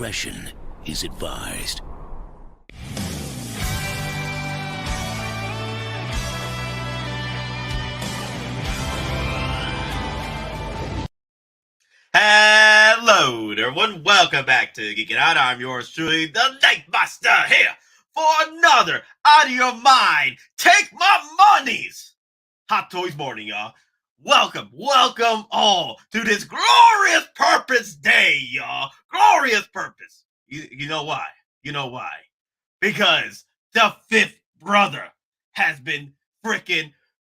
discretion is advised. Hello everyone, welcome back to Geekin Out. I'm yours truly, the Nightmaster, here for another Out of Your Mind, Take My Monies Hot Toys morning, y'all. Welcome all to this glorious purpose day, y'all. Glorious purpose. You know why? Because the fifth brother has been freaking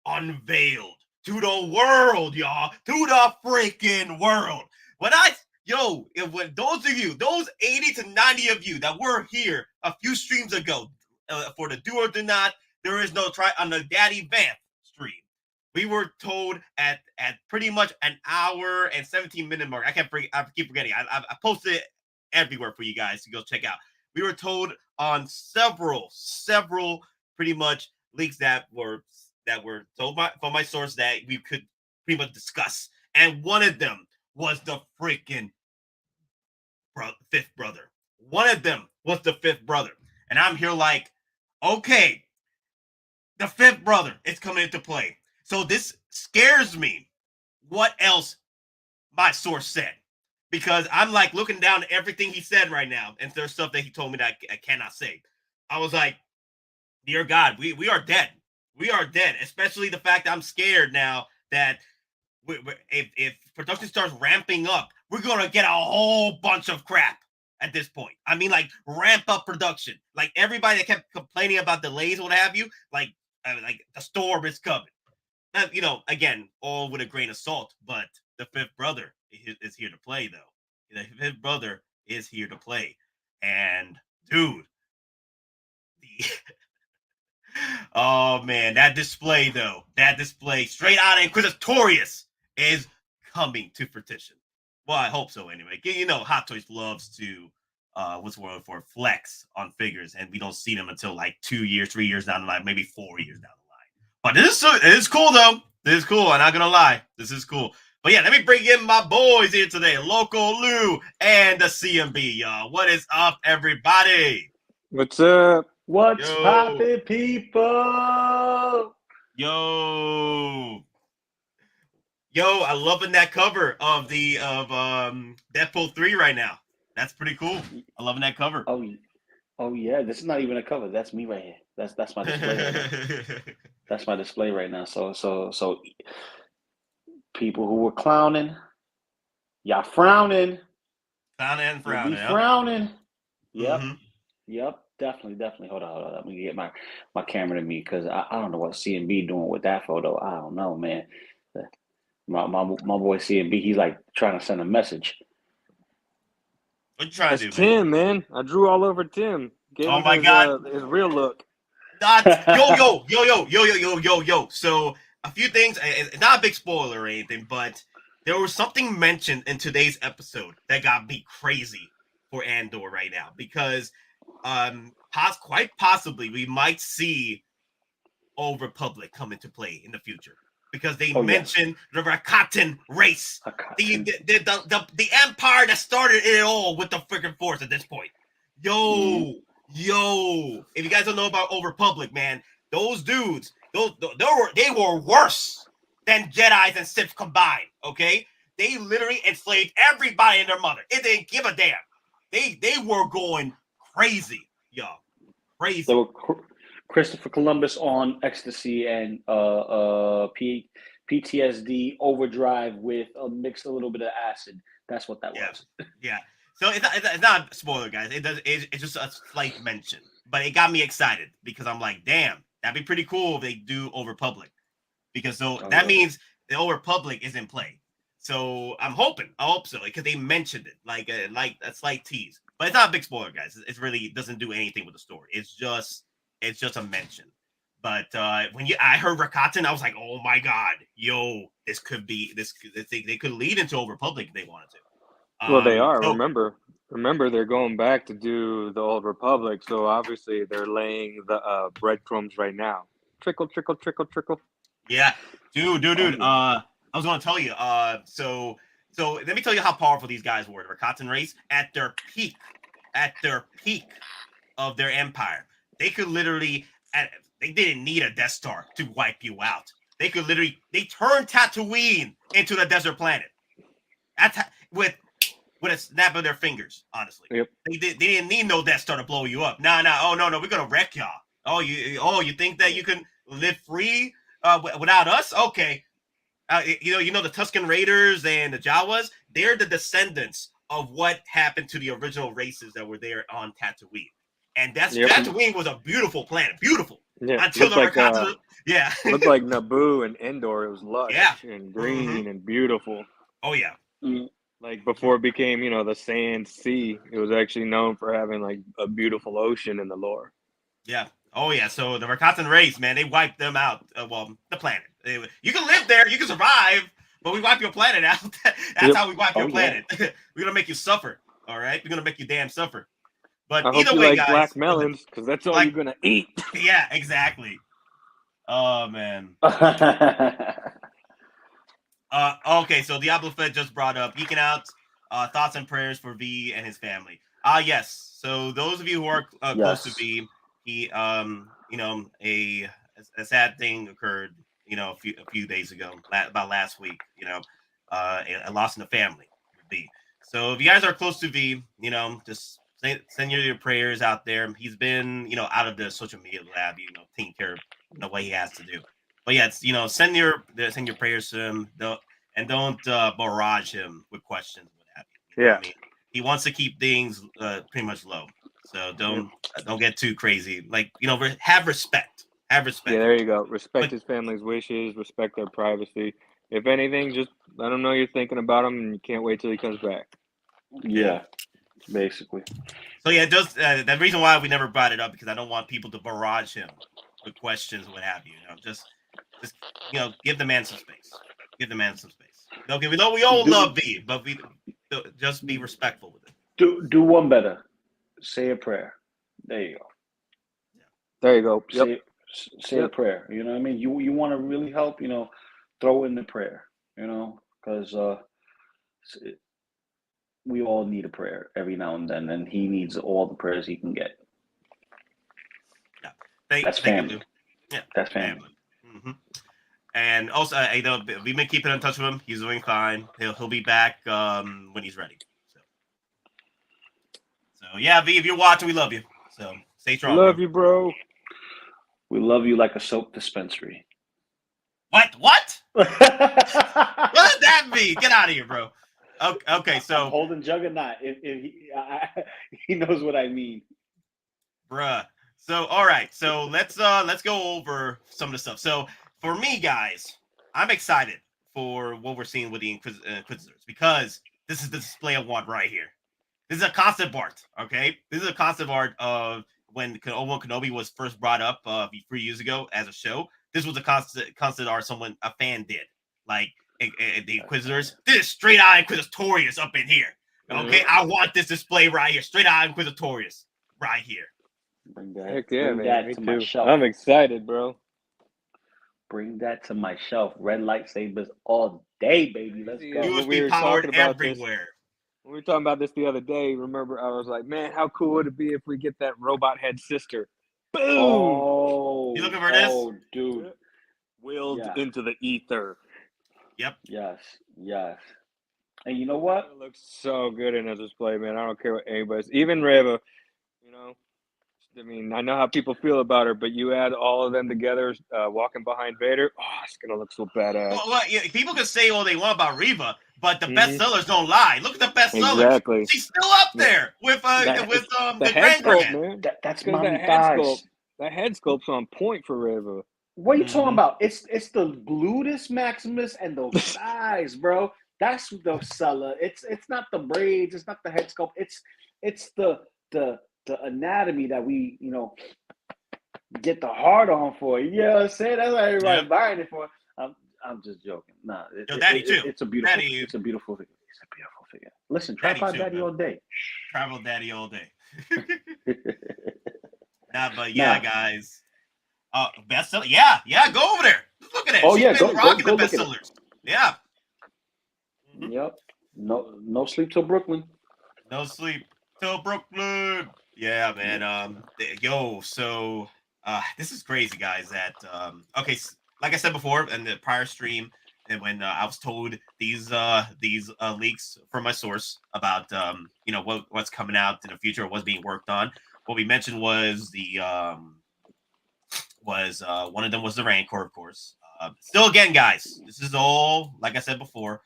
unveiled to the world, y'all. To the freaking world. When those of you, those 80 to 90 of you that were here a few streams ago for the Do or Do Not, There Is No Try on the Daddy Vamp stream, we were told at pretty much an hour and 17-minute mark. I keep forgetting. I posted it everywhere for you guys to go check out. We were told on several pretty much leaks that were told from my source that we could pretty much discuss, and one of them was the freaking fifth brother. One of them was the fifth brother, and I'm here like, okay, the fifth brother is coming into play. So this scares me. What else my source said? Because I'm like looking down at everything he said right now, and there's stuff that he told me that I cannot say. I was like, dear God, we are dead. We are dead, especially the fact that I'm scared now that if production starts ramping up, we're going to get a whole bunch of crap at this point. I mean, like, ramp up production. Like, everybody that kept complaining about delays or what have you, like the storm is coming. Again, all with a grain of salt, but the fifth brother is here to play, though. The fifth brother is here to play. And, dude, oh, man, that display, straight out of Inquisitorius, is coming to fruition. Well, I hope so anyway. Hot Toys loves to, flex on figures, and we don't see them until like 2 years, 3 years down the line, maybe 4 years down the line. But it is cool, though. This is cool. I'm not going to lie. This is cool. But yeah, let me bring in my boys here today, Loco Lu and the CMB, y'all. What is up, everybody? What's up? What's poppin', people? Yo, I'm loving that cover of Deadpool 3 right now. That's pretty cool. I'm loving that cover. Oh yeah. This is not even a cover. That's me right here. That's my display right now. That's my display right now. So people who were clowning, y'all frowning. Frowning. Frowning. Yep. Mm-hmm. Yep. Definitely. Hold on. Let me get my camera to me, because I don't know what CMB doing with that photo. I don't know, man. My boy CMB, he's like trying to send a message. What you trying to do, Tim, man? I drew all over Tim. Oh my God, his real look. Yo. So a few things. It's not a big spoiler or anything, but there was something mentioned in today's episode that got me crazy for Andor right now, because quite possibly we might see Old Republic come into play in the future, because they mentioned the Rakatan race, the empire that started it all with the freaking Force at this point. Yo, if you guys don't know about Old Republic, man, those dudes, they were worse than Jedis and Sith combined. Okay, they literally enslaved everybody and their mother. It didn't give a damn. They were going crazy, y'all. Crazy. They were Christopher Columbus on ecstasy and PTSD overdrive with a little bit of acid. That's what that was. Yeah. So it's not a spoiler, guys. It's just a slight mention, but it got me excited because I'm like, damn, that'd be pretty cool if they do Old Republic, because that means the Old Republic is in play. So I hope so, because they mentioned it like a slight tease, but it's not a big spoiler, guys. It really doesn't do anything with the story. It's just a mention. But when I heard Rakatan, I was like, oh my God, this could be they could lead into Old Republic if they wanted to. Well, they are. Remember, they're going back to do the Old Republic, so obviously they're laying the breadcrumbs right now. Trickle, trickle, trickle, trickle. Yeah, dude. I was going to tell you. So let me tell you how powerful these guys were. The Rakatan race at their peak at their peak of their empire, they could literally, they didn't need a Death Star to wipe you out. They could literally, they turned Tatooine into the desert planet. That's with a snap of their fingers, honestly. Yep. They didn't need no Death Star to blow you up. Oh no, we're gonna wreck y'all. You think that you can live free without us? Okay. You know the Tusken Raiders and the Jawas, they're the descendants of what happened to the original races that were there on Tatooine. And Tatooine was a beautiful planet. Beautiful. Yeah. Until Looked looked like Naboo and Endor. It was lush and green and beautiful. Oh yeah. Like before it became, the sand sea, it was actually known for having like a beautiful ocean in the lore. Yeah. Oh yeah. So the Rakatan race, man, they wiped them out. The planet. You can live there, you can survive, but we wipe your planet out. That's how we wipe your planet. We're gonna make you suffer. All right, we're gonna make you damn suffer. But I either hope you way, like guys, black melons, because that's all you're gonna eat. Yeah, exactly. Oh man. Okay, so Diablo Fett just brought up Geekin Out. Thoughts and prayers for V and his family. Yes. So those of you who are close to V, he a sad thing occurred, a few days ago, about last week, a loss in the family with V. So if you guys are close to V, just send your prayers out there. He's been, out of the social media lab, taking care of what he has to do. But yeah, it's, send your prayers to him, and don't barrage him with questions. What have you. Yeah. I mean, he wants to keep things pretty much low. So don't get too crazy. Like, have respect. Have respect. Yeah, there you go. Respect his family's wishes. Respect their privacy. If anything, just let him know you're thinking about him and you can't wait till he comes back. Yeah, basically. So yeah, just the reason why we never brought it up, because I don't want people to barrage him with questions or what have you. Just give the man some space. Give the man some space. Okay, we know we all love V, but we just be respectful with it. Do one better. Say a prayer. There you go. There you go. Yep. Say a prayer. You know what I mean? You want to really help, throw in the prayer, because we all need a prayer every now and then, and he needs all the prayers he can get. Yeah. That's family. You. Yeah. That's family. Mm-hmm. And also, we've been keeping in touch with him. He's doing fine. He'll be back when he's ready. So yeah, V, if you're watching, we love you. So stay strong. Love you, bro. We love you like a soap dispensary. What? What does that mean? Get out of here, bro. Okay, so I'm holding Juggernaut. He knows what I mean, bruh. So all right, so let's go over some of the stuff. So for me, guys, I'm excited for what we're seeing with the Inquisitors, because this is the display I want right here. This is a concept art, okay? This is a concept art of when Obi-Wan Kenobi was first brought up 3 years ago as a show. This was a concept art a fan did. Like the Inquisitors. This is straight out Inquisitorius up in here. Okay? I want this display right here. Straight out Inquisitorius right here. Bring that, Heck yeah, bring man. that Me to too. my shelf. I'm excited, bro. Bring that to my shelf. Red lightsabers all day, baby. Let's go. USB powered everywhere. When we were talking about this the other day, remember, I was like, man, how cool would it be if we get that robot head sister? Boom! Oh, you looking for this? Oh, dude. Willed into the ether. Yep. Yes. And you know what? It looks so good in a display, man. I don't care what anybody says. Even Reva, I mean, I know how people feel about her, but you add all of them together, walking behind Vader, it's going to look so badass. Well, people can say all they want about Reva, but the bestsellers don't lie. Look at the bestsellers. Exactly. She's still up there with the head Grand sculpt, man. That's because mommy thighs. That head sculpt's on point for Reva. What are you talking about? It's the gluteus maximus and those thighs, bro. That's the seller. It's not the braids. It's not the head sculpt. It's the anatomy that we get the hard on for. You know what I'm saying? That's why everybody's buying it for. I'm just joking. Nah, Daddy too. It's a beautiful. Daddy, it's a beautiful figure. It's a beautiful figure. Listen, tripod daddy all day. Travel daddy all day. Guys. Bestseller. Yeah. Go over there. Look at it. Oh, She's been rocking go the bestsellers. Yeah. Mm-hmm. Yep. No sleep till Brooklyn. No sleep. to Brooklyn. Yeah, man. So this is crazy, guys. That okay, like I said before in the prior stream, and when I was told these leaks from my source about what's coming out in the future, what's being worked on. What we mentioned was one of them was the Rancor, of course. Still, again, guys, this is all like I said before,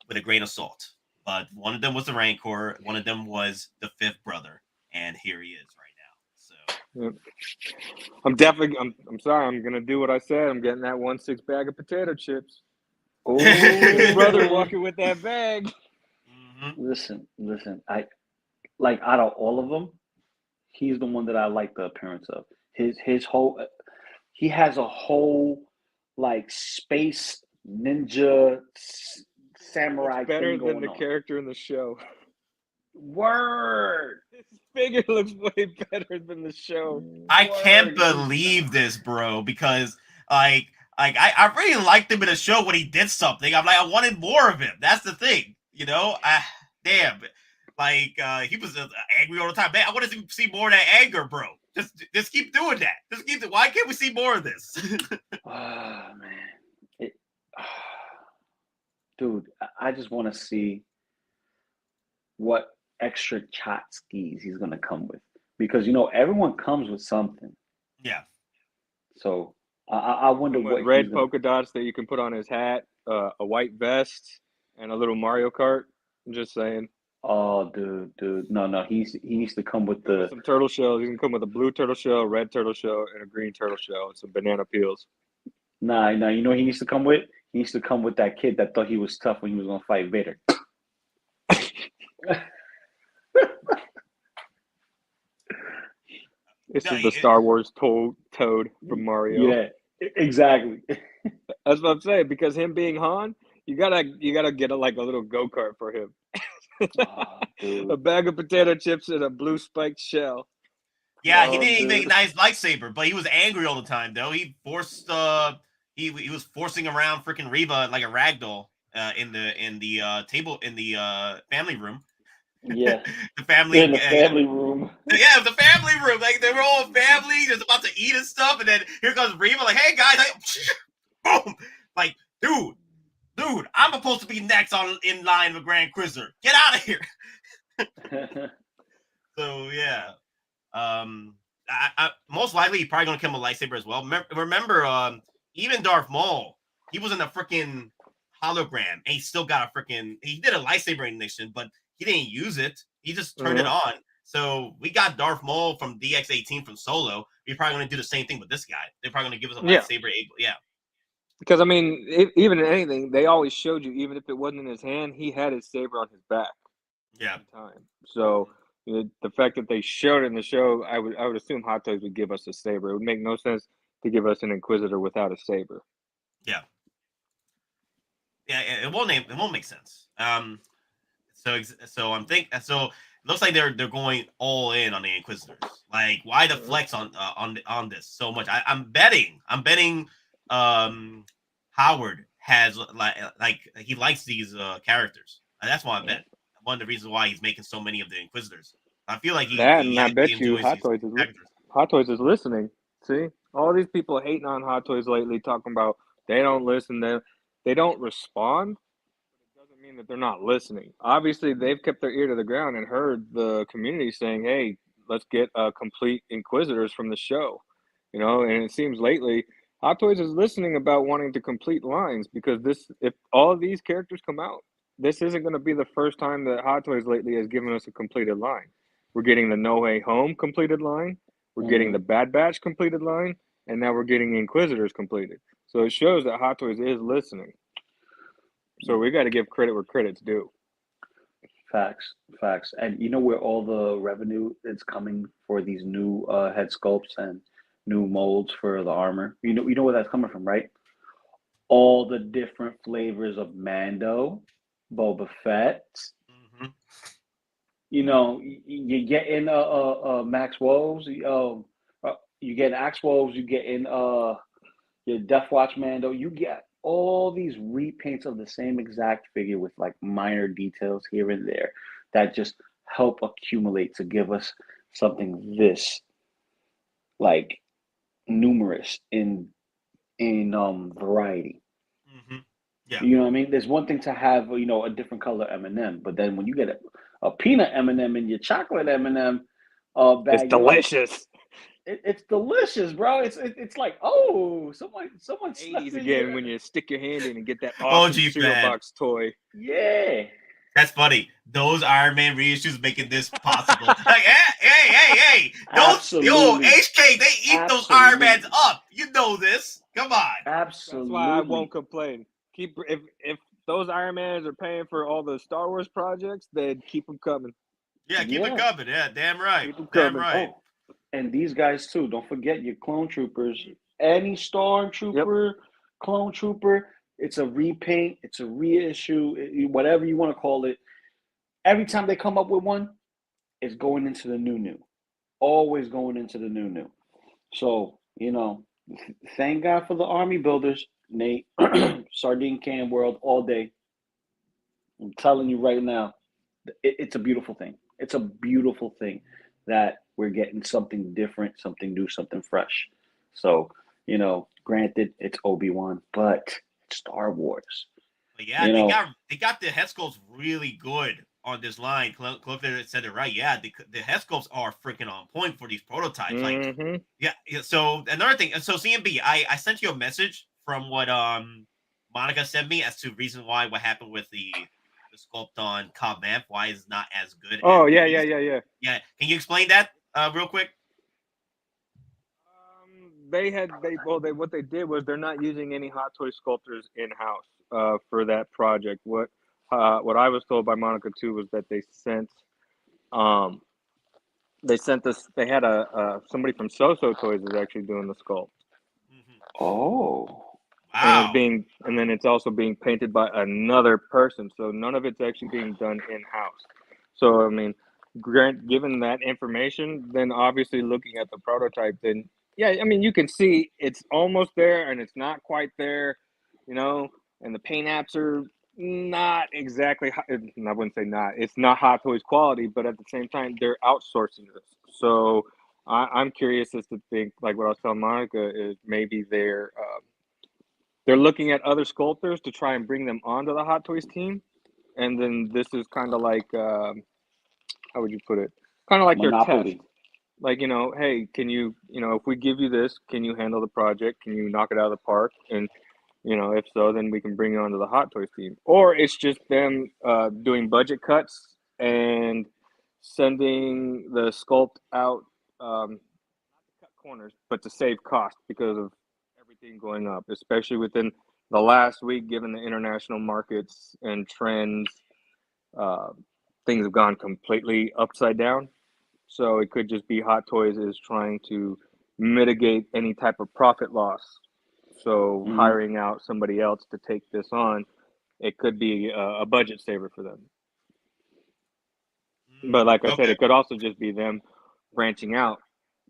with a grain of salt. But one of them was the Rancor, one of them was the fifth brother, and here he is right now. So Yep. I'm sorry. I'm gonna do what I said. I'm getting that 1/6 bag of potato chips. Oh, His brother walking with that bag. Listen. I like out of all of them, he's the one that I like the appearance of. His whole, he has a whole like space ninja samurai Looks better thing going than the on. character in the show. Word. His figure looks way better than the show. I can't believe this, bro, because I really liked him in the show when he did something. I'm like, I wanted more of him. That's the thing, you know. Damn, like he was angry all the time. Man, I want to see more of that anger, bro. Just keep doing that. Why can't we see more of this? Oh man, dude, I just want to see what extra chotskis he's gonna come with, because everyone comes with something. Yeah. So I wonder what red polka dots that you can put on his hat, a white vest, and a little Mario Kart. I'm just saying. Oh, dude, no, he needs to come with some turtle shells. He can come with a blue turtle shell, red turtle shell, and a green turtle shell, and some banana peels. Nah, you know what he needs to come with? He needs to come with that kid that thought he was tough when he was gonna fight Vader. This is the Star Wars Toad from Mario. Yeah, exactly. That's what I'm saying. Because him being Han, you gotta get a little go-kart for him. A bag of potato chips and a blue spiked shell. Yeah, he didn't even ignite his lightsaber, but he was angry all the time. Though he forced he was forcing around freaking Reva like a ragdoll in the table in the family room. Yeah, the family in the family room. Yeah, the family room. Like they were all family, just about to eat and stuff, and then here comes Reva, like, "Hey guys, boom!" Like, dude, I'm supposed to be next in line with Grand Inquisitor. Get out of here. So yeah, I most likely he's probably gonna come with a lightsaber as well. Remember, even Darth Maul, he was in a freaking hologram, and he still got he did a lightsaber ignition, but he didn't use it. He just turned it on. So we got Darth Maul from DX-18 from Solo. We're probably going to do the same thing with this guy. They're probably going to give us a lightsaber. Yeah. Because, I mean, even in anything, they always showed you, even if it wasn't in his hand, he had his saber on his back. Yeah. Time. So the fact that they showed it in the show, I would assume Hot Toys would give us a saber. It would make no sense to give us an Inquisitor without a saber. Yeah. Yeah, it won't make sense. So I'm thinking. So it looks like they're going all in on the Inquisitors. Like, why the flex on this so much? I'm betting. Howard has like he likes these characters. That's why I bet. One of the reasons why he's making so many of the Inquisitors. I feel like I bet you Hot Toys is listening. See, all these people hating on Hot Toys lately, talking about they don't listen, they don't respond. Doesn't mean that they're not listening. Obviously, they've kept their ear to the ground and heard the community saying, "Hey, let's get complete Inquisitors from the show," And it seems lately Hot Toys is listening about wanting to complete lines, because if all of these characters come out, this isn't going to be the first time that Hot Toys lately has given us a completed line. We're getting the No Way Home completed line, we're getting the Bad Batch completed line, and now we're getting Inquisitors completed. So it shows that Hot Toys is listening. So we got to give credit where credit's due. Facts. And you know where all the revenue is coming for these new head sculpts and new molds for the armor? You know where that's coming from, right? All the different flavors of Mando, Boba Fett. Mm-hmm. You get in Max Wolves. You get Axe Wolves. You get in your Death Watch Mando. You get all these repaints of the same exact figure with like minor details here and there that just help accumulate to give us something this like numerous in variety. Mm-hmm. Yeah. You know what I mean? There's one thing to have, you know, a different color M&M, but then when you get a peanut M&M in your chocolate M&M bag, It's delicious. It's delicious, bro. It's like, oh, someone snuck 80s in again here. when you stick your hand in and get that OG awesome cereal fan. box toy. Yeah. That's funny. Those Iron Man reissues making this possible. Like, hey. Those, yo, Absolutely. HK, they eat those Iron Mans up. You know this. Come on. Absolutely. That's why I won't complain. If those Iron Mans are paying for all the Star Wars projects, then keep them coming. Yeah, keep it coming. Yeah, damn right. Keep 'em Damn coming. right. Oh, and these guys too. Don't forget your clone troopers. Any stormtrooper, clone trooper, it's a repaint, it's a reissue, whatever you want to call it. Every time they come up with one, it's going into the new. Always going into the new. So, you know, thank God for the army builders, Nate. Sardine can world all day. I'm telling you right now, it's a beautiful thing. It's a beautiful thing that we're getting something different, something new, something fresh. So, you know, granted, it's Obi-Wan, but it's Star Wars. But yeah, You know, they got the head sculpts really good on this line. Cliff said it right. Yeah, the head sculpts are freaking on point for these prototypes. Mm-hmm. Like, yeah. So another thing. So CMB, I sent you a message from what Monica sent me as to reason why what happened with the sculpt on Cobb Vamp, why it's not as good. Oh as yeah. Yeah. Can you explain that real quick? What they did was they're not using any Hot Toy sculptors in house for that project. What I was told by Monica too was that they sent this. They had somebody from So Toys is actually doing the sculpt. Mm-hmm. oh, Wow. And then it's also being painted by another person. So none of it's actually being done in house. So I mean, given that information, then obviously looking at the prototype, then yeah, I mean you can see it's almost there and it's not quite there, you know. And the paint apps are not exactly. I wouldn't say not. It's not Hot Toys quality, but at the same time, they're outsourcing this. So I'm curious as to think, like what I was telling Monica, is maybe they're looking at other sculptors to try and bring them onto the Hot Toys team, and then this is kind of like how would you put it? Kind of like your test. Monopoly. Like, you know, hey, can you, if we give you this, can you handle the project? Can you knock it out of the park? And, if so, then we can bring you onto the Hot Toys team. Or it's just them doing budget cuts and sending the sculpt out, not to cut corners, but to save cost because of everything going up, especially within the last week, given the international markets and trends. Things have gone completely upside down. So it could just be Hot Toys is trying to mitigate any type of profit loss. So hiring out somebody else to take this on, it could be a budget saver for them. But like I said, it could also just be them branching out,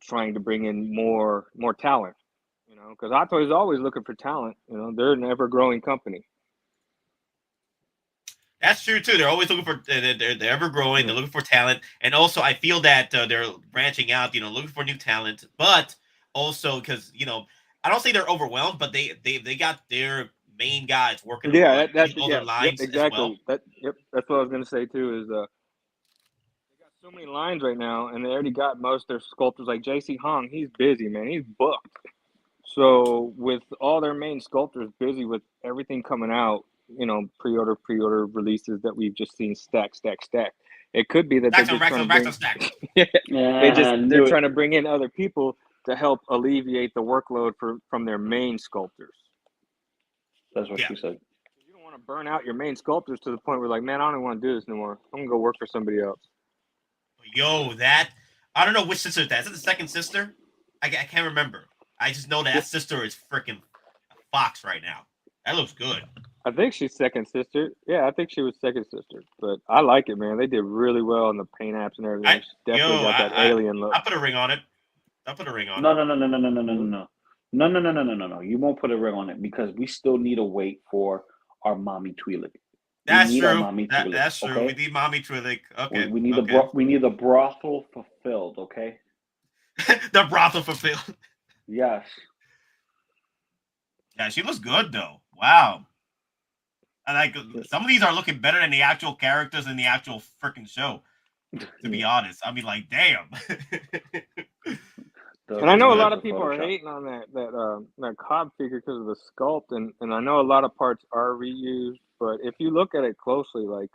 trying to bring in more talent. Because Hot Toys is always looking for talent. They're an ever-growing company. That's true too. They're always looking for they're ever growing. They're looking for talent, and also I feel that they're branching out. Looking for new talent, but also because I don't say they're overwhelmed, but they got their main guys working on other lines exactly. as well. That's what I was gonna say too. Is they got so many lines right now, and they already got most of their sculptors. Like JC Hong, he's busy, man. He's booked. So with all their main sculptors busy with everything coming out. Pre-order releases that we've just seen stack. It could be that they're just trying to bring they're trying to bring in other people to help alleviate the workload from their main sculptors. That's what she said. You don't want to burn out your main sculptors to the point where like, man, I don't want to do this anymore. I'm gonna go work for somebody else. Yo, I don't know which sister is that. Is it the second sister? I can't remember. I just know that sister is freaking Fox right now. That looks good. I think she's second sister. Yeah, I think she was second sister. But I like it, man. They did really well on the paint apps and everything. Definitely got that alien look. I put a ring on it. No. You won't put a ring on it because we still need to wait for our mommy Twi'lek. That's need our true. mommy Twi'lek, That's true. okay? We need mommy Twi'lek. Okay. We need okay. we need the brothel fulfilled, okay? The brothel fulfilled. Yes. Yeah, she looks good though. Wow. I like some of these are looking better than the actual characters in the actual freaking show. To be honest, I mean, like, damn. And I know a good. lot of people are hating on that Cobb figure because of the sculpt, and I know a lot of parts are reused. But if you look at it closely, like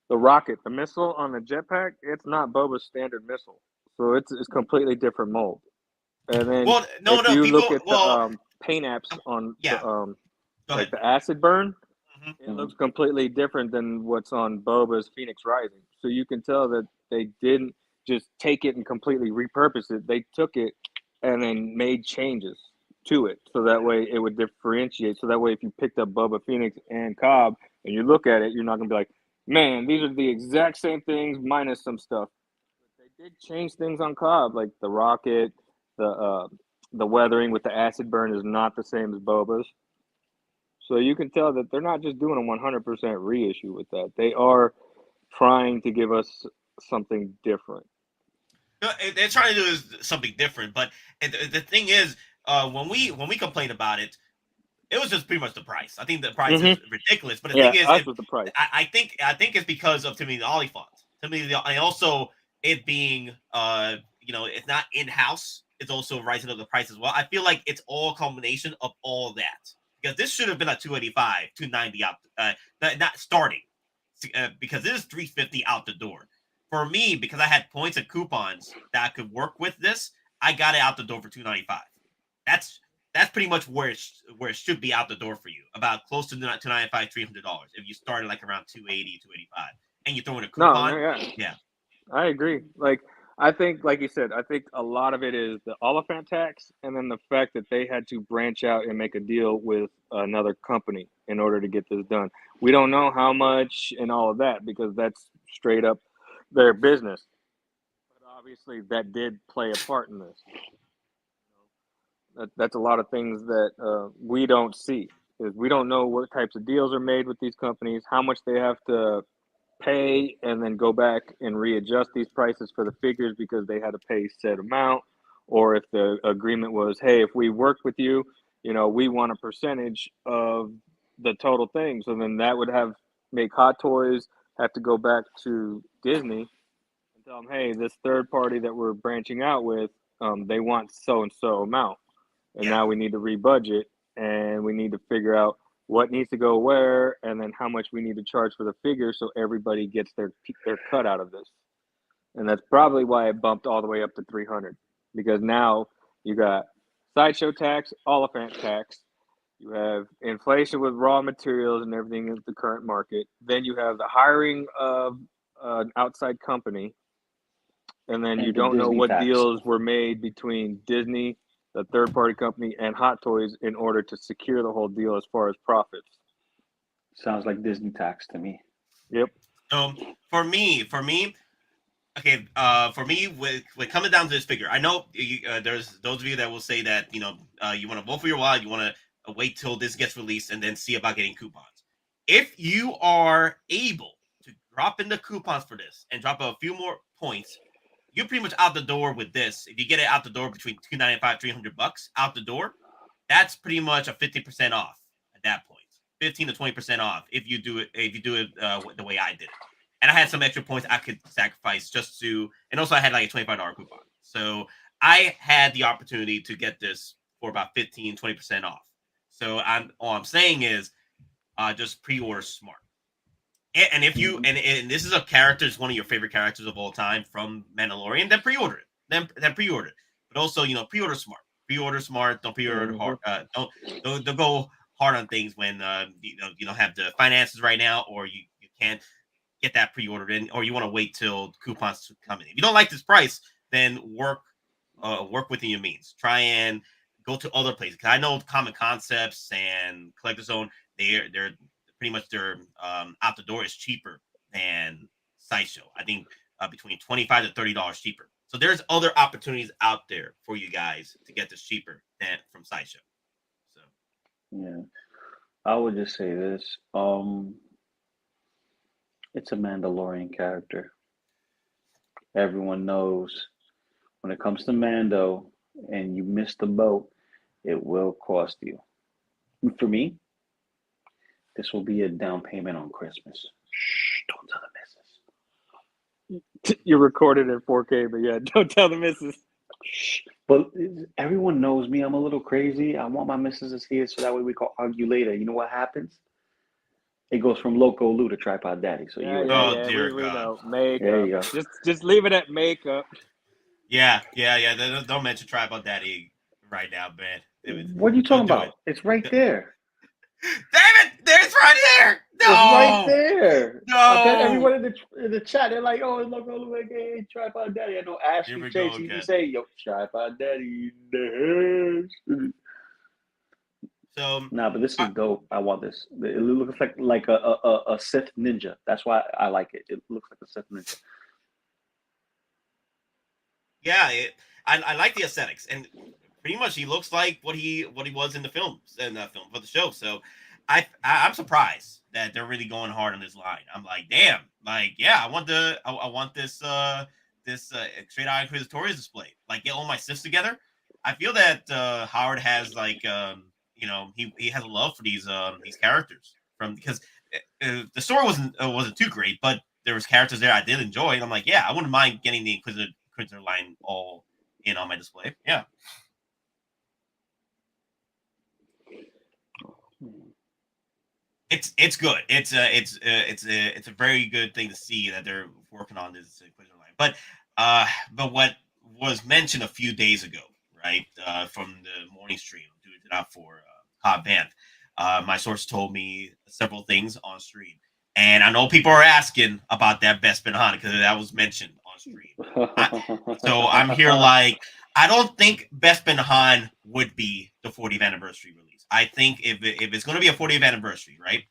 the rocket, the missile on the jetpack, it's not Boba's standard missile, so it's completely different mold. And then Well, no, if you people. look at Well, the paint apps on yeah. the Go like ahead. the acid burn, Mhm. it looks completely different than what's on Boba's Pheonix Rising. So you can tell that they didn't just take it and completely repurpose it. They took it and then made changes to it, so that way it would differentiate. So that way, if you picked up Boba Pheonix and Cobb and you look at it, you're not gonna be like, man, these are the exact same things minus some stuff. But they did change things on Cobb, like the rocket, the weathering with the acid burn is not the same as Boba's. So you can tell that they're not just doing a 100% reissue with that. They are trying to give us something different. They're trying to do something different, but the thing is, when we complained about it, it was just pretty much the price. I think the price is ridiculous. But the thing is, us was the price. I think it's because of Timothy the Olyphant. Timothy, and also it being it's not in house. It's also rising up the price as well. I feel like it's all a combination of all that, because this should have been at 285, 290 out, not starting, because it is 350 out the door. For me, because I had points and coupons that I could work with this, I got it out the door for 295. That's pretty much where it should be out the door for you, about close to 295, $300 if you started like around 280, 285, and you throw in a coupon. Yeah, I agree. Like, I think, like you said, I think a lot of it is the Oliphant tax, and then the fact that they had to branch out and make a deal with another company in order to get this done. We don't know how much and all of that, because that's straight up their business. But obviously, that did play a part in this. That's a lot of things that we don't see, because we don't know what types of deals are made with these companies, how much they have to pay, and then go back and readjust these prices for the figures because they had to pay said amount, or if the agreement was, hey, if we work with you, we want a percentage of the total thing. So then that would make Hot Toys have to go back to Disney and tell them, hey, this third party that we're branching out with, they want so and so amount, and now we need to rebudget, and we need to figure out what needs to go where, and then how much we need to charge for the figure so everybody gets their cut out of this. And that's probably why it bumped all the way up to 300, because now you got sideshow tax, Oliphant tax, you have inflation with raw materials and everything in the current market, then you have the hiring of an outside company, and then you don't know what deals were made between Disney, the third-party company, and Hot Toys in order to secure the whole deal as far as profits. Sounds like Disney tax to me. Yep. For me, okay. For me, with coming down to this figure, I know there's those of you that will say that you want to vote for your while, you want to wait till this gets released and then see about getting coupons. If you are able to drop in the coupons for this and drop a few more points, you're pretty much out the door with this. If you get it out the door between $295, $300 out the door, that's pretty much a 50% off at that point. 15 to 20% off if you do it the way I did it. And I had some extra points I could sacrifice just to, and also I had like a $25 coupon. So I had the opportunity to get this for about 15, 20% off. So all I'm saying is just pre-order smart. And if you and this is a character, it's one of your favorite characters of all time from Mandalorian, then pre-order it. Then pre-order it. But also, pre-order smart. Pre-order smart. Don't pre-order hard. Don't go hard on things when you don't have the finances right now, or you can't get that pre-ordered in, or you want to wait till coupons come in. If you don't like this price, then work within your means. Try and go to other places. Because I know Comiconcept and Collector Zone, they're pretty much their out the door is cheaper than Sideshow. I think between $25 to $30 cheaper. So there's other opportunities out there for you guys to get this cheaper than from Sideshow. So yeah, I would just say this. It's a Mandalorian character. Everyone knows when it comes to Mando and you miss the boat, it will cost you. For me, this will be a down payment on Christmas. Shh, don't tell the missus. You recorded in 4K, but yeah, don't tell the missus. Shh. But everyone knows me. I'm a little crazy. I want my missus here so that way we can argue later. You know what happens? It goes from Loco Lu to Tripod Daddy. So Yeah, you. Oh, dear we God. know. Makeup. There you go. Just leave it at makeup. Yeah. Don't mention Tribal Daddy right now, man. What are you talking Don't do about? It's right there. Damn it! There's right here. No. It's right there. No. I bet everyone in the chat, they're like, "Oh, it's Loco Lu, aka Tripod Daddy." I know Here Ashley we Chase. go He again. just say, "Yo, Tripod Daddy in the house." So Nah, but this is dope. I want this. It looks like a Sith ninja. That's why I like it. It looks like a Sith ninja. yeah, I like the aesthetics, and pretty much he looks like what he was in the films for the show. So I'm surprised that they're really going hard on this line. I'm like, damn, like yeah, I want this straight out Inquisitorius display. Like get all my Siths together. I feel that Howard has like he has a love for these characters because the story wasn't too great, but there was characters there I did enjoy, and I'm like, yeah, I wouldn't mind getting the Inquisitor line all in on my display. Yeah. It's good. It's a very good thing to see that they're working on this Inquisitor line. But what was mentioned a few days ago, right, from the morning stream, doing it out for Hot Band, my source told me several things on stream, and I know people are asking about that Bespin Han because that was mentioned on stream. So I'm here like I don't think Bespin Han would be the 40th anniversary release. I think if it's going to be a 40th anniversary, right,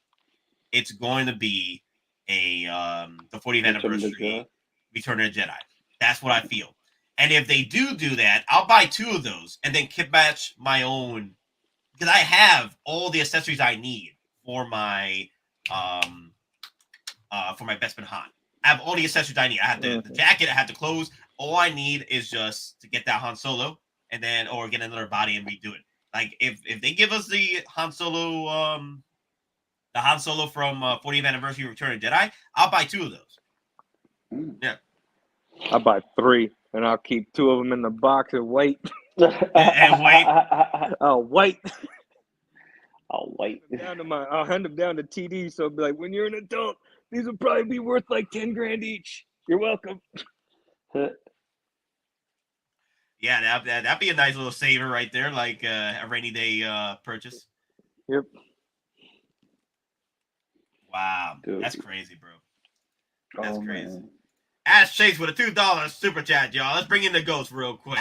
it's going to be the 40th anniversary Return of the Jedi. That's what I feel. And if they do that, I'll buy 2 of those and then kit batch my own because I have all the accessories I need for my Bespin Han. I have all the accessories I need. I have the jacket. I have the clothes. All I need is just to get that Han Solo and then or get another body and redo it. Like if they give us the Han Solo from 40th anniversary Return of the Jedi, I'll buy 2 of those. Yeah, I'll buy 3, and I'll keep 2 of them in the box and wait. and wait. I'll wait. I'll wait. I'll hand them down to TD. So I'll be like, when you're an adult, these will probably be worth like $10,000 each. You're welcome. Yeah, that'd be a nice little saver right there, like a rainy day purchase. Yep. Wow, Dude. that's crazy, bro. That's crazy. Man. Ash Chase with a $2 super chat, y'all. Let's bring in the ghost real quick.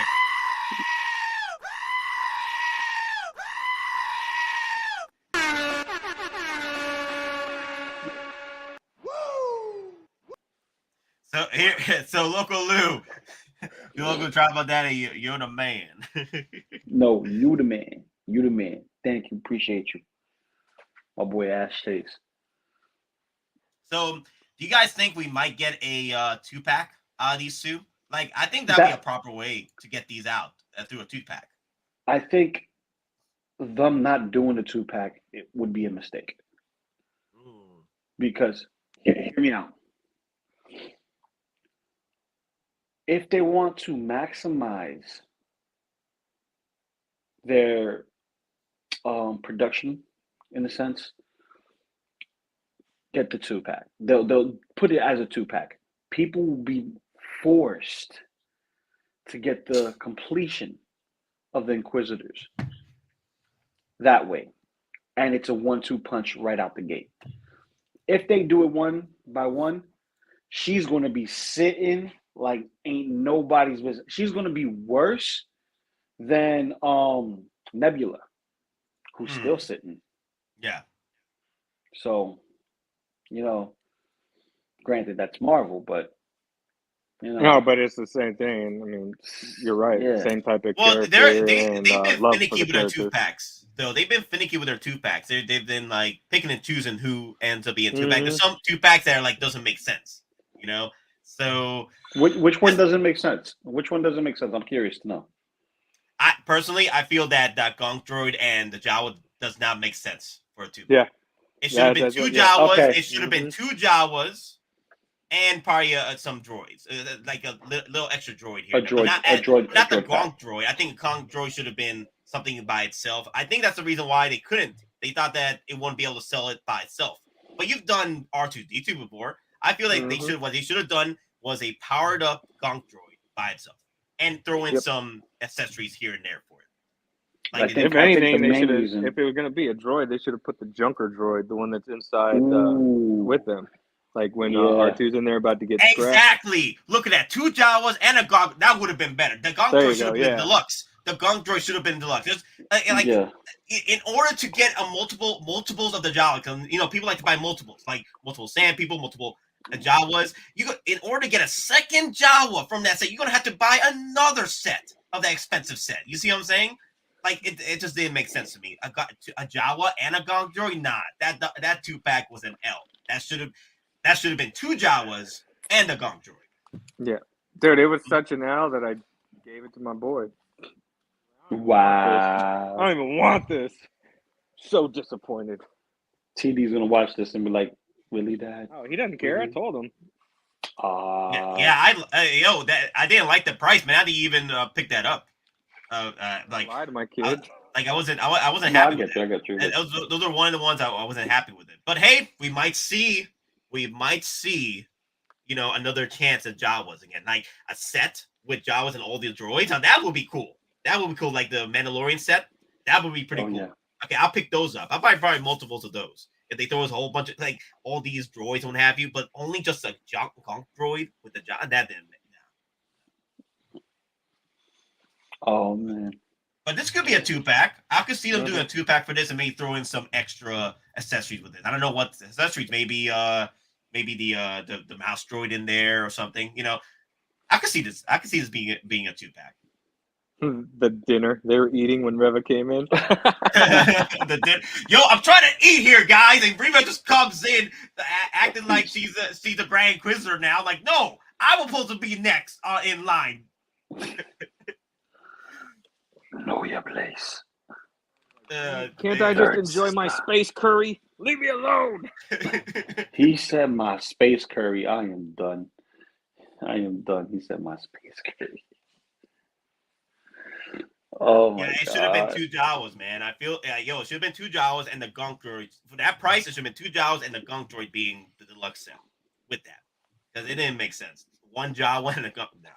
So Loco Lu, you Loco Tribal Daddy, you're the man. No, you the man. You the man. Thank you. Appreciate you. My boy Ash Chase. So, do you guys think we might get a 2-pack out of these 2? Like, I think that'd be a proper way to get these out through a 2-pack. I think them not doing a 2-pack it would be a mistake. Ooh. Because hear me out. If they want to maximize their production, in a sense, get the 2-pack. They'll put it as a 2-pack. People will be forced to get the completion of the Inquisitors that way, and it's a 1-2 punch right out the gate. If they do it one by one, she's going to be sitting like ain't nobody's business. She's going to be worse than Nebula, who's still sitting. Yeah. So, granted that's Marvel, but No, but it's the same thing. I mean, you're right. Yeah. Same type of Well, character they've and been love for finicky the with their character. 2-packs. though, they've been finicky with their 2-packs. They've been like picking and choosing who ends up being 2-pack. There's some 2-packs that are like doesn't make sense, you know. So which one doesn't make sense? Which one doesn't make sense? I'm curious to know. I personally feel that Gonk Droid and the Jawa does not make sense for a 2-pack. Yeah. It should have been 2 Jawas. Okay. It should have been 2 Jawas. And probably some droids, like a little extra droid here. A droid, not the Gonk droid. I think Gonk droid should have been something by itself. I think that's the reason why they couldn't. They thought that it wouldn't be able to sell it by itself. But you've done R2-D2 before. I feel like what they should have done was a powered up Gonk droid by itself and throw in some accessories here and there for it. Like if anything, they should have. If it was going to be a droid, they should have put the Junker droid, the one that's inside with them. Like when R2's in there about to get scrapped. Exactly. Look at that. 2 Jawas and a Gonk. That would have been better. The Gonk droid should have been deluxe. The Gonk droid should have been deluxe. In order to get a multiples of the Jawa, because people like to buy multiples, like multiple Sand People, multiple Jawas. In order to get a second Jawa from that set, you're gonna have to buy another set of that expensive set. You see what I'm saying? Like it just didn't make sense to me. I got a Jawa and a Gonk droid. Nah, that 2-pack was an L. That should have been 2 Jawas and a Gonk droid. Yeah. Dude, it was such an L that I gave it to my boy. Wow. I don't even want this. So disappointed. TD's going to watch this and be like, really, Dad? Oh, he doesn't care. I told him. I didn't like the price, man. I didn't even pick that up. I lied to my kid. I wasn't happy with it. I got you. Those are one of the ones I wasn't happy with it. But hey, we might see, another chance at Jawas again. Like a set with Jawas and all the droids. Now that would be cool. That would be cool. Like the Mandalorian set. That would be pretty cool. Yeah. Okay, I'll pick those up. I'll probably multiples of those. If they throw us a whole bunch of like all these droids and what have you, but only just a Gonk droid with the Jawa, that didn't make sense. Oh man. But this could be a 2-pack. I could see them doing a 2-pack for this and maybe throw in some extra accessories with it. I don't know what accessories. Maybe the mouse droid in there or something. I could see this. I could see this being a 2-pack. The dinner they were eating when Reva came in. Yo, I'm trying to eat here, guys, and Reva just comes in acting like she's a Grand Inquisitor now. Like, no, I'm supposed to be next in line. Know your place. Can't I just enjoy my space curry? Leave me alone. He said my space curry. I am done. He said my space curry. Oh my god. It should have been 2 Jawas, man. I feel it should have been 2 Jawas and the Gonk droid. For that price, it should have been 2 Jawas and the Gonk droid being the deluxe set with that. Because it didn't make sense. 1 Jawa and a Gonk. No.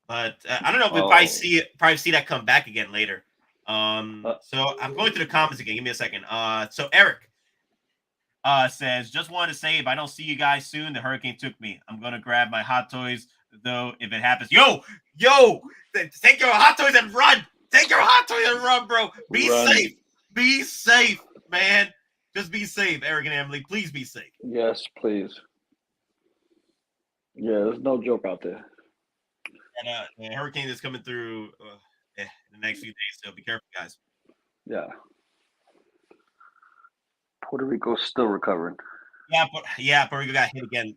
But I don't know if we'll probably see that come back again later. So I'm going through the comments again. Give me a second. So Eric says, just wanted to say, if I don't see you guys soon, the hurricane took me. I'm gonna grab my Hot Toys though if it happens. Yo, take your Hot Toys and run. Take your Hot Toys and run, bro. Be safe. Be safe, man. Just be safe, Eric and Emily. Please be safe. Yes, please. Yeah, there's no joke out there. And the hurricane is coming through in the next few days, so be careful, guys. Yeah. Puerto Rico's still recovering. Yeah, Puerto Rico got hit again.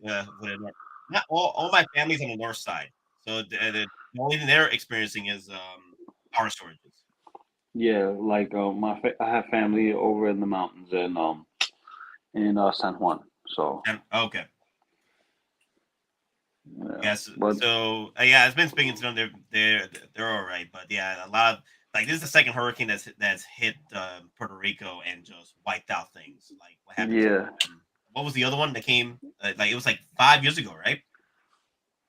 Not all my family's on the north side, so the only thing they're experiencing is power shortages. Yeah, like I have family over in the mountains in San Juan. So okay. Yeah, yes. So it's been speaking to them. They're all right, but yeah, a lot of this is the second hurricane that's hit Puerto Rico and just wiped out things. Like what happened? Yeah. What was the other one that came? It was like 5 years ago, right?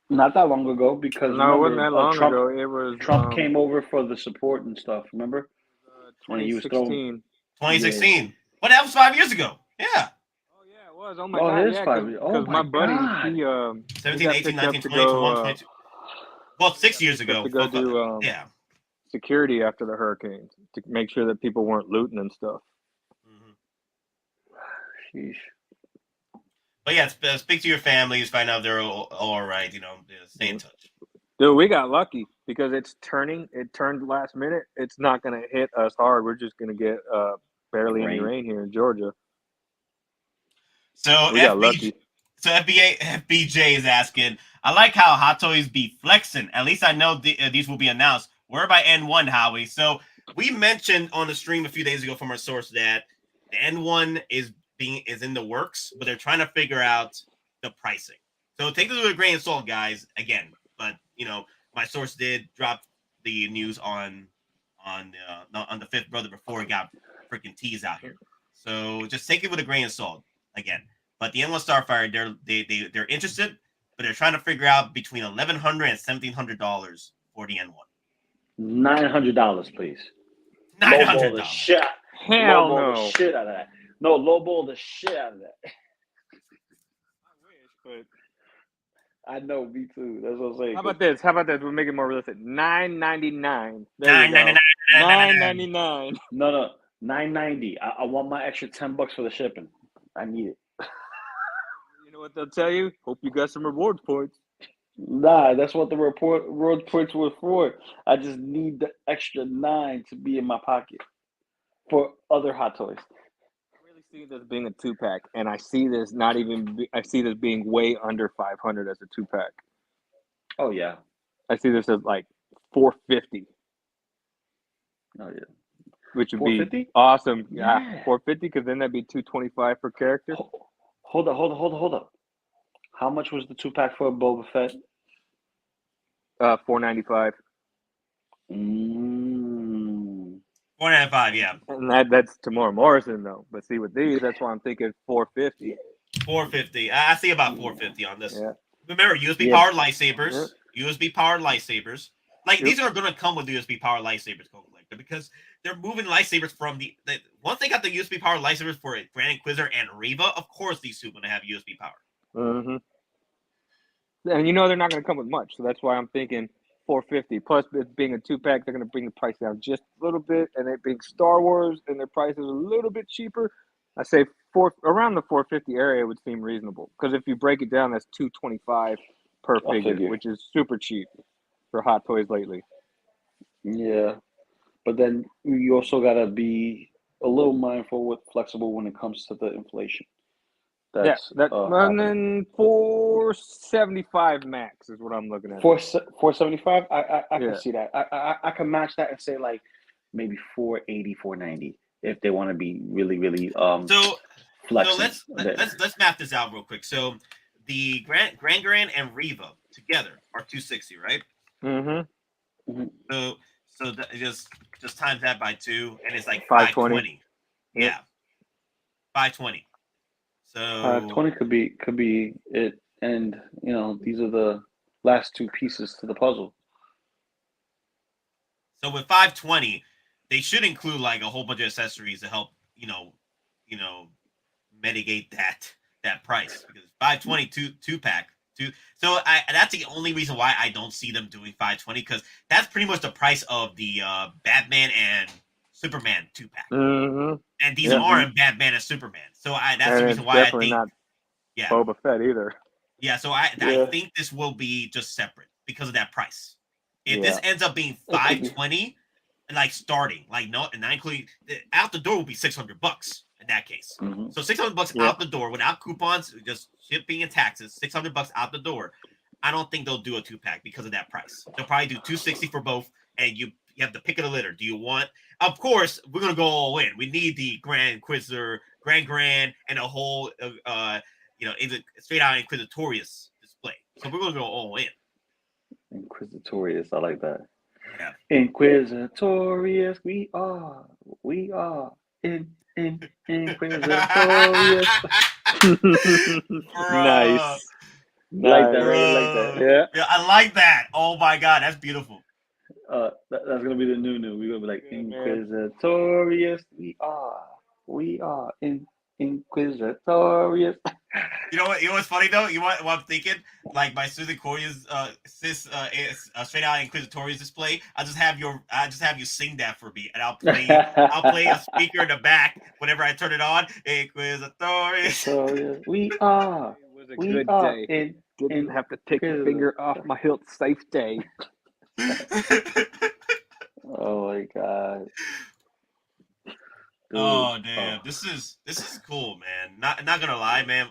Not that long ago, because it wasn't that long ago. It was Trump came over for the support and stuff. Remember? 2016. 2016. Yeah. But that was 5 years ago. Yeah. Oh my god! Yeah, because my buddy, he 17, 18, 19, 20, 21, 22. Well, 6 years ago. To go do security after the hurricane to make sure that people weren't looting and stuff. Sheesh. But yeah, speak to your families, find out they're all right. Stay in touch. Dude, we got lucky. because it's turning. It turned last minute. It's not going to hit us hard. We're just going to get barely any rain here in Georgia. So We got lucky. So FBJ is asking, I like how Hot Toys be flexing. At least I know these will be announced. Where by N1, Howie? So we mentioned on the stream a few days ago from our source that the N1 is in the works, but they're trying to figure out the pricing. So take this with a grain of salt, guys. Again, but my source did drop the news on the fifth brother before it got freaking teased out here. So just take it with a grain of salt. Again. But the Endless Starfighter, they're interested, but they're trying to figure out between $1,100 and $1,700 for the N1. $900, please. $900. The shit. Hell no. The shit out of that. No, lowball the shit out of that. I wish, but I know, me too. That's what I'm saying. How about this? We'll make it more realistic. $9.99. $9.99. No. $9.90. I want my extra $10 for the shipping. I need it. You know what they'll tell you? Hope you got some rewards points. Nah, that's what the reward points were for. I just need the extra 9 to be in my pocket for other Hot Toys. I really see this being a 2-pack, and I see this I see this being way under 500 as a 2-pack. Oh yeah, I see this as like 450. Oh yeah, which would be awesome. Yeah, 450 because then that'd be 225 per character. Hold up. How much was the 2-pack for Boba Fett? $495. $495, yeah. And that's Tamora Morrison though. But see with these, that's why I'm thinking 450. 450. I see about 450 on this. Yeah. Remember, USB powered lightsabers. Yeah. USB powered lightsabers. Like these are gonna come with USB powered lightsabers, Collector, because they're moving lightsabers from the once they got the USB powered lightsabers for Grand Inquisitor and Reva, of course these two are gonna have USB power. Mm-hmm. And they're not gonna come with much, so that's why I'm thinking 450. Plus, it being a 2-pack, they're gonna bring the price down just a little bit, and it being Star Wars and their price is a little bit cheaper. I say around the 450 area would seem reasonable because if you break it down, that's $225 per figure, which is super cheap for Hot Toys lately. Yeah, but then you also gotta be a little mindful with flexible when it comes to the inflation. That's and then 475 max is what I'm looking at. 475. I can see that. I can match that and say like maybe 480, 490 if they want to be really flexing. So let's map this out real quick. So the Grand and Reva together are 260, right? Mm-hmm. So just times that by 2, and it's like 520. Yeah, 520. So 520 could be it, and these are the last 2 pieces to the puzzle. So with 520, they should include like a whole bunch of accessories to help mitigate that price, because 520 2-pack. So that's the only reason why I don't see them doing 520, because that's pretty much the price of the Batman and Superman 2-pack. Mm-hmm. And these aren't Batman and Superman. So that's the reason why I think not Boba Fett either. Yeah, so I think this will be just separate because of that price. If this ends up being 520 and like starting, like no, and not including out the door will be $600 in that case. Mm-hmm. So $600 out the door without coupons, just shipping and taxes, $600 out the door. I don't think they'll do a 2-pack because of that price. They'll probably do 260 for both, and you have the pick of the litter. Do you want? Of course, we're gonna go all in. We need the Grand Inquisitor, Grand, and a whole, straight out Inquisitorious display. So we're gonna go all in. Inquisitorious, I like that. Yeah. Inquisitorious, we are Inquisitorious. Nice. Like that, right? Like that. Yeah, I like that. Oh my god, that's beautiful. That's gonna be the new. We're gonna be like Inquisitorious. We are Inquisitorious. You know what's funny though? You know what I'm thinking? Like my Susan Corey's straight out Inquisitorious display. I'll just have you sing that for me, and I'll play a speaker in the back whenever I turn it on. Inquisitorious. We are. It was a good day. Didn't have to take the finger off my hilt. Safe day. Oh my god. Dude. Oh damn, this is cool, man. Not gonna lie, man.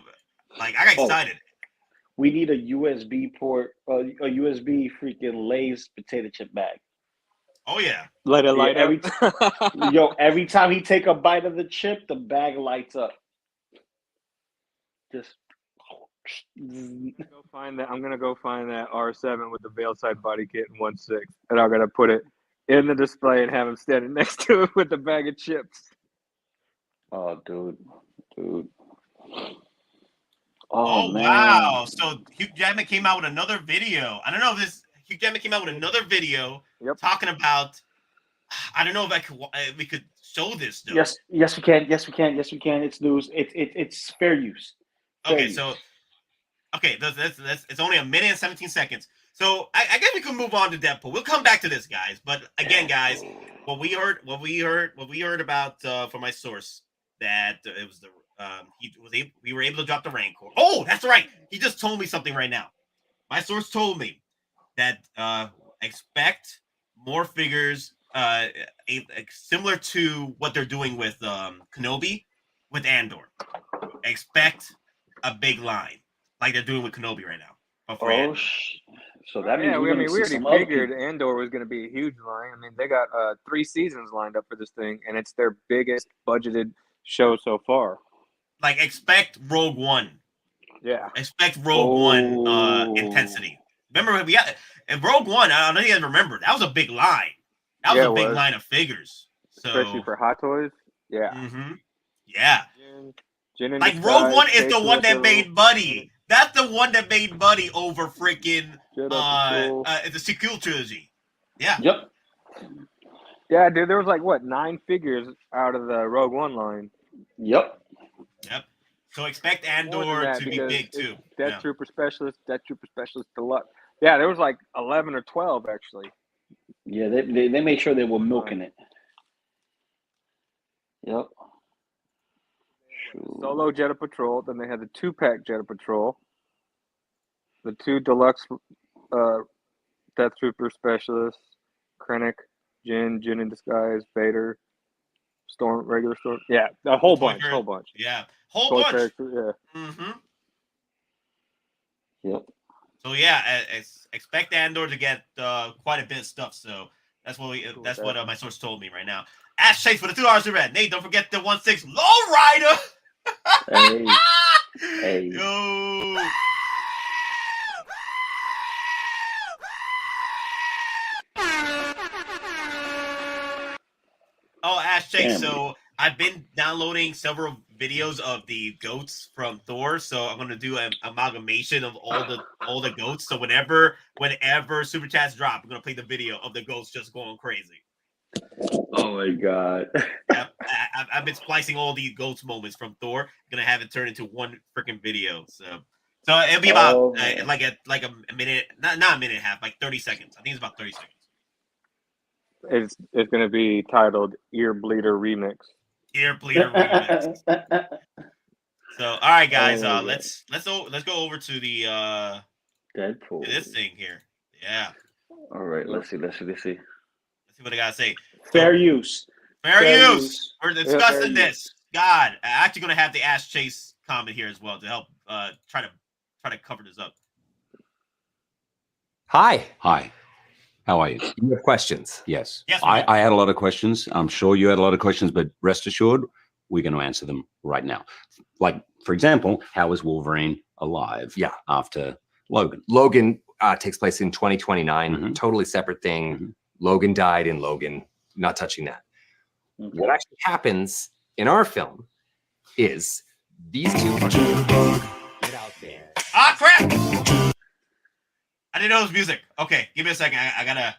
Like I got excited. We need a USB port, a USB freaking Lay's potato chip bag. Oh yeah. Let it light up. Yo, every time he take a bite of the chip, the bag lights up. Just go find that. I'm gonna go find that R7 with the Veilside body kit in 1/6, and I'm gonna put it in the display and have him standing next to it with a bag of chips. Oh, dude. Oh man. wow! So Hugh Jackman came out with another video. I don't know if this Hugh Jackman came out with another video talking about. I don't know if we could show this though. Yes, we can. Yes, we can. It's news. It's fair use. It's only 1 minute and 17 seconds. So I guess we can move on to Deadpool. We'll come back to this, guys. But again, guys, what we heard about from my source that it was we were able to drop the Rancor. Oh, that's right. He just told me something right now. My source told me that expect more figures similar to what they're doing with Kenobi with Andor. Expect a big line like they're doing with Kenobi right now. So that means we already figured Andor was going to be a huge line. I mean, they got 3 seasons lined up for this thing, and it's their biggest budgeted show so far. Like, expect Rogue One. Yeah. Expect Rogue One intensity. Remember, in Rogue One, I don't know if you guys remember, that was a big line. That was a big line of figures. So, especially for Hottoys. Yeah. Mm-hmm. Yeah. Jin like, Rogue One is the one that made Buddy. That's the one that made Buddy over freaking the sequel trilogy. Yeah. Yep. Yeah, dude, there was like, 9 figures out of the Rogue One line. Yep. So expect Andor to be big too. Death Trooper Specialist Deluxe. Yeah, there was like 11 or 12 actually. Yeah, they made sure they were milking it. Yep. Solo Jedi Patrol. Then they had the 2-pack Jedi Patrol. The 2 deluxe Death Trooper Specialists. Krennic, Jin in Disguise, Vader, regular Storm. Yeah, a whole bunch. Yeah, whole bunch. Yeah. Mm-hmm. Yep. So yeah, expect Andor to get quite a bit of stuff. So that's what my source told me right now. Ash Chase for the $2 to red. Nate, don't forget the 1/6 low rider. Hey. Yo. Oh, Ash Chase. So I've been downloading several videos of the goats from Thor. So I'm gonna do an amalgamation of all the goats. So whenever super chats drop, I'm gonna play the video of the goats just going crazy. Oh my god! I've been splicing all these goats moments from Thor. I'm gonna have it turn into one freaking video. So it'll be about like a minute, not a minute and a half, like 30 seconds. I think it's about 30 seconds. It's going to be titled Ear Bleeder Remix. Ear Bleeder Remix. So, all right, guys, let's go over to the Deadpool. This thing here. Yeah. All right, let's see. Let's see what I gotta say. Fair use. Fair use. We're discussing this. God, I'm actually gonna have the Ash Chase comment here as well to help try to cover this up. Hi. How are you? You have questions? Yes. Yes, I had a lot of questions. I'm sure you had a lot of questions, but rest assured, we're going to answer them right now. Like, for example, how is Wolverine alive? Yeah. After Logan. Logan takes place in 2029. Totally separate thing. Logan died in Logan. Not touching that. What actually happens in our film is these two are get out there. Ah, crap! I didn't know it was music. Okay, give me a second. I gotta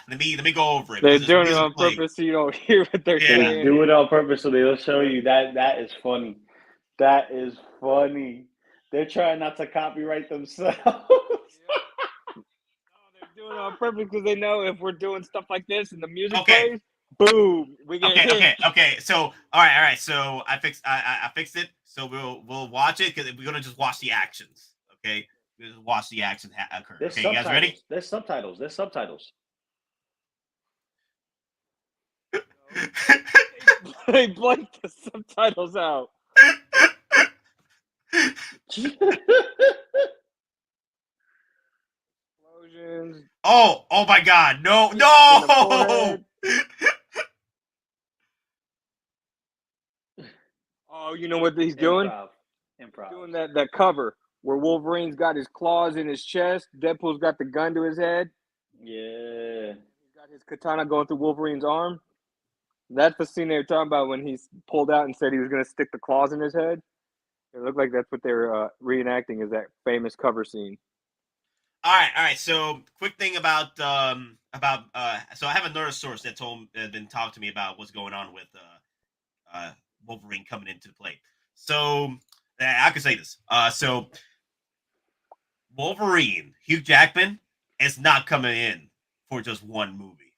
let me go over it. They're doing it on purpose so you don't hear what they're saying. They do it on purpose so they'll show you that is funny. That is funny. They're trying not to copyright themselves. They're doing it on purpose because they know if we're doing stuff like this and the music plays, boom, we get hit. Okay. So all right. So I fixed it. So we'll watch it because we're gonna just watch the actions. Okay. watch the action occur. There's Okay, you guys ready? There's subtitles. There's subtitles. They blanked the subtitles out. Explosions. Oh my God! No! Oh, you know what he's doing? Improv. Doing that cover where Wolverine's got his claws in his chest, Deadpool's got the gun to his head. Yeah. He's got his katana going through Wolverine's arm. That's the scene they were talking about when he pulled out and said he was going to stick the claws in his head. It looked like that's what they were reenacting, is that famous cover scene. All right. So, quick thing about so I have another source that been talking to me about what's going on with Wolverine coming into play. So I can say this. So Wolverine, Hugh Jackman, is not coming in for just one movie.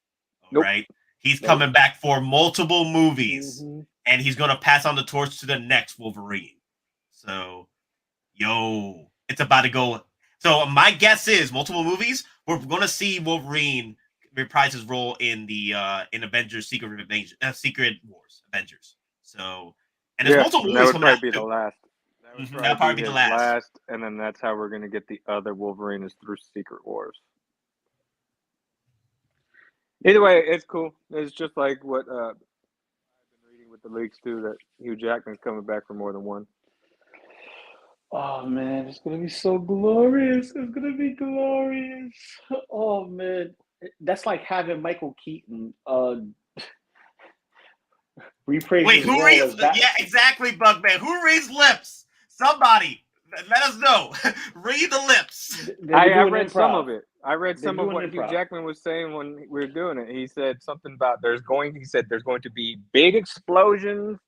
All right, he's coming back for multiple movies, and he's gonna pass on the torch to the next Wolverine. So, it's about to go. So my guess is multiple movies. We're going to see Wolverine reprise his role in the in Avengers Secret Wars Avengers. So, and there's multiple movies that would coming out. probably be the last. That'll probably be the last. And then that's how we're going to get the other Wolverine is through Secret Wars. Either way, it's cool. It's just like what I've been reading with the leaks too, that Hugh Jackman's coming back for more than one. Oh man, it's gonna be so glorious. It's gonna be glorious. Oh man. That's like having Michael Keaton rephrase. Wait, who reads? Yeah, exactly, Bugman. Who reads lips? Somebody, let us know. Read the lips. I read some of it. I read some of what Hugh Jackman was saying when we were doing it. He said something about there's going to be big explosions,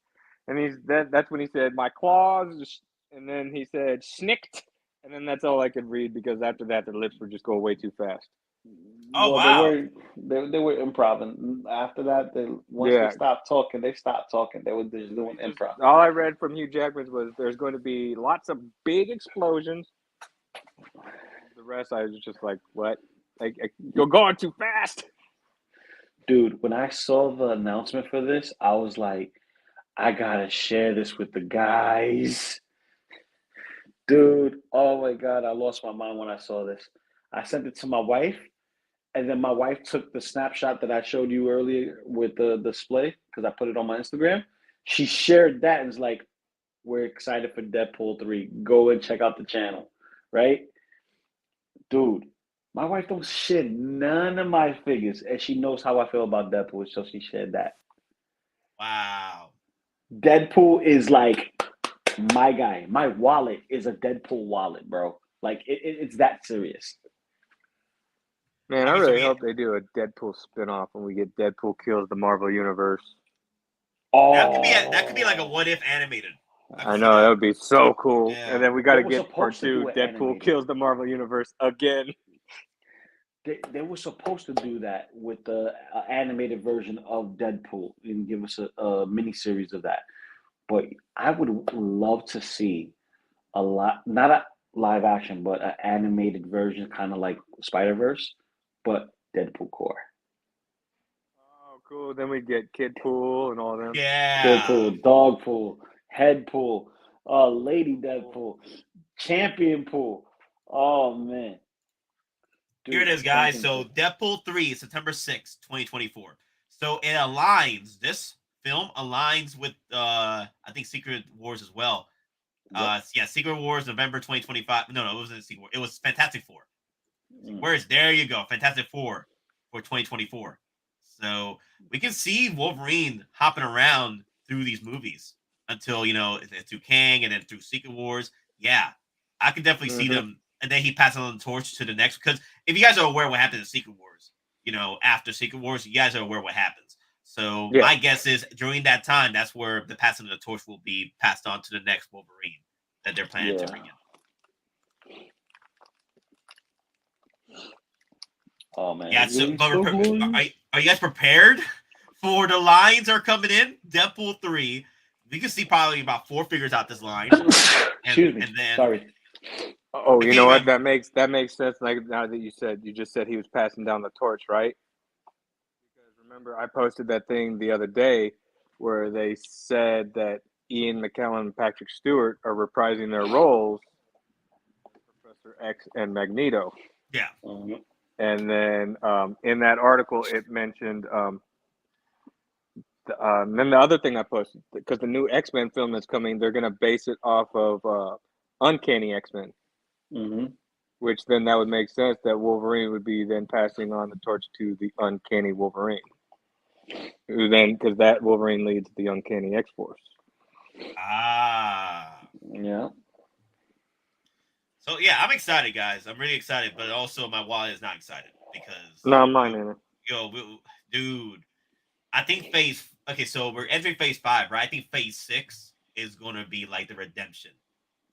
and that's when he said my claws. And then he said snicked, and then that's all I could read because after that the lips would just go way too fast. Oh wow! They were improv. After that, they stopped talking. They stopped talking. They were just doing improv. All I read from Hugh Jackman was there's going to be lots of big explosions. The rest, I was just like, what? Like you're going too fast, dude. When I saw the announcement for this, I was like, I gotta share this with the guys. Dude, oh my God, I lost my mind when I saw this. I sent it to my wife, and then my wife took the snapshot that I showed you earlier with the display, because I put it on my Instagram. She shared that and was like, we're excited for Deadpool 3. Go and check out the channel, right? Dude, my wife don't share none of my figures, and she knows how I feel about Deadpool, so she shared that. Wow. Deadpool is like my guy. My wallet is a Deadpool wallet, bro. Like it's that serious. Man, I really hope they do a Deadpool spinoff when we get Deadpool Kills the Marvel Universe. Oh, that could be like a what if animated. I know, that would be so cool. Yeah. And then we got to get part 2. Deadpool Kills the Marvel Universe again. They were supposed to do that with the animated version of Deadpool and give us a mini series of that. But I would love to see not a live action, but an animated version, kind of like Spider-Verse, but Deadpool core. Oh, cool. Then we get Kidpool and all them. Yeah. Kidpool, Dogpool, Headpool, Lady Deadpool, Champion Pool. Oh, man. Dude, here it is, guys. So Deadpool 3, September 6th, 2024. So this film aligns with I think Secret Wars as well. Yep. Secret Wars, November 2025. No, it wasn't Secret Wars. It was Fantastic Four. There you go. Fantastic Four for 2024. So we can see Wolverine hopping around through these movies until, through Kang and then through Secret Wars. Yeah, I can definitely see them. And then he passes on the torch to the next. Because if you guys are aware what happened in Secret Wars, after Secret Wars, you guys are aware what happens. So my guess is during that time, that's where the passing of the torch will be passed on to the next Wolverine that they're planning to bring in. Oh man! Yeah. So, are you guys prepared for the lines are coming in? Deadpool 3. We can see probably about 4 figures out this line. Excuse me. And then, sorry. Oh, you know what? That makes sense. Like now that you just said he was passing down the torch, right? Because remember, I posted that thing the other day where they said that Ian McKellen and Patrick Stewart are reprising their roles, Professor X and Magneto. Yeah. And then in that article, it mentioned. Then the other thing I posted, because the new X-Men film that's coming, they're going to base it off of Uncanny X-Men. Which then that would make sense that Wolverine would be then passing on the torch to the Uncanny Wolverine. Who then, because that Wolverine leads the Uncanny X-Force. Ah. Yeah. So yeah, I'm excited, guys. I'm really excited, but also my wallet is not excited because No, mine ain't. Dude, I think so we're entering phase 5, right? I think phase 6 is going to be like the redemption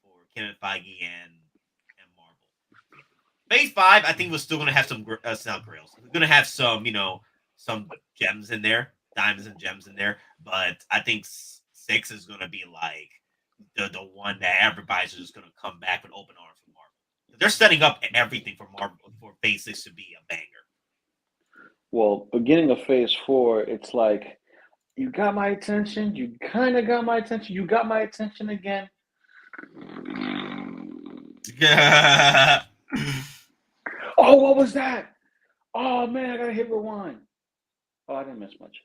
for Kevin Feige and Marvel. Phase 5, I think we're still going to have some not grails. We're going to have some, some gems in there, diamonds and gems in there. But I think 6 is going to be like the one that everybody's just going to come back with open arms for Marvel. They're setting up everything for Marvel for phase 6 to be a banger. Well, beginning of phase 4, it's like, you got my attention. You kind of got my attention. You got my attention again. Oh, what was that? Oh, man, I got to hit rewind. Oh, I didn't miss much.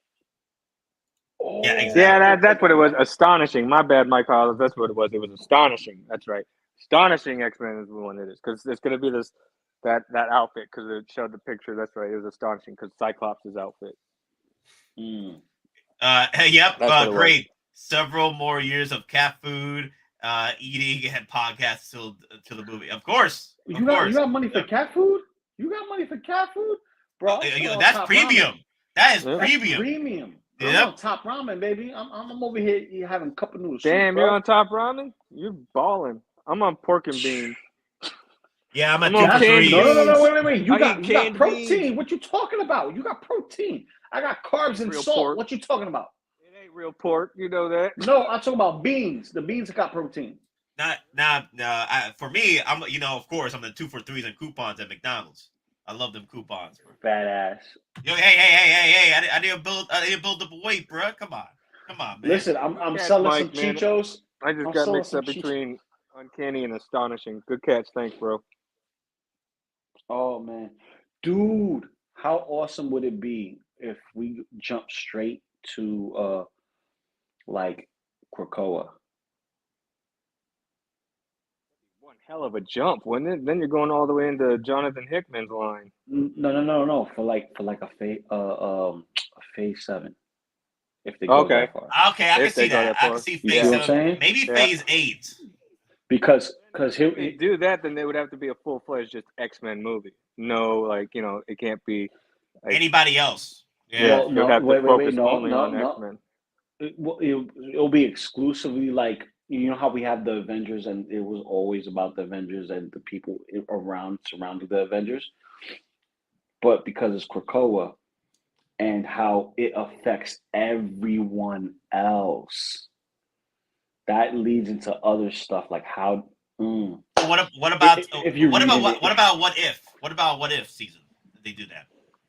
Oh, Yeah, exactly. Yeah, that's what it was. Astonishing. My bad, Mike Hollis. That's what it was. It was astonishing. That's right. Astonishing X-Men is the one it is. Because it's going to be that outfit, because it showed the picture. That's right. It was astonishing because Cyclops' outfit. Yep. Great. Several more years of cat food, eating, and podcasts till the movie. Of course. You got money for cat food? You got money for cat food? Bro, that's premium. Ramen. That is That's premium. premium. Yep. I'm on Top Ramen, baby. I'm over here having cup of noodles. Damn, you're on Top Ramen? You're balling. I'm on pork and beans. Yeah, I'm on candy. No, wait. You got protein. Beans. What you talking about? You got protein. I got carbs and salt. Pork. What you talking about? It ain't real pork. You know that. No, I'm talking about beans. The beans got protein. For me, I'm of course I'm the 2 for 3s and coupons at McDonald's. I love them coupons. Fat ass. Yo, hey! I need to build up a weight, bro. Come on, man. Listen, I'm selling some Chichos. I just got mixed up between Uncanny and Astonishing. Good catch, thanks, bro. Oh man, dude, how awesome would it be if we jump straight to like Krakoa? One hell of a jump, wouldn't it? Then you're going all the way into Jonathan Hickman's line. No. For like a phase 7. If they go that far. Okay, I can see that. I can see phase 7. Maybe phase 8. Because if they do that, then they would have to be a full-fledged just X-Men movie. No, it can't be like, anybody else. Yeah, you'll have to focus only on X-Men. It'll be exclusively like, you know how we have the Avengers, and it was always about the Avengers and the people surrounding the Avengers. But because it's Krakoa and how it affects everyone else, that leads into other stuff like how. What about what if? What about what if season? Did they do that?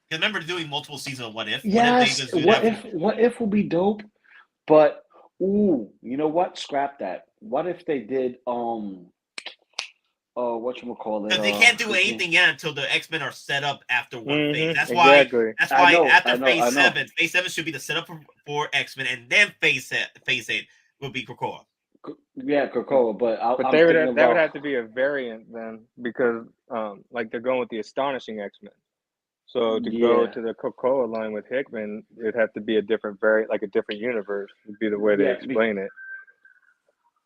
Because remember doing multiple seasons of what if? Yes, what if will be dope, but. Ooh, you know what? Scrap that. What if they did whatchamacallit? Because they can't do anything yet until the X-Men are set up after one phase. That's exactly. why. That's why after phase 7, phase 7 should be the setup for X-Men, and then phase 8 will be Krakoa. Yeah, Krakoa, but that would have to be a variant then, because like they're going with the Astonishing X-Men. So to go to the Krakoa line with Hickman, it'd have to be a different variant, like a different universe, would be the way they explain it.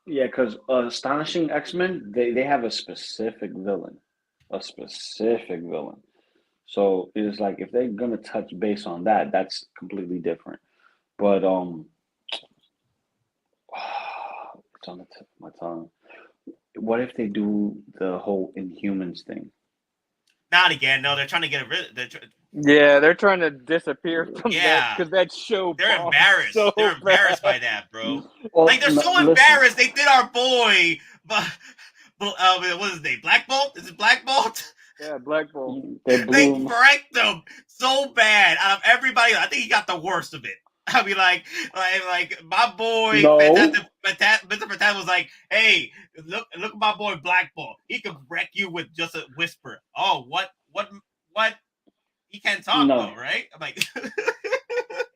Yeah, because Astonishing X-Men, they have a specific villain. So it's like, if they're going to touch base on that, that's completely different. But it's on the tip of my tongue. What if they do the whole Inhumans thing? Not again. No, they're trying to get rid of. They're trying to disappear from that because that show. They're embarrassed. They're embarrassed by that, bro. Well, they're so embarrassed. They did our boy, but What is his name? Black Bolt? Is it Black Bolt? Yeah, Black Bolt. They They blew him. wrecked him so bad. Out of everybody, I think he got the worst of it. I mean, like my boy, No. Mr. Fantastic was like, "Hey, look at my boy Black Bolt. He can wreck you with just a whisper." Oh, what? He can't talk No. though, right? I'm like,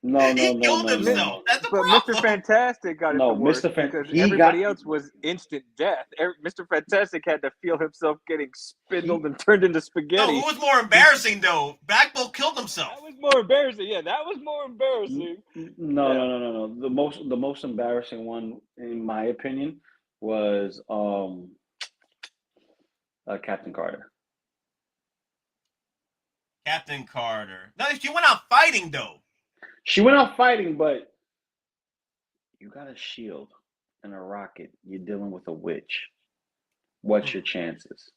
No, he no, killed no, himself. no. That's the But problem. Mr. Fantastic got it No, the worst Mr. Fan- because he everybody got- else was instant death. Mr. Fantastic had to feel himself getting spindled and turned into No, spaghetti. who was more embarrassing though? Black Bolt killed himself. That was more embarrassing. Yeah, that was more embarrassing. No. The most embarrassing one, in my opinion, was Captain Carter. Captain Carter. No, she went out fighting though. She went out fighting, but you got a shield and a rocket. You're dealing with a witch. What's your chances?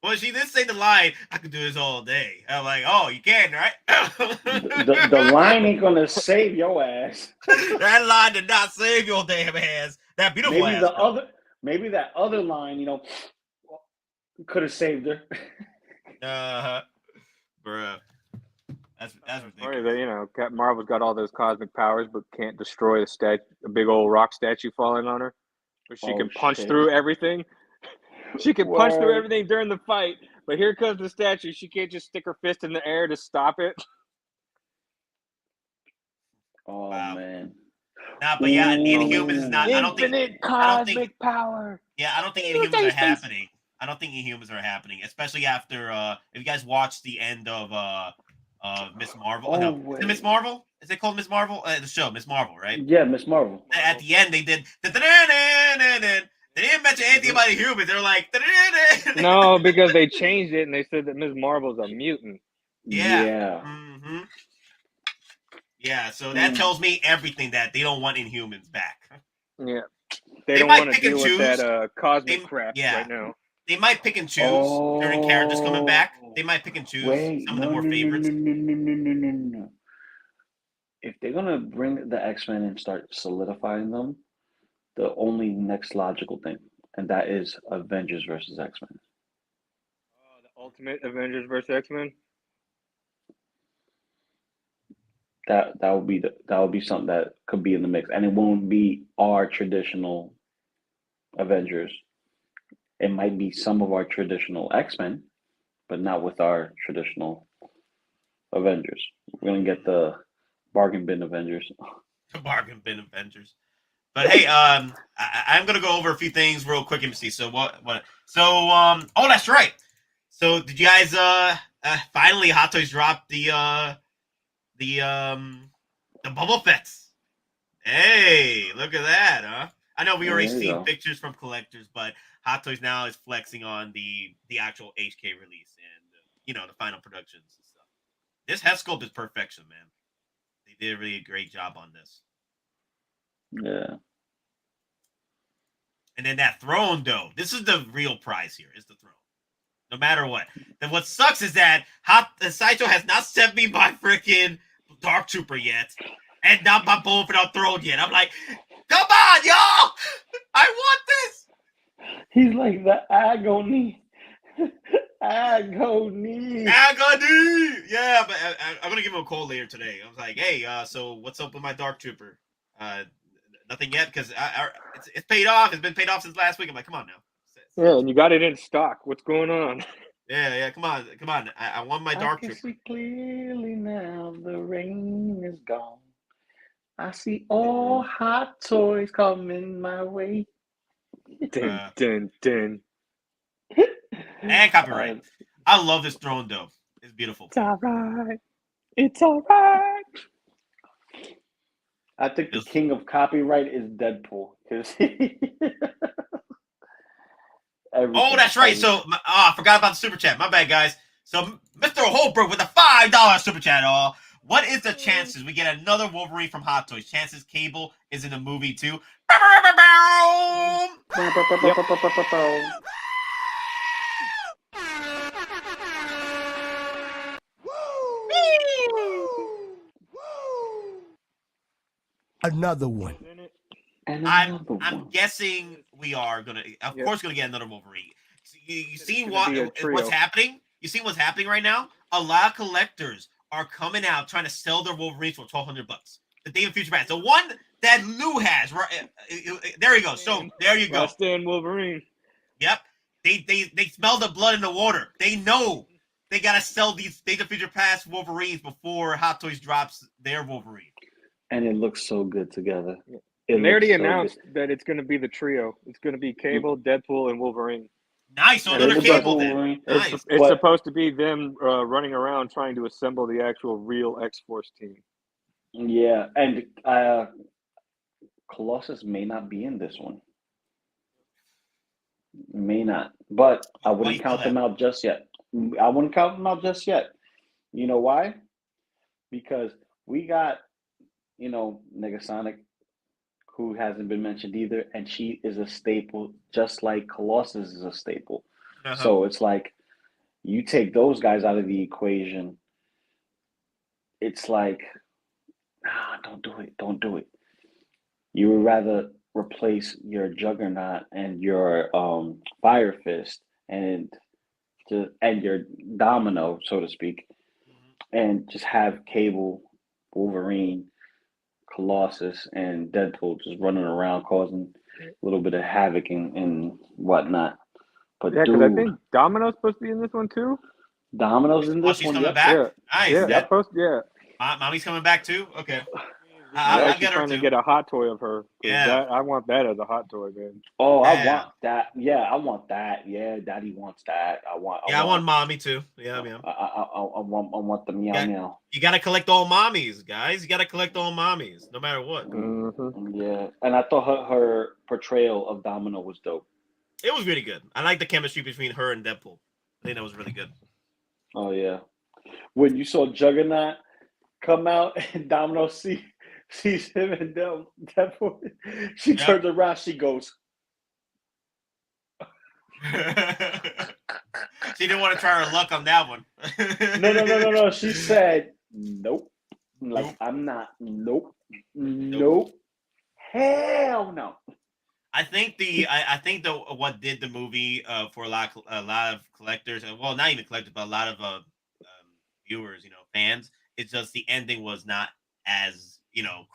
Well, she did say the line, "I could do this all day." I'm like, "Oh, you can, right?" The line ain't gonna save your ass. That line did not save your damn ass. That beautiful Maybe ass. maybe that other line, could have saved her. Bruh. That's Funny ridiculous. that Captain Marvel's got all those cosmic powers, but can't destroy a big old rock statue falling on her. But she can punch shit. through everything. She can punch through Word. everything during the fight, but here comes the statue. She can't just stick her fist in the air to stop it. Oh Wow. man. Nah, but yeah, Inhumans is not. Infinite cosmic power. Yeah, I don't think Inhumans are happening. I don't think Inhumans are happening, especially after if you guys watched the end of Miss Marvel. No, is it Miss Marvel? Is it called Miss Marvel? The show, Miss Marvel, right? Yeah, Miss Marvel. At the end, they did. They didn't mention anything about Inhumans. They're like, No, because they changed it and they said that Ms. Marvel's a mutant. Yeah. Mm-hmm. Yeah, so that tells me everything that they don't want Inhumans back. Yeah. They don't might want to pick and deal with choose. that cosmic crap right now. They might pick and choose during characters coming back. They might pick and choose some of the more favorites. No. If they're gonna bring the X-Men and start solidifying them, the only next logical thing, and that is Avengers versus X-Men. The Ultimate Avengers versus X-Men. That would be something that could be in the mix, and it won't be our traditional Avengers. It might be some of our traditional X-Men, but not with our traditional Avengers. We're gonna get the bargain bin Avengers. The bargain bin Avengers. But hey, I'm gonna go over a few things real quick, MC. So what? So oh, that's right. So did you guys finally Hot Toys dropped the Boba Fetts? Hey, look at that, huh? I know we already seen pictures from collectors, but Hot Toys now is flexing on the actual HK release and the final productions and stuff. This head sculpt is perfection, man. They did a really great job on this. Yeah. And then that throne, though. This is the real prize here, is the throne. No matter what. Then what sucks is that Sideshow has not sent me my freaking Dark Trooper yet. And not my Boba Fett throne yet. I'm like, come on, y'all! I want this! He's like the agony. Agony. Yeah, but I'm going to give him a call later today. I was like, hey, so what's up with my Dark Trooper? Nothing yet, because it's paid off. It's been paid off since last week. I'm like, come on now. Yeah, and you got it in stock. What's going on? Yeah, come on. I want my Dark Trooper. I can see clearly now the rain is gone. I see all hot toys coming my way. Dun, dun, dun. And copyright. I love this throne, though. It's beautiful. It's all right. It's all right. I think the king of copyright is Deadpool. Oh, that's right. So, I forgot about the super chat. My bad, guys. So, Mr. Holbrook with a $5 super chat. What is the chances we get another Wolverine from Hot Toys? Chances Cable is in the movie too. Another one. And I'm another one. guessing we are gonna, of Yep. course, gonna get another Wolverine. You It's see gonna be a trio. what's happening? You see what's happening right now? A lot of collectors are coming out trying to sell their Wolverines for $1,200. The David Future Pass, the one that Lou has, right? There you go. So there you go. Last Stand Wolverine. Yep. They smell the blood in the water. They know they gotta sell these David Future Pass Wolverines before Hot Toys drops their Wolverine. And it looks so good together. And they already looks so announced good. that it's going to be the trio. It's going to be Cable, Deadpool, and Wolverine. Nice. So And another it's Cable supposed- then. Wolverine. Nice. It's But- supposed to be them running around trying to assemble the actual real X-Force team. Yeah, and Colossus may not be in this one. May not, but I wouldn't you count call them out just yet. I wouldn't count them out just yet. You know why? Because we got, Negasonic, who hasn't been mentioned either, and she is a staple, just like Colossus is a staple. Uh-huh. So it's like you take those guys out of the equation. It's like, don't do it. You would rather replace your Juggernaut and your Fire Fist and your Domino, so to speak, and just have Cable, Wolverine, Colossus, and Deadpool just running around causing a little bit of havoc and whatnot. But Yeah, because dude, I think Domino's supposed to be in this one too. Domino's in this she's one. coming Yep. back. Yeah. Nice. Yeah, That- Mommy's Mommy's coming back too. Okay. I'm I'll actually get her trying to too. get a hot toy of her. 'Cause Yeah. I want that as a hot toy, man. Oh, I Yeah. want that. Yeah, I want that. Yeah, Daddy wants that. I want Mommy too. Yeah. I want the meow Yeah. meow. You gotta collect all mommies, guys. You gotta collect all mommies, no matter what. Mm-hmm. Yeah, and I thought her portrayal of Domino was dope. It was really good. I like the chemistry between her and Deadpool. I think that was really good. Oh yeah, when you saw Juggernaut come out and Domino sees him and Deadpool, she Yep. turns around, she goes, She didn't want to try her luck on that one. no. She said, nope. Like Nope. I'm not. Nope. Hell no. I think what did the movie for a lot of collectors, well, not even collectors, but a lot of viewers, fans. It's just the ending was not as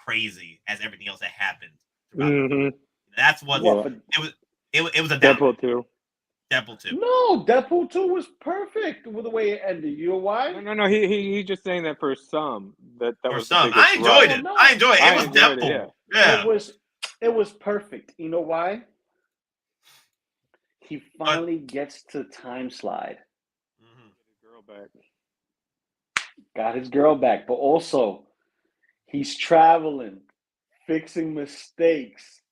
crazy as everything else that happened. throughout the movie. Mm-hmm. That's what What, it was a downer. Deadpool too. Deadpool 2. no, Deadpool 2 was perfect with the way it ended. You know why? No. He's just saying that for some. That For was some, the biggest I enjoyed rub. it. No. I enjoyed it. It I was enjoyed it, Deadpool. yeah. Yeah. It was perfect. You know why? He finally gets to time slide. Mhm. Girl back. Got his girl back, but also he's traveling, fixing mistakes,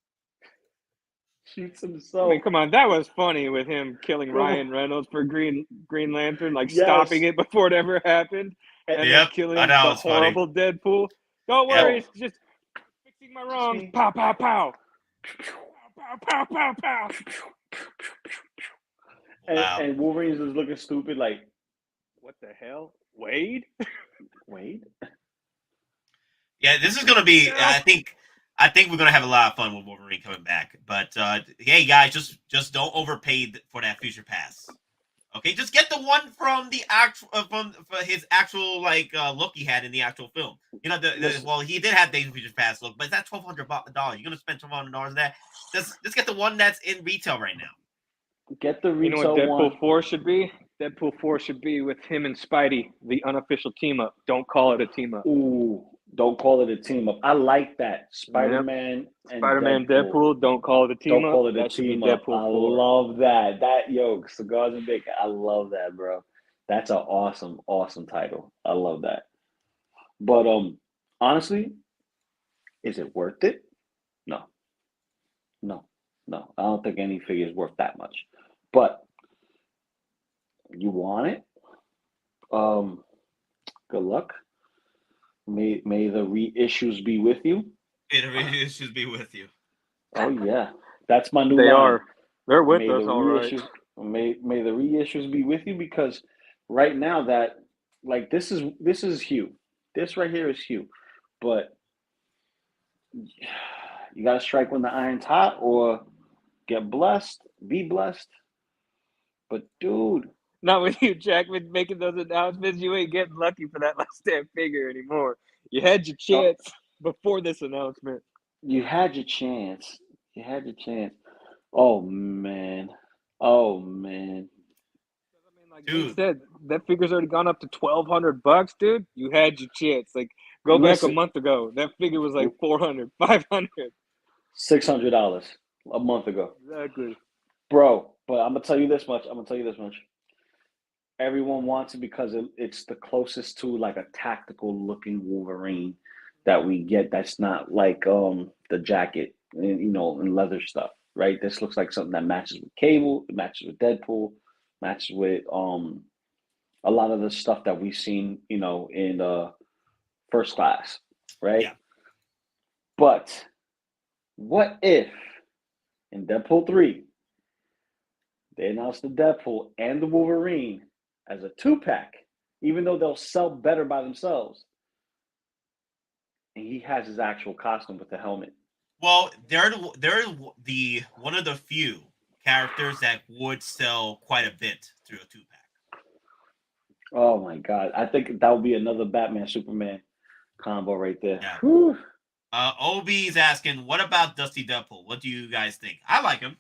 shoots himself. I mean, come on, that was funny with him killing Ryan Reynolds for Green Lantern, like Yes. stopping it before it ever happened, and then Yep, killing I know, the it was funny. horrible Deadpool. Don't Yep. worry, it's just fixing my wrongs. Pow, pow, pow. Pow, pow, pow, pow. Wow. And Wolverine's just looking stupid, like, What the hell? Wade? wait. Yeah, this is gonna be. I think we're gonna have a lot of fun with Wolverine coming back. But hey, guys, just don't overpay for that future pass. Okay, just get the one from the actual for his actual look he had in the actual film. Well, he did have Days of Future Pass look, but that's $1,200. You're gonna spend $1,200 on that. Just get the one that's in retail right now. Get the You know retail what Deadpool one. 4 should be? Deadpool 4 should be with him and Spidey, the unofficial team up. Don't call it a team up. Ooh, don't call it a team up. I like that. Spider-Man and Spider-Man, Deadpool, don't call it a team Don't up. call it a That should be team up. Deadpool I 4. love that. Cigars and Bacon. I love that, bro. That's an awesome, awesome title. I love that. But honestly, is it worth it? No. I don't think any figure is worth that much. But you want it? Good luck. May the reissues be with you. It should be with you. Oh yeah, that's my new They line. are. They're with May us, the all right. May the reissues be with you, because right now that this is Hugh. This right here is Hugh, but You gotta strike when the iron's hot, or get blessed, be blessed. But dude, Not with you, Jack. With making those announcements, you ain't getting lucky for that last damn figure anymore. You had your chance before this announcement. you had your chance. You had your chance. Oh man. Oh man. I mean, like Dude. Nick said, that figure's already gone up to $1,200, dude. You had your chance. Like, go back Listen. a month ago. That figure was like $400, $500. $600 a month ago. Exactly. Bro, but I'm gonna tell you this much. Everyone wants it because it's the closest to like a tactical looking Wolverine that we get. That's not like the jacket and and leather stuff, right? This looks like something that matches with Cable, it matches with Deadpool, matches with a lot of the stuff that we've seen, in First Class, right? Yeah. But what if in Deadpool 3 they announced the Deadpool and the Wolverine as a 2-pack, even though they'll sell better by themselves, and he has his actual costume with the helmet? Well, they're the one of the few characters that would sell quite a bit through a 2-pack. Oh my god, I think that would be another Batman Superman combo right there. Yeah. Whew. OB's asking, what about Dusty Deadpool? What do you guys think? I like him.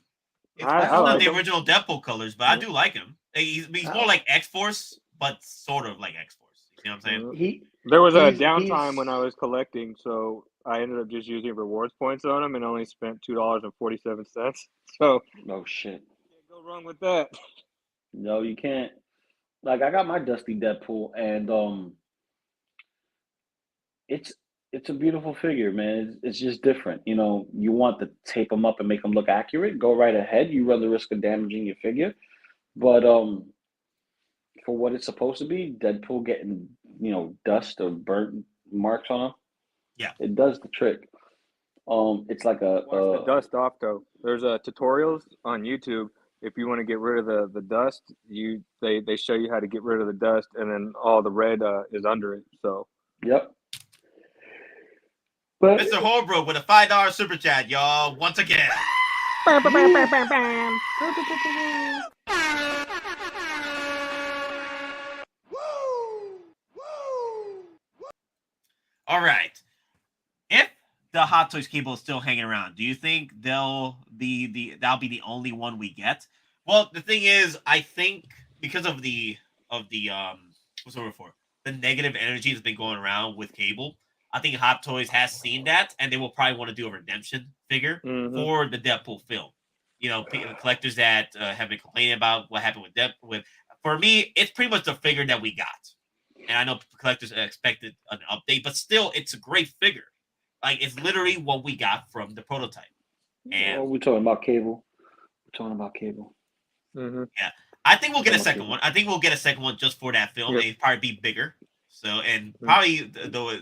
It's I not like the him. original Deadpool colors, but I do like him. He's more like X-Force, but sort of like X-Force. You see what I'm saying? There was a He's- downtime when I was collecting, so I ended up just using rewards points on him and only spent $2.47. So No shit. can't go wrong with that. No, you can't. Like, I got my Dusty Deadpool, and it's a beautiful figure, man. It's just different. You want to tape them up and make them look accurate. Go right ahead. You run the risk of damaging your figure, but for what it's supposed to be, Deadpool getting dust or burnt marks on him, Yeah, it does the trick. It's like Wash the dust off though. There's tutorials on YouTube. If you want to get rid of the dust, they show you how to get rid of the dust, and then all the red is under it. So Yep. But Mr. Holbrook with a $5 super chat, y'all. Once again. All right. If the Hot Toys cable is still hanging around, do you think that'll be the only one we get? Well, the thing is, I think because of the what's the word for the negative energy that's been going around with cable, I think Hot Toys has seen that, and they will probably want to do a redemption figure for the Deadpool film. Collectors that have been complaining about what happened with Deadpool. For me, it's pretty much the figure that we got. And I know collectors expected an update, but still, it's a great figure. Like, it's literally what we got from the prototype. And we're talking about cable. yeah, I think we'll get a second one. I think we'll get a second one just for that film. Yep. It'd probably be bigger. So, and probably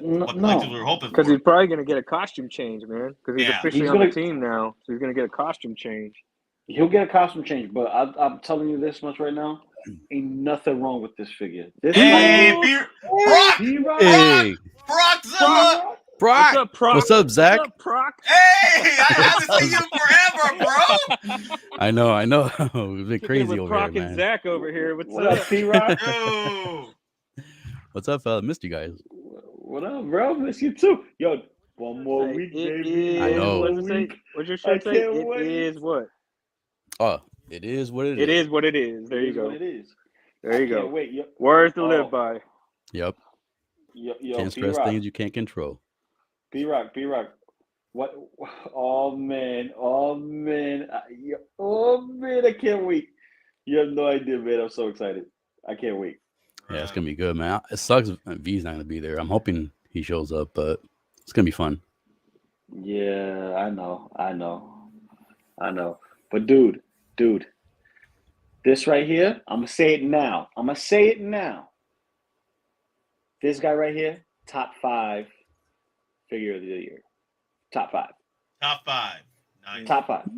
what collectors were hoping for. because he's probably gonna get a costume change, man. Because he's Yeah. officially He's on the gonna- team now, so he's gonna get a costume change. He'll get a costume change, but I'm telling you this much right now: ain't nothing wrong with this figure. This Hey, Brock! Hey, Prockzilla! What's up, Proc? What's up, Zach? What's up, Proc? Hey! I haven't seen you forever, bro! I know. It's been Kicking crazy with over Proc here, and man. Zach over here. What's What up? up, P-Rock? Yo! What's up, fella? Missed you guys. What up, bro? Miss you too. Yo, one more Say, week, it baby. I is- know. What One does it say? week. What's your I shirt say? can't It wait. is what? Oh, it is what it is. It is what it is. There It you is go. what it is. There you I can't go. wait. Yo, Words to Oh. live by. Yep. yo, Can't stress P-Rock. things you can't control. P-Rock. What? Oh man. I can't wait. You have no idea, man. I'm so excited. I can't wait. Yeah, it's gonna be good, man. It sucks V's not gonna be there. I'm hoping he shows up, but it's gonna be fun. Yeah, I know. But dude, this right here, I'm gonna say it now. This guy right here, top 5 figure of the year. Top 5. Top 5. Nice. Top 5.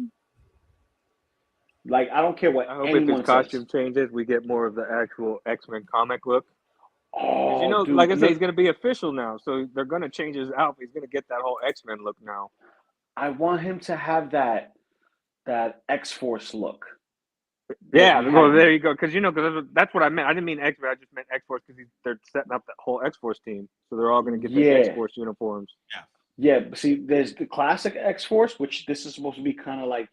Like, I don't care what I hope if anyone his costume says. changes, we get more of the actual X-Men comic look. 'Cause Oh, dude, like I say, he's gonna be official now, so they're gonna change his outfit. He's gonna get that whole X-Men look now. I want him to have that X-Force look. Yeah, That he well, had- there you go. Because that's what I meant. I didn't mean X-Men. I just meant X-Force because they're setting up that whole X-Force team, so they're all going to get their Yeah. X-Force uniforms. Yeah, but see, there's the classic X-Force, which this is supposed to be kind of like,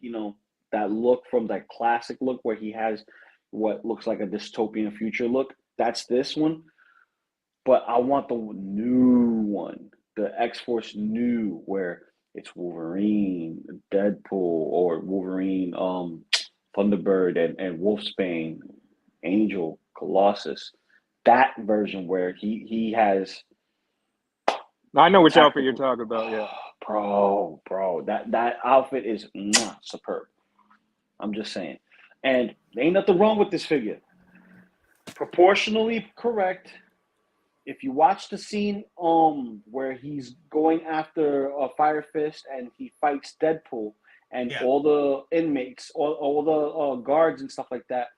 that look from that classic look where he has what looks like a dystopian future look. That's this one. But I want the new one, the X-Force new, where it's Wolverine, Deadpool, or Wolverine, Thunderbird, and Wolfsbane, Angel, Colossus. That version where he has. I know which outfit you're talking about. Yeah, bro, that outfit is superb. I'm just saying, and there ain't nothing wrong with this figure. Proportionally correct. If you watch the scene where he's going after a Fire Fist and he fights Deadpool and all the inmates, all the guards and stuff like that,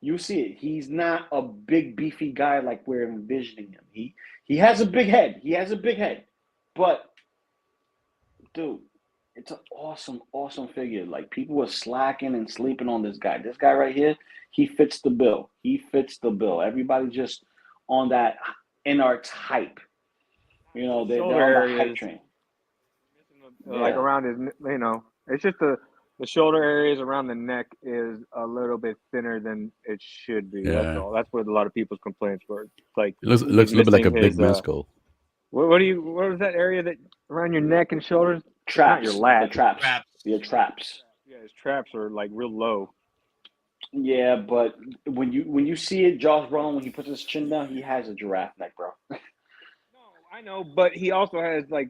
you see it. He's not a big beefy guy like we're envisioning him. He has a big head. But dude, it's an awesome figure. Like, people were slacking and sleeping on this guy. This guy right here, he fits the bill. Everybody just on that InArts hype. They're on the hype train. Like around his, it's just the shoulder areas around the neck is a little bit thinner than it should be. Yeah. That's all. That's what a lot of people's complaints were. Like, It looks a little bit like a big men's skull. What was that area that around your neck and shoulders? Traps. Not your lat. The traps. Your traps. Yeah, his traps are like real low. Yeah, but when you see it, Josh Brolin, when he puts his chin down, he has a giraffe neck, bro. No, I know, but he also has like.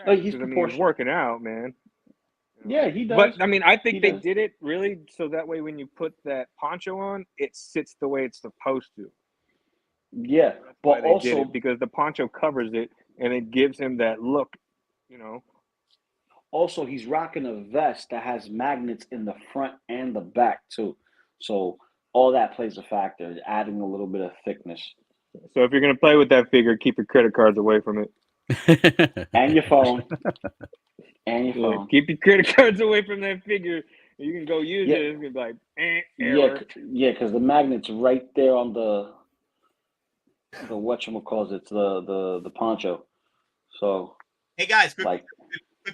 He's he's working out, man. Yeah, he does. But I mean, I think they did it really so that way when you put that poncho on, it sits the way it's supposed to. Yeah, but also because the poncho covers it and it gives him that look, Also, he's rocking a vest that has magnets in the front and the back too, so all that plays a factor, adding a little bit of thickness. So if you're gonna play with that figure, keep your credit cards away from it, and your phone, Keep your credit cards away from that figure. You can go use it. It's gonna be like, error. because the magnet's right there on the whatchamacallit, the poncho. So, hey guys, quick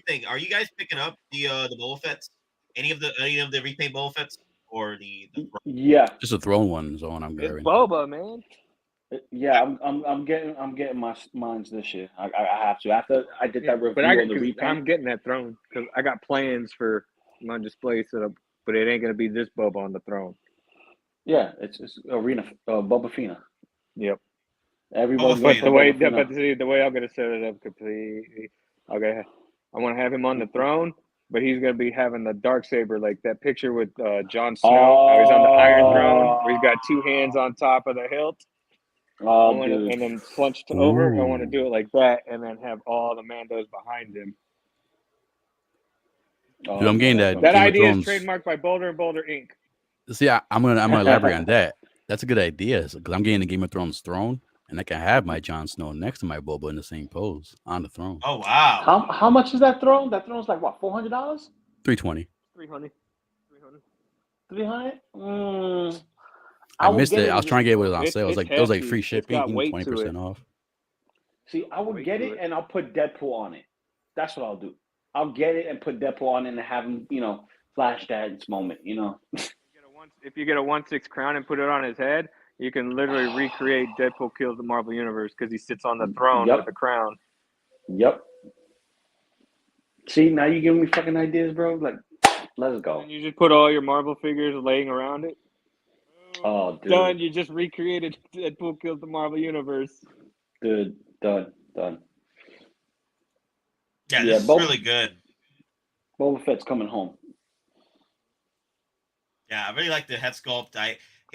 thing. Are you guys picking up the Boba Fett's? Any of the repaint Boba Fett's or the just a throne one is all I'm It's grabbing. Boba, man. Yeah, I'm getting my mines this year. I have to after I did that review on the repaint. I'm getting that throne because I got plans for my display setup, but it ain't gonna be this Boba on the throne. Yeah, it's arena Boba Fett. Yep. Everybody. But the way I'm gonna set it up completely. Okay, I want to have him on the throne, but he's gonna be having the Darksaber, like that picture with Jon Snow. How he's on the Iron Throne, where he's got two hands on top of the hilt. And then slunched over. I want to do it like that, and then have all the Mandos behind him. Dude, I'm getting that. That idea is trademarked by Boulder and Boulder Inc. See, I'm gonna elaborate on that. That's a good idea because I'm getting the Game of Thrones throne, and I can have my Jon Snow next to my Boba in the same pose on the throne. Oh wow! How much is that throne? That throne's like what, $400? $320. 300. I missed it. I was trying to get it when it was on sale. It was like free shipping, 20% off. See, I would get it and I'll put Deadpool on it. That's what I'll do. I'll get it and put Deadpool on it and have him, flash dance moment. If you get a 1/6 crown and put it on his head, you can literally recreate Deadpool kills the Marvel Universe because he sits on the throne with the crown. Yep. See, now you're giving me fucking ideas, bro. Like, let's go. And you just put all your Marvel figures laying around it. Oh, dude. Done. You just recreated Deadpool kills the Marvel Universe. Dude, done. Yeah, this is really good. Boba Fett's coming home. Yeah, I really like the head sculpt.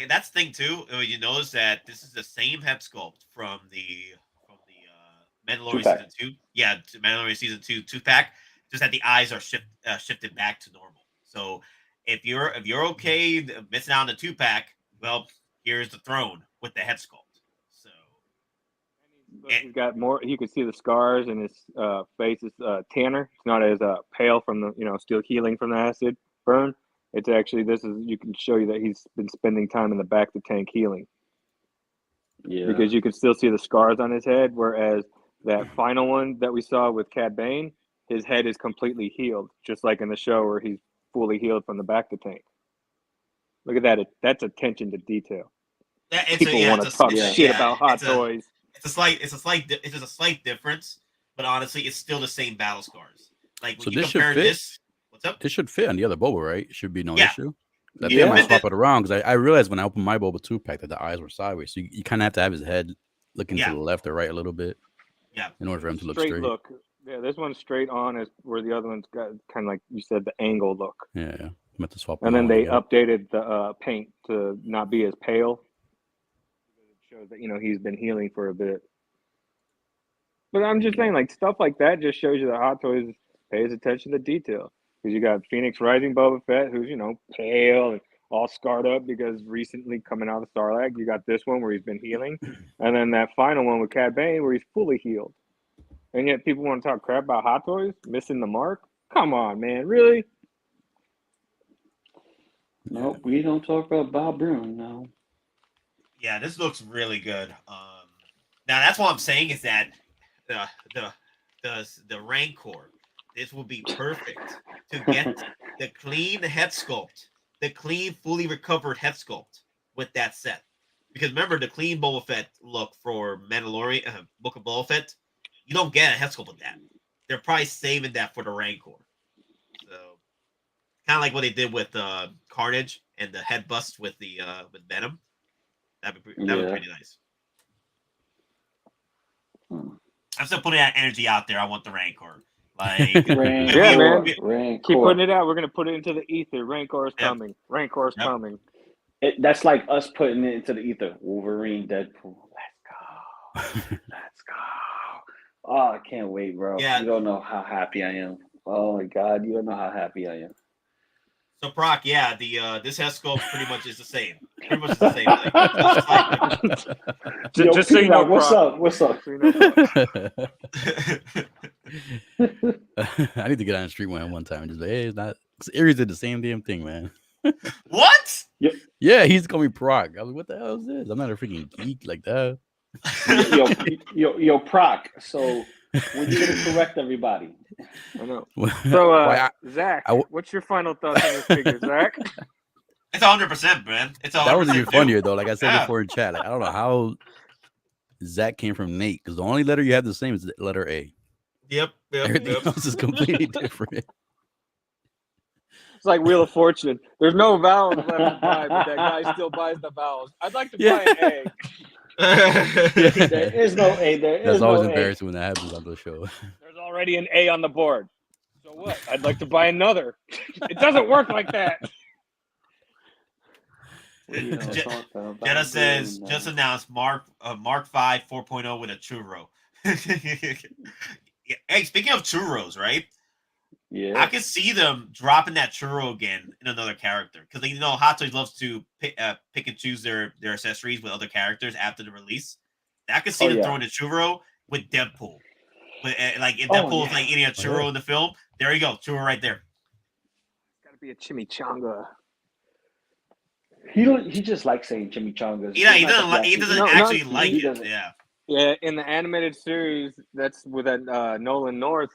That's the thing too. You notice that this is the same head sculpt from the Mandalorian season 2. Yeah, Mandalorian season 2 2-pack. Just that the eyes are shifted back to normal. So if you're okay missing out on the 2-pack, well, here's the throne with the head sculpt. So He's got more. You can see the scars, and his face is tanner. It's not as pale from the still healing from the acid burn. It's actually you can show you that he's been spending time in the back of the tank healing. Yeah. Because you can still see the scars on his head, whereas that final one that we saw with Cad Bane, his head is completely healed, just like in the show where he's fully healed from the back of the tank. Look at that. That's attention to detail. People want to talk shit about Hot Toys. It's a slight difference, but honestly, it's still the same battle scars. Like when So you this compare should fit. this, what's up? This should fit on the other Boba, right? Should be no Yeah. issue. I think Yeah. I might swap it around because I realized when I opened my Boba 2 pack that the eyes were sideways. So you kind of have to have his head looking to the left or right a little bit. Yeah. In order for him to look Straight straight. look. Yeah, this one's straight on, is where the other one's got kind of like you said, the angle look. Yeah. I'm about to swap And them then all they together. updated the paint to not be as pale. It shows that he's been healing for a bit. But I'm just saying, like, stuff like that just shows you that Hot Toys pays attention to detail. Because you got Pheonix Rising Boba Fett, who's pale and all scarred up because recently coming out of the Sarlacc. You got this one where he's been healing, and then that final one with Cad Bane where he's fully healed. And yet people want to talk crap about Hot Toys missing the mark. Come on, man, really? Nope, we don't talk about Bob Brown now. Yeah, this looks really good. Now that's what I'm saying is that the Rancor, this will be perfect to get the clean head sculpt, the clean, fully recovered head sculpt with that set. Because remember, the clean Boba Fett look for Mandalorian, Book of Boba Fett, you don't get a head sculpt with that. They're probably saving that for the Rancor. So kind of like what they did with Carnage and the head bust with the with Venom. That'd be pretty nice. I'm still putting that energy out there. I want the Rancor. Like, yeah, man. Rancor. Keep putting it out. We're gonna put it into the ether. Rancor is coming. Rancor is coming. That's like us putting it into the ether. Wolverine, Deadpool. Let's go. Let's go. Oh, I can't wait, bro. Yeah. You don't know how happy I am. Oh my God, you don't know how happy I am. So Proc, yeah, the this head sculpt pretty much is the same. Pretty much the same thing. Just so you know, what's up? What's up? I need to get on the street one time and just like, hey, it's not. Aries did the same damn thing, man. What? Yeah, he's calling me Proc. I was like, what the hell is this? I'm not a freaking geek like that. Yo, Proc. So when you gonna correct everybody? I know. So, Zach, what's your final thoughts on this figure, Zach? It's 100%, man. It's 100%. That was even funnier though. Like I said before in chat, like, I don't know how Zach came from Nate because the only letter you have the same is the letter A. Yep. Everything else is completely different. It's like Wheel of Fortune. There's no vowels left to buy, but that guy still buys the vowels. I'd like to buy an A. There is no A. That's always embarrassing when that happens on the show. There's already an A on the board. So what? I'd like to buy another. It doesn't work like that. Jenna says, just announced Mark 5 4.0 with a churro. Hey, speaking of churros, right? Yeah, I can see them dropping that churro again in another character because Hot Toys loves to pick and choose their accessories with other characters after the release. I can see them throwing the churro with Deadpool. But like if Deadpool's like eating a churro in the film, there you go, churro right there. It's gotta be a chimichanga. He just likes saying chimichangas. Yeah, he doesn't actually like it. Yeah. Yeah, in the animated series, that's with that Nolan North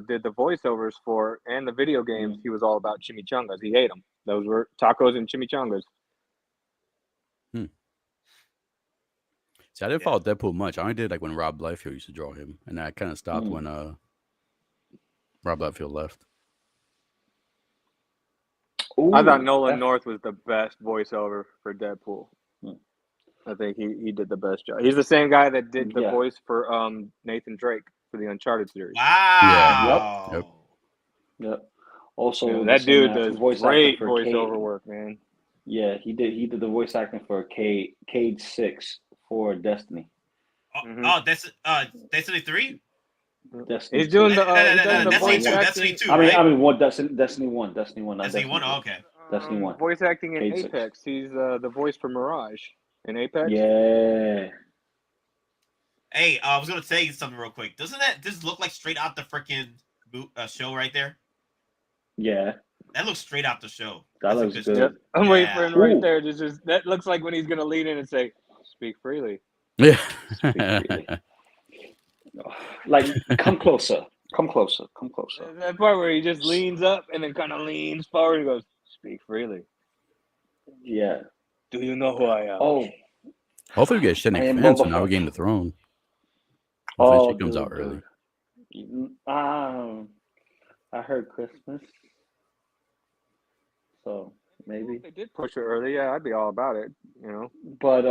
did the voiceovers for, and the video games. He was all about chimichangas. He ate them. Those were tacos and chimichangas. See, I didn't follow Deadpool much. I only did like when Rob Liefeld used to draw him, and I kind of stopped when Rob Liefeld left. Ooh, I thought Nolan North was the best voiceover for Deadpool. I think he did the best job. He's the same guy that did the voice for Nathan Drake for the Uncharted series. Wow. Yeah. Yep. Also, that dude does great voiceover work, man. Yeah, he did the voice acting for Cade 6 for Destiny. Oh, that's Destiny 3? Destiny He's doing the Destiny 2, right? I mean one Destiny 1. Destiny 1, okay. Destiny 1. Voice acting in Cade Apex. 6. He's the voice for Mirage in Apex. Yeah. Hey, I was gonna say something real quick. Doesn't that just look like straight out the freaking show right there? Yeah, That looks straight out the show. that That's a looks good good. I'm waiting for him right Ooh. there. Just that looks like when he's gonna lean in and say, "Speak freely." Yeah. Speak freely. Like, come closer. Come closer. Come closer. That part where he just leans up and then kind of leans forward and goes, "Speak freely." Yeah. Do you know who I am? Oh. Hopefully we get shit I next am fan, so Boba now we're Fett. getting the throne. Hopefully Oh, she comes out good, early. good. I heard Christmas. So maybe. If they did push it early, yeah, I'd be all about it. You know. But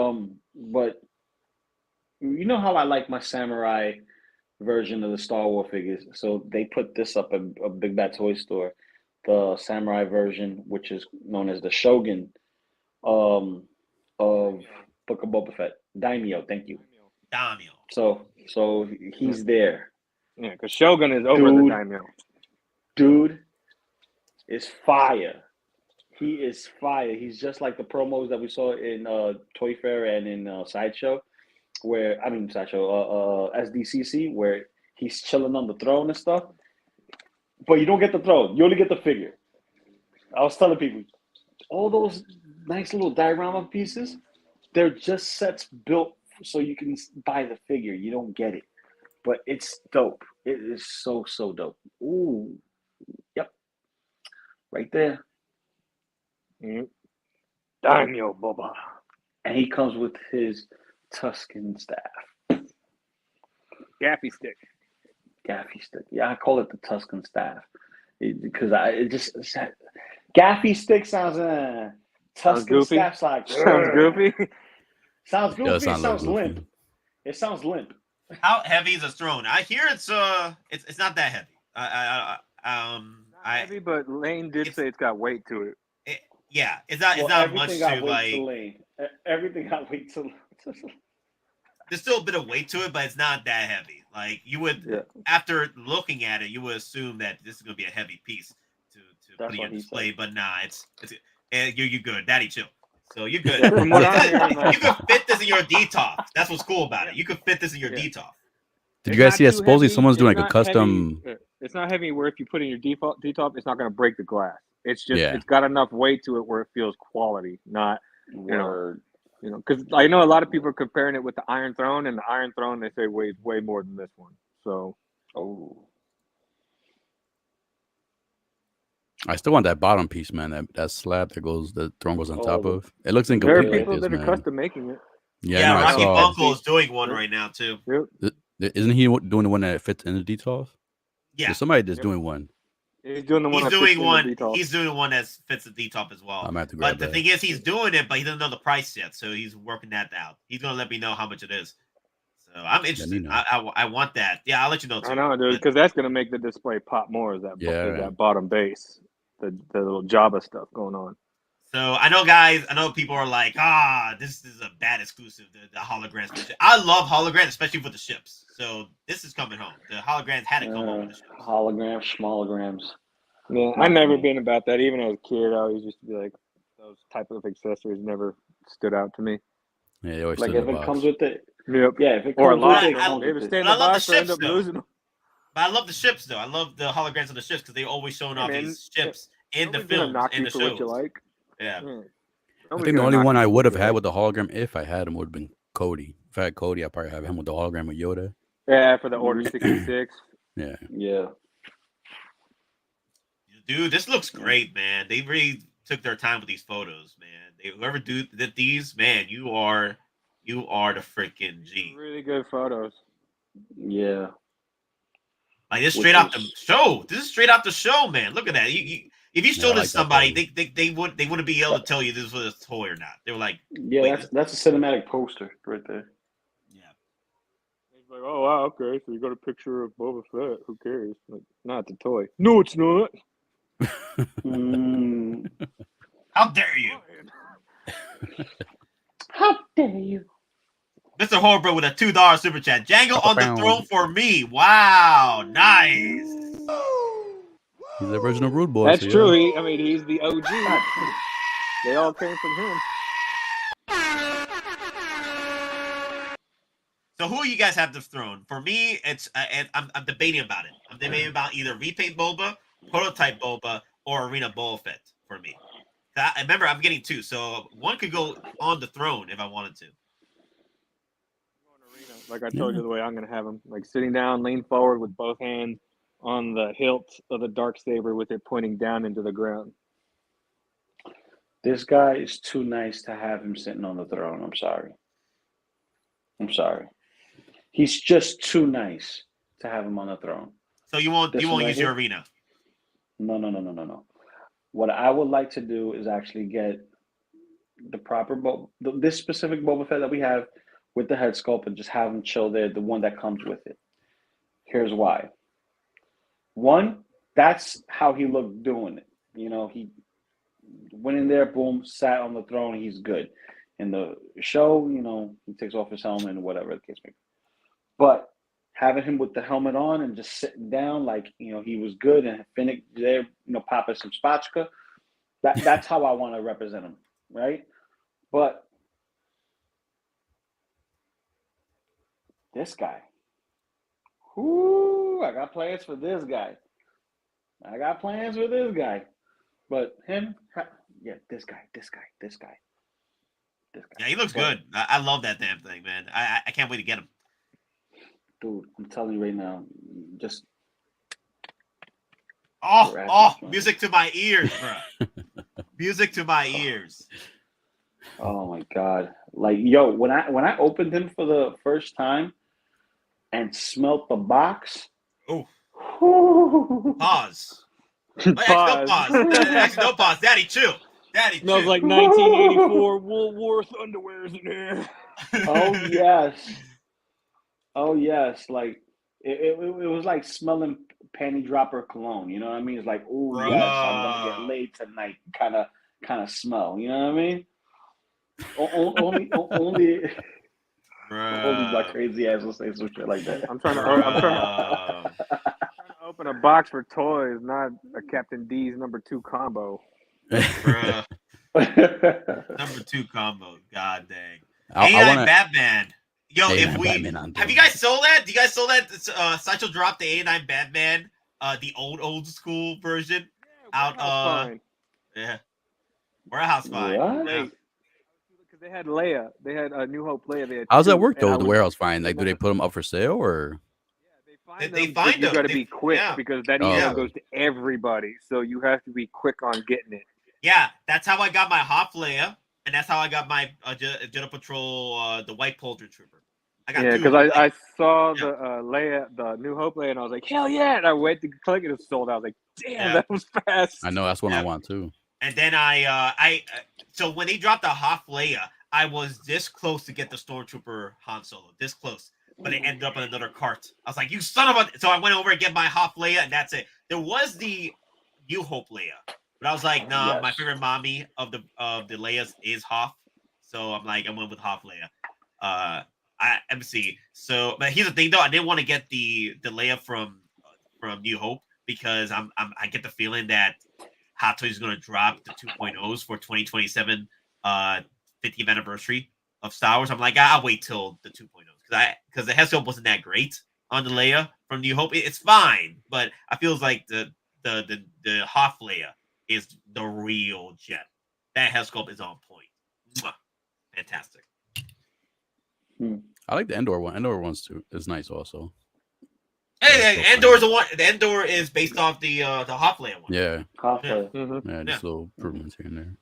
you know how I like my samurai version of the Star Wars figures. So they put this up at a Big Bad Toy Store, the samurai version, which is known as the Shogun of Book of Boba Fett. Daimyo, thank you. Daimyo. So he's there. Yeah, because Shogun is over the daimyo. Dude is fire. He is fire. He's just like the promos that we saw in Toy Fair and in Sideshow, SDCC, where he's chilling on the throne and stuff. But you don't get the throne. You only get the figure. I was telling people, all those nice little diorama pieces, they're just sets built so you can buy the figure. You don't get it. But it's dope. It is so, so dope. Ooh. Yep. Right there. Mm-hmm. Daimyo Boba. And he comes with his Tuscan staff. Gaffy stick. Gaffy stick. Yeah, I call it the Tuscan staff. Because Gaffy stick sounds Tuscan goofy? staff's like Sounds goofy. Sounds goofy. Does It sound sounds goofy. limp. It sounds limp. How heavy is a throne? I hear it's not that heavy. Heavy, but Lane did say it's got weight to it. Yeah, it's not much to like. Everything got weight to. There's still a bit of weight to it, but it's not that heavy. Like you would, after looking at it, you would assume that this is gonna be a heavy piece to put in your display. But nah, it's you're good, Daddy chill. So you're good. Yeah, from what I'm hearing, you can fit this in your DTOF. That's what's cool about it. You can fit this in your DTOF. Did you guys see that supposedly someone's doing like a custom? It's not heavy where if you put in your default DTOF, it's not going to break the glass. It's just Yeah. it's got enough weight to it where it feels quality, not because I know a lot of people are comparing it with the Iron Throne, and the Iron Throne they say weighs way more than this one. So, I still want that bottom piece, man. That slab the throne goes on top Oh. of. It looks there are incomplete. people like that this, are man. custom making it. Yeah, no, I Rocky saw. Bunko is doing one right now too. Isn't he doing the one that fits in the DTOF? Yeah, There's somebody that's doing one. He's doing the one. he's that doing fits in one. the DTOF. He's doing the one that fits the DTOF as well. I'm gonna have to But grab the that. thing is, he's doing it, but he doesn't know the price yet, so he's working that out. He's gonna let me know how much it is. So I'm interested. know. I want that. Yeah, I'll let you know too. I know, dude, because that's gonna make the display pop more. Is Yeah. that bottom base, the little Java stuff going on. So I know people are like, this is a bad exclusive, the holograms. I love holograms, especially for the ships. So this is coming home. The holograms had to come home with the ships. Holograms, schmolograms. Yeah, I've never been about that. Even as a kid, I always used to be like, those type of accessories never stood out to me. Yeah, they always Like still if in it the comes box. with it, Yep. yeah. If it Or a comes lot. with it, I- comes They with stay it. in But I the love the box or end ships, up though. losing them. But I love the ships though. I love the holograms of the ships because they always showing off man, these ships in the Nobody's gonna films knock and you the for what you shows. like. Yeah. I think the only one I would have had with the hologram, if I had him, would have been Cody. If I had Cody, I'd probably have him with the hologram with Yoda. Yeah, for the Order 66. Yeah. Yeah. Dude, this looks great, man. They really took their time with these photos, man. Whoever did these, man, you are the freaking G. Really good photos. Yeah. Like this Which straight out the is- show. This is straight out the show, man. Look at that. If you showed I this to like that somebody, they wouldn't be able to tell you this was a toy or not. They were like, Yeah, Wait. that's a cinematic poster right there. yeah. He's like, oh, wow, okay, so you got a picture of Boba Fett. Who cares? Like, not the toy. No, it's not. Mm. How dare you? How dare you? Mr. Horber with a $2 super chat. Django on the throne for me. Wow, nice. He's the original Rude Boy. That's so true. yeah. He's the OG. They all came from him. So who you guys have the throne? For me, it's I'm debating about it. I'm debating about either Repaint Boba, Prototype Boba, or Arena Boba Fett for me. I remember I'm getting 2, so one could go on the throne if I wanted to. Like I told you, the way I'm going to have him, like sitting down, lean forward with both hands on the hilt of the Darksaber with it pointing down into the ground. This guy is too nice to have him sitting on the throne. I'm sorry. He's just too nice to have him on the throne. So you won't This one right use here? your arena. No. What I would like to do is actually get the proper this specific Boba Fett that we have with the head sculpt and just have him chill there, the one that comes with it. Here's why. One, that's how he looked doing it. You know, he went in there, boom, sat on the throne, he's good. In the show, you know, he takes off his helmet and whatever the case may be. But having him with the helmet on and just sitting down like, you know, he was good and Pheonix there, you know, popping some spotchka, that's how I want to represent him, right? But this guy, I got plans for this guy. But him, yeah, this guy. Yeah, he looks good. I love that damn thing, man. I can't wait to get him. Dude, I'm telling you right now, just music to my ears, bro. Music to my ears. oh my god. Like, yo, when I opened him for the first time and smelt the box. Oh. Whoo. Pause. Actually, no pause. Daddy, chill. Smells like 1984 Woolworth underwears in here. Oh yes, like it was like smelling panty dropper cologne. You know what I mean? It's like, oh yes, I'm gonna get laid tonight. Kind of smell. You know what I mean? Only my crazy ass will say some shit like that. I'm trying to open a box for toys, not a Captain D's #2 combo. Number 2 combo. God dang. A9 Batman. Yo, if we have you guys sold that? Do you guys sold that? Sideshow dropped the A9 Batman, the old school version out. Yeah, Warehouse Find. Because they had Leia, they had New Hope Leia. They had How's that work though? The Warehouse Find, like, do they put them up for sale or? They find them. You got to be quick because that email goes to everybody, so you have to be quick on getting it. Yeah, that's how I got my Hoth Leia, and that's how I got my Jedi Patrol, the White Polter Trooper. I got because I saw the Leia, the New Hope Leia, and I was like, hell yeah! And I went to click it, it was sold. I was like, damn, that was fast. I know that's what I want too. And then so when they dropped the Hoth Leia, I was this close to get the Stormtrooper Han Solo, this close. But it ended up in another cart. I was like, you son of a... So I went over and get my Hoth Leia, and that's it. There was the New Hope Leia. But I was like, nah, my favorite mommy of the Leias is Hoth. So I'm like, I went with Hoth Leia. MC. So, but here's the thing, though. I didn't want to get the Leia from New Hope because I get the feeling that Hot Toys is going to drop the 2.0s for 2027 50th anniversary of Star Wars. I'm like, I'll wait till the 2.0s because the head sculpt wasn't that great on the Leia from New Hope. It's fine, but I feel like the Hoth Leia is the real gem. That head sculpt is on point. Mwah. Fantastic. I like the Endor one. Endor one's too is nice also. Hey, Andor is the one. The Endor is based off the Hoth Leia one. Yeah. Yeah, just little improvements here and there.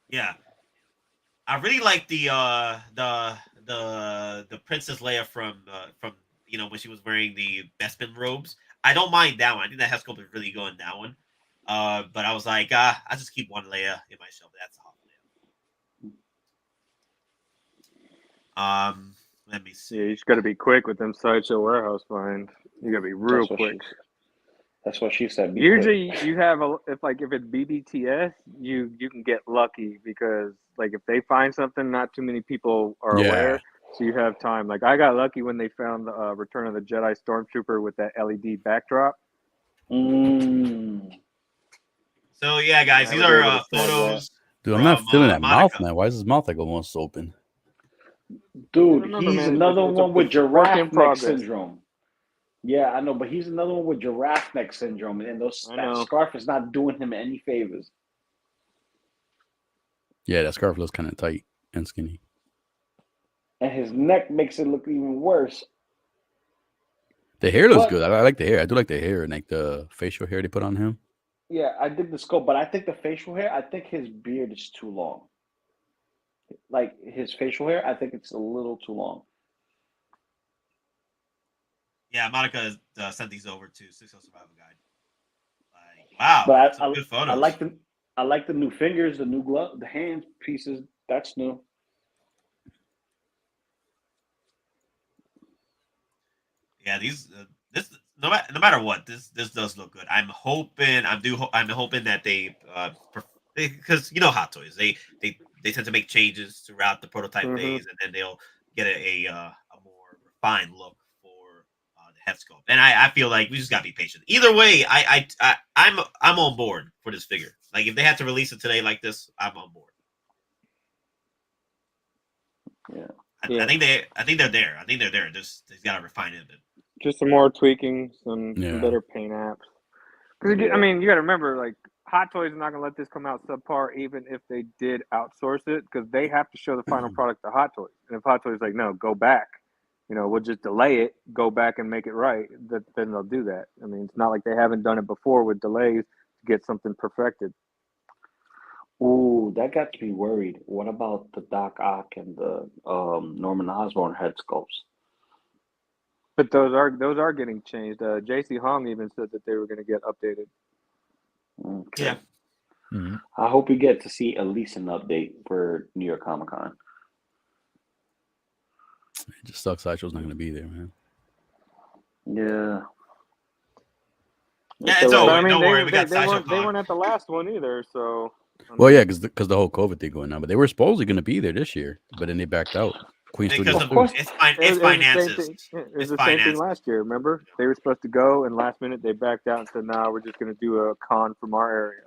Yeah. I really like the Princess Leia from when she was wearing the Bespin robes. I don't mind that one. I think that head sculpt is really good on that one. But I was like, I just keep one Leia in my shelf. That's Hoth Leia. Let me see. Yeah, you just got to be quick with them Sideshow Warehouse finds. You got to be real quick. That's what she said. Usually, you have if it's BBTS, you can get lucky because like if they find something, not too many people are aware, so you have time. Like I got lucky when they found the Return of the Jedi Stormtrooper with that LED backdrop. So yeah, guys, these are photos. Dude, I'm not feeling that mouth, man. Why is his mouth like almost open? Dude, Remember, he's man, another it's a one with work in giraffe neck progress. syndrome. Yeah, I know, but he's another one with giraffe neck syndrome, and that scarf is not doing him any favors. Yeah, that scarf looks kind of tight and skinny. And his neck makes it look even worse. The hair looks good. I like the hair. I do like the hair and like the facial hair they put on him. Yeah, I did the scope, but I think the facial hair, I think his beard is too long. Like his facial hair, I think it's a little too long. Yeah, Monica sent these over to 6 Survival Guide. Like, wow, but some good photos. I like the new fingers, the new glove, the hand pieces. That's new. Yeah, these this no matter what, this does look good. I'm hoping that they because you know Hot Toys, they tend to make changes throughout the prototype phase, and then they'll get a more refined look for the head sculpt. And I feel like we just gotta be patient. Either way, I'm on board for this figure. Like if they had to release it today like this, I'm on board. Yeah. I think they're there. I think they're there. They gotta refine it a bit. Just some more tweaking, some better paint apps. Because I mean, you got to remember, like Hot Toys are not going to let this come out subpar, even if they did outsource it, because they have to show the final product to Hot Toys. And if Hot Toys is like, no, go back, we'll just delay it, go back and make it right, then they'll do that. I mean, it's not like they haven't done it before with delays to get something perfected. Ooh, that got to be worried. What about the Doc Ock and the Norman Osborn head sculpts? But those are getting changed. JC Hong even said that they were going to get updated. Okay. Yeah. Mm-hmm. I hope we get to see at least an update for New York Comic Con. It just sucks. Sideshow's not going to be there, man. Yeah. Yeah, it's over. Don't worry. We got they weren't at the last one either. So. Well, yeah, because the whole COVID thing going on, but they were supposedly going to be there this year, but then they backed out. Because of course, it's finances. It was the same thing last year. Remember, they were supposed to go, and last minute they backed out and said, "No, we're just going to do a con from our area."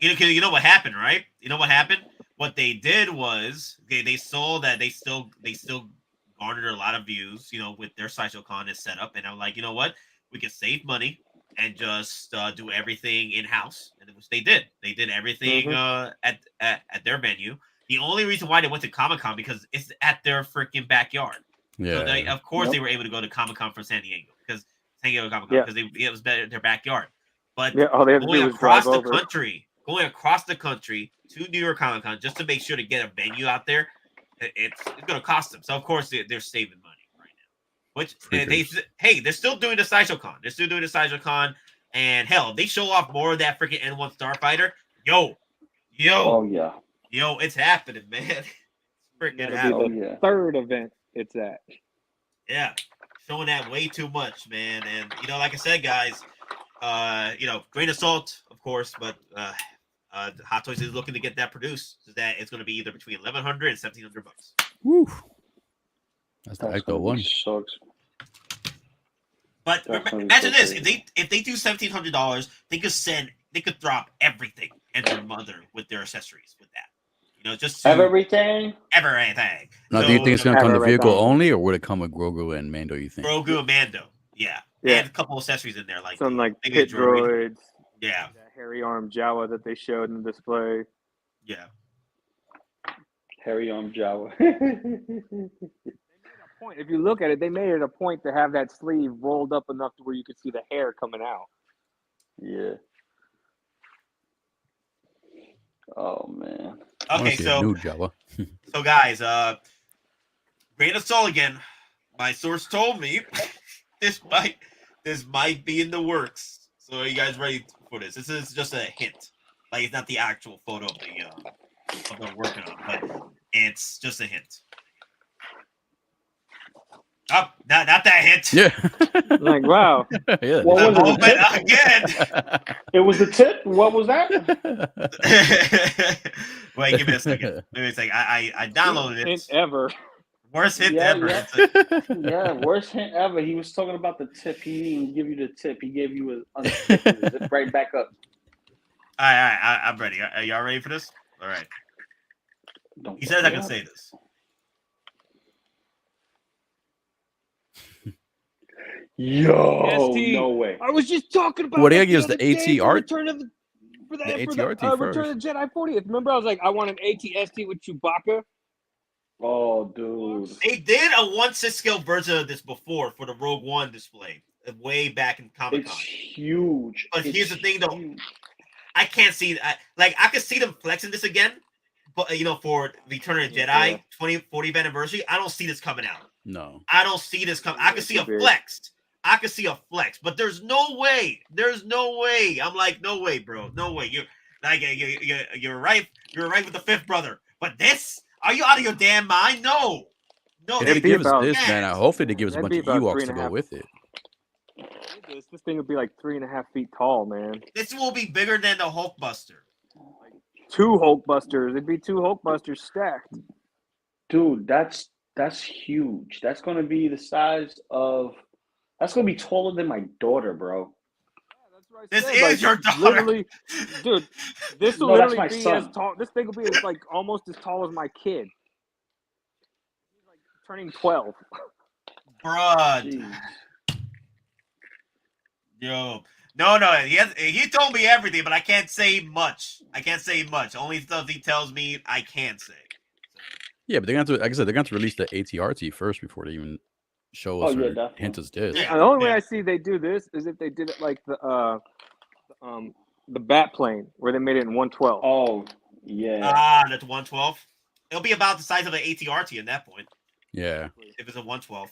You know what happened, right? You know what happened? What they did was they saw that they still garnered a lot of views, with their Sideshow Con is set up, and I'm like, you know what? We can save money and just do everything in house, and which they did. They did everything at their venue. The only reason why they went to Comic-Con because it's at their freaking backyard. Yeah. So of course they were able to go to Comic-Con from San Diego because San Diego Comic-Con because it was their backyard. But all they had to do was drive over. Going across the country to New York Comic-Con just to make sure to get a venue out there, it's going to cost them. So of course they're saving money right now. Which they're still doing the Sideshow Con. They're still doing the Sideshow Con, and hell, if they show off more of that freaking N1 Starfighter, yo. Oh yeah. Yo, it's happening, man. It's freaking happening. The third event it's at. Yeah, showing that way too much, man. And like I said, guys, grain of salt, of course, but Hot Toys is looking to get that produced. So that it's going to be either between $1,100 and $1,700. Woo! That's the Ecto one. But imagine this: if they do $1,700, they could drop everything and their mother with their accessories with that. Just everything. Now, do you think it's going to come to vehicle only, or would it come with Grogu and Mando? You think? Grogu and Mando, yeah. And a couple accessories in there, like some pit droids. Yeah, that hairy arm Jawa that they showed in the display. Yeah, hairy arm Jawa. Point. If you look at it, they made it a point to have that sleeve rolled up enough to where you could see the hair coming out. Yeah. Oh man. Okay, so guys, grain of salt again. My source told me this might be in the works. So are you guys ready for this? This is just a hint. Like it's not the actual photo of what they're working on, but it's just a hint. Oh, not that hint. Yeah. Like, wow. Yeah. What was it again? It was the tip? What was that? Wait, give me a second. I downloaded it. Hint ever. Worst hint ever. Yeah, worst hint ever. He was talking about the tip. He didn't give you the tip. He gave you a zip right back up. All right, I'm ready. Are y'all ready for this? All right. He says I can say this. Yo, ST. no way. I was just talking about. Well, they that give us other the day AT for art. Return of the for the, The for ATRT the Return of first. the Jedi 40th. Remember, I was like, I want an ATST with Chewbacca. Oh, dude. They did a 1/6 scale version of this before for the Rogue One display, way back in Comic It's Con. huge. But It's here's the thing, though. huge. I can't see. I could see them flexing this again, but for Return of the Jedi 40th anniversary, I don't see this coming out. No. I don't see this coming. I could see a flex. I could see a flex, but there's no way. There's no way. I'm like, no way, bro. No way. You're right. You're right with the fifth brother. But this, are you out of your damn mind? No. No. If they be give us about- this, man, hopefully they give us a That'd bunch be of about Ewoks to 3.5. go with it. This thing would be like 3.5 feet tall, man. This will be bigger than the Hulkbuster. 2 Hulkbusters. It'd be 2 Hulkbusters stacked. Dude, that's huge. That's gonna be the size of. That's gonna be taller than my daughter, bro. This is your daughter. Literally, dude. This will No, that's literally my be son. as tall. This thing will be like almost as tall as my kid. He's like turning 12. Bruh. Jeez. Yo. No. He told me everything, but I can't say much. Only stuff he tells me I can say. Yeah, but they're going to, like I said, they're going to release the ATRT first before they even show us or definitely. hint us this. Yeah. The only way I see they do this is if they did it like the bat plane where they made it in 112. Oh, yeah. That's 112. It'll be about the size of an ATRT at that point. Yeah. If it's a 112.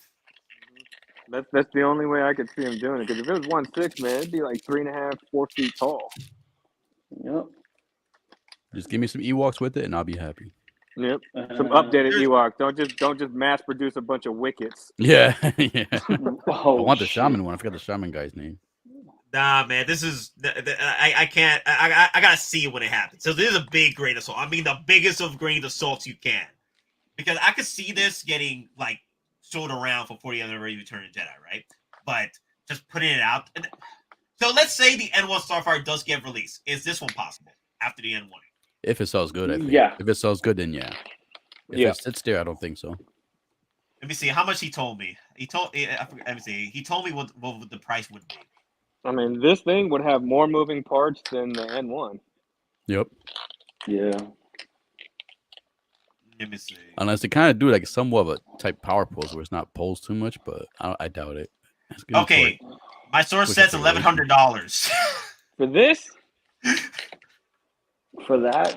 That's the only way I could see them doing it. Because if it was 1.6, man, it'd be like 3.5, 4 feet tall. Yep. Just give me some Ewoks with it and I'll be happy. Yep. Some updated Ewok. Don't just mass produce a bunch of Wickets. Yeah. Yeah. Oh, I want the shit. shaman one. I forgot the shaman guy's name. Nah, man, this is I can't. I gotta see it when it happens. So this is a big grain of salt. I mean, the biggest of grain of salts you can, because I could see this getting like sold around for 40th anniversary Return of the Jedi, right? But just putting it out. So let's say the N1 Starfighter does get released. Is this one possible after the N1? If it sells good, I think. Yeah. If it sells good, then yeah. If it sits there, I don't think so. Let me see how much he told me. Let me see. He told me what the price would be. I mean, this thing would have more moving parts than the N1. Yep. Yeah. Let me see. Unless they kind of do like somewhat of a type power pose where it's not posed too much, but I doubt it. Okay, my source says $1,100 for this. For that?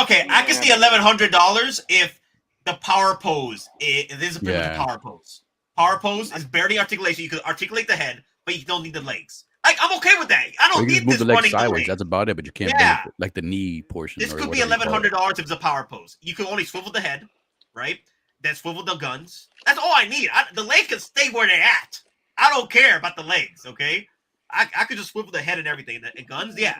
Okay, I can see $1,100 if the power pose is a pretty much a power pose. Power pose is barely articulation. You can articulate the head, but you don't need the legs. Like, I'm okay with that. I don't need move this the legs running sideways. away. That's about it, but you can't bend like the knee portion. This could be $1,100 if it's a power pose. You can only swivel the head, right? Then swivel the guns. That's all I need. The legs can stay where they're at. I don't care about the legs, okay? I could just swivel the head and everything. The guns, yeah.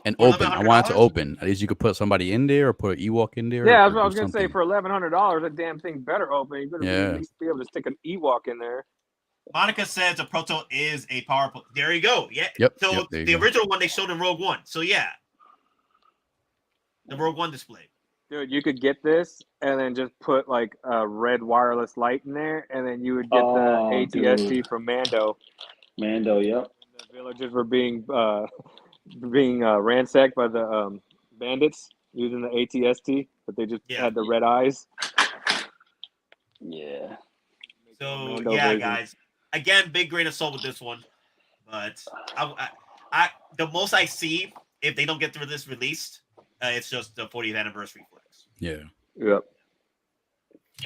And open. I want it to open. At least you could put somebody in there or put an Ewok in there. Yeah, that's what I was gonna say. For $1,100, that damn thing better open. You better at least be able to stick an Ewok in there. Monica says the Proto is a power pose. There you go. Yeah. Yep. So the original one they showed in Rogue One. So yeah, the Rogue One display. Dude, you could get this and then just put like a red wireless light in there, and then you would get the ATST from Mando. Mando, yep. The villagers were being ransacked by the bandits using the ATST, but they just had the red eyes. Yeah. So yeah, guys. Again, big grain of salt with this one, but I the most I see if they don't get through this released, it's just the 40th anniversary flex. Yeah. Yep.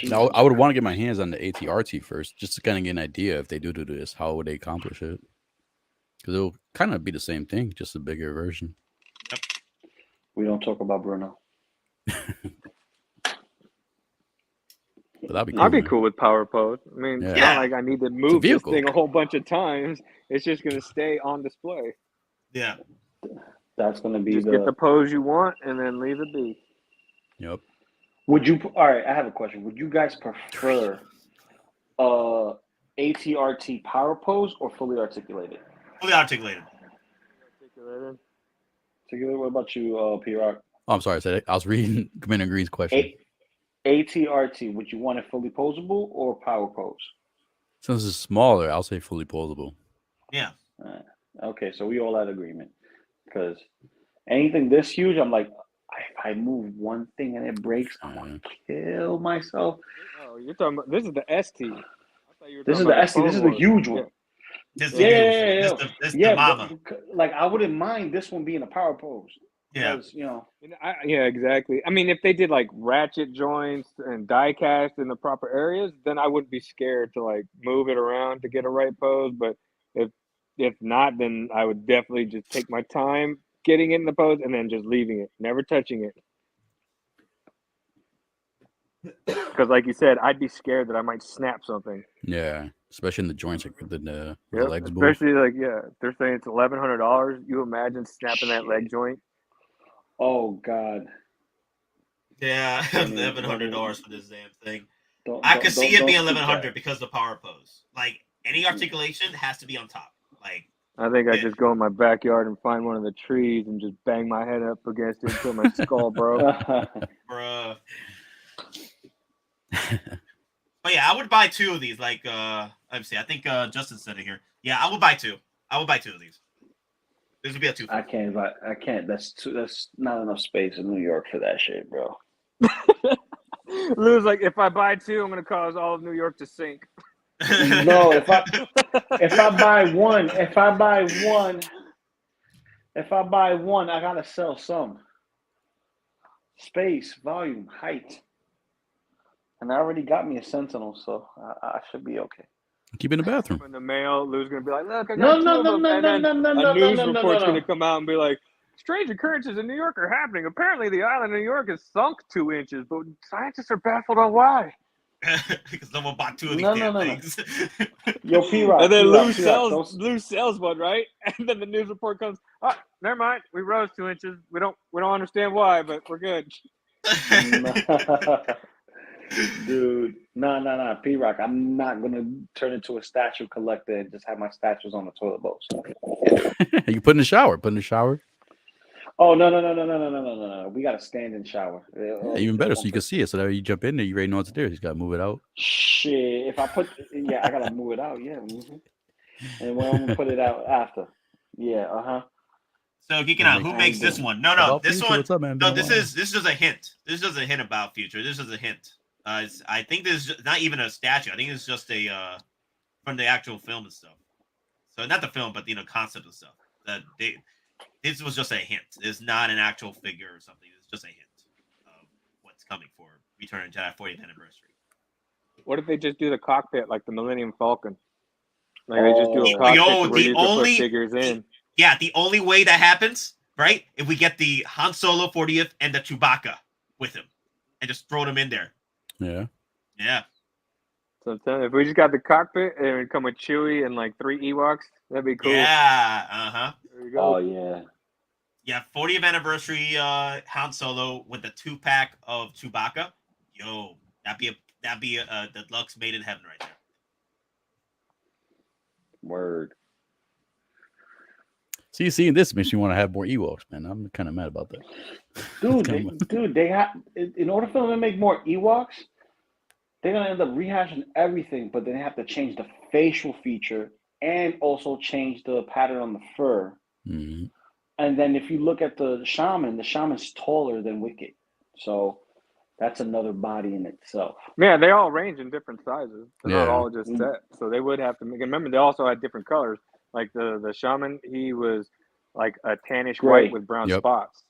Now I would want to get my hands on the ATRT first, just to kind of get an idea if they do this, how would they accomplish it? Because it'll kind of be the same thing, just a bigger version. Yep. We don't talk about Bruno. But that'd be cool, I'd be cool with power pose. I mean, it's not like I need to move this thing a whole bunch of times. It's just going to stay on display. Yeah. That's going to be just get the pose you want and then leave it be. Yep. Would you? All right, I have a question. Would you guys prefer ATRT power pose or fully articulated? Fully articulated. Articulated. What about you, P-Rock? Oh, I'm sorry. I was reading Commander Green's question. ATRT, would you want it fully posable or power pose? Since it's smaller, I'll say fully posable. Yeah. Okay, so we all had agreement because anything this huge, I'm like, if I move one thing and it breaks, I'm gonna kill myself. Oh, you're talking about this is the ST. I thought you were This is talking the about ST. This is the Clone huge Wars. one. This is the huge. This the Yeah, mama. but, like I wouldn't mind this one being a power pose. Yeah. Because, you know. Yeah, exactly. I mean, if they did like ratchet joints and die cast in the proper areas, then I wouldn't be scared to like move it around to get a right pose. But if not, then I would definitely just take my time getting it in the pose and then just leaving it, never touching it. Because, like you said, I'd be scared that I might snap something. Yeah, especially in the joints, like the Yep. legs. Move. Especially like they're saying it's $1,100. You imagine snapping that leg joint? Oh God. Yeah, Don't even- $1,100 for this damn thing. Don't- I don't- could see don't- it don't being speak 1,100 that. because of the power pose. Like any articulation has to be on top. Like I think I just go in my backyard and find one of the trees and just bang my head up against it until my skull broke. bruh. But yeah, I would buy 2 of these. Like let me see. I think Justin said it here. Yeah, I would buy 2. I would buy 2 of these. This would be a 2. I can't. That's not enough space in New York for that shit, bro. Lou's like, if I buy 2, I'm gonna cause all of New York to sink. No, if I buy one, I gotta sell some. Space, volume, height. And I already got me a Sentinel, so I should be okay. Keep it in the bathroom. In the mail, Lou's gonna be like, look, I No, got 2 no, of no, them. no, And no, then no, no, a no, news no, no, report's no. gonna come out and be like, strange occurrences in New York are happening. Apparently, the island of New York is sunk 2 inches, but scientists are baffled on why. Because someone bought 2 of these No, damn no, no, no. things. Yo, P-Rock, And then P-Rock, Lou sells one, right? And then the news report comes, oh, never mind, we rose 2 inches. We don't understand why, but we're good. Dude, no, P-Rock. I'm not gonna turn into a statue collector and just have my statues on the toilet bowl. You put in the shower. Put in the shower. Oh no. We got a stand-in shower. Yeah, even better, so you can see it. So that when you jump in there, you already know it's there. You just gotta move it out. Shit, if I put, I gotta move it out. Yeah, and when I'm gonna put it out after. Yeah, So Geekin Out, who makes this one? No, this one. What's up, man? No, this is just a hint. This is just a hint about future. This is a hint. I think this is not even a statue. I think it's just a from the actual film and stuff. So not the film, but concept and stuff. This was just a hint. It's not an actual figure or something. It's just a hint of what's coming for Return of the Jedi 40th anniversary. What if they just do the cockpit like the Millennium Falcon? Like they just do a cockpit Yo, where you can put figures in. Yeah, the only way that happens, right? If we get the Han Solo 40th and the Chewbacca with him and just throw them in there. Yeah. Yeah. So I'm telling you, if we just got the cockpit and it would come with Chewie and like 3 Ewoks, that'd be cool. Yeah. Uh-huh. There you go. Oh yeah. Yeah, 40th anniversary Han Solo with the 2-pack of Chewbacca. Yo, that'd be the Lux made in heaven right there. Word. See, seeing this makes me want to have more Ewoks, man. I'm kind of mad about that. Dude, they have, in order for them to make more Ewoks, they're gonna end up rehashing everything, but then they have to change the facial feature and also change the pattern on the fur. Mm-hmm. And then if you look at the shaman's taller than Wicket, so that's another body in itself. Yeah, they all range in different sizes. They're not Yeah. all just set. So they would have to make. Remember, they also had different colors. Like the shaman, he was like a tannish Gray. white with brown Yep. spots.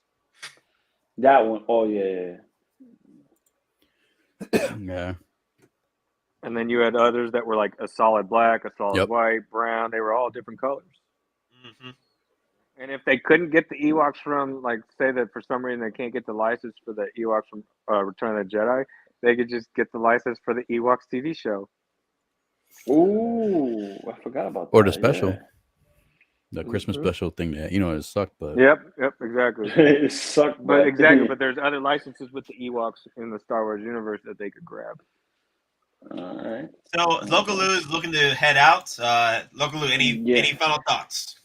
That one, oh yeah. Yeah. And then you had others that were like a solid black, a solid Yep. white, brown. They were all different colors. Mm-hmm. And if they couldn't get the Ewoks from, like, say that for some reason they can't get the license for the Ewoks from Return of the Jedi, they could just get the license for the Ewoks TV show. Ooh, I forgot about that. Or the special. Yeah. The Christmas Mhm. special thing that it sucked, but Yep, exactly. It sucked, But exactly, but there's other licenses with the Ewoks in the Star Wars universe that they could grab. All right. So Loco Lu is looking to head out. Loco Lu, any final thoughts?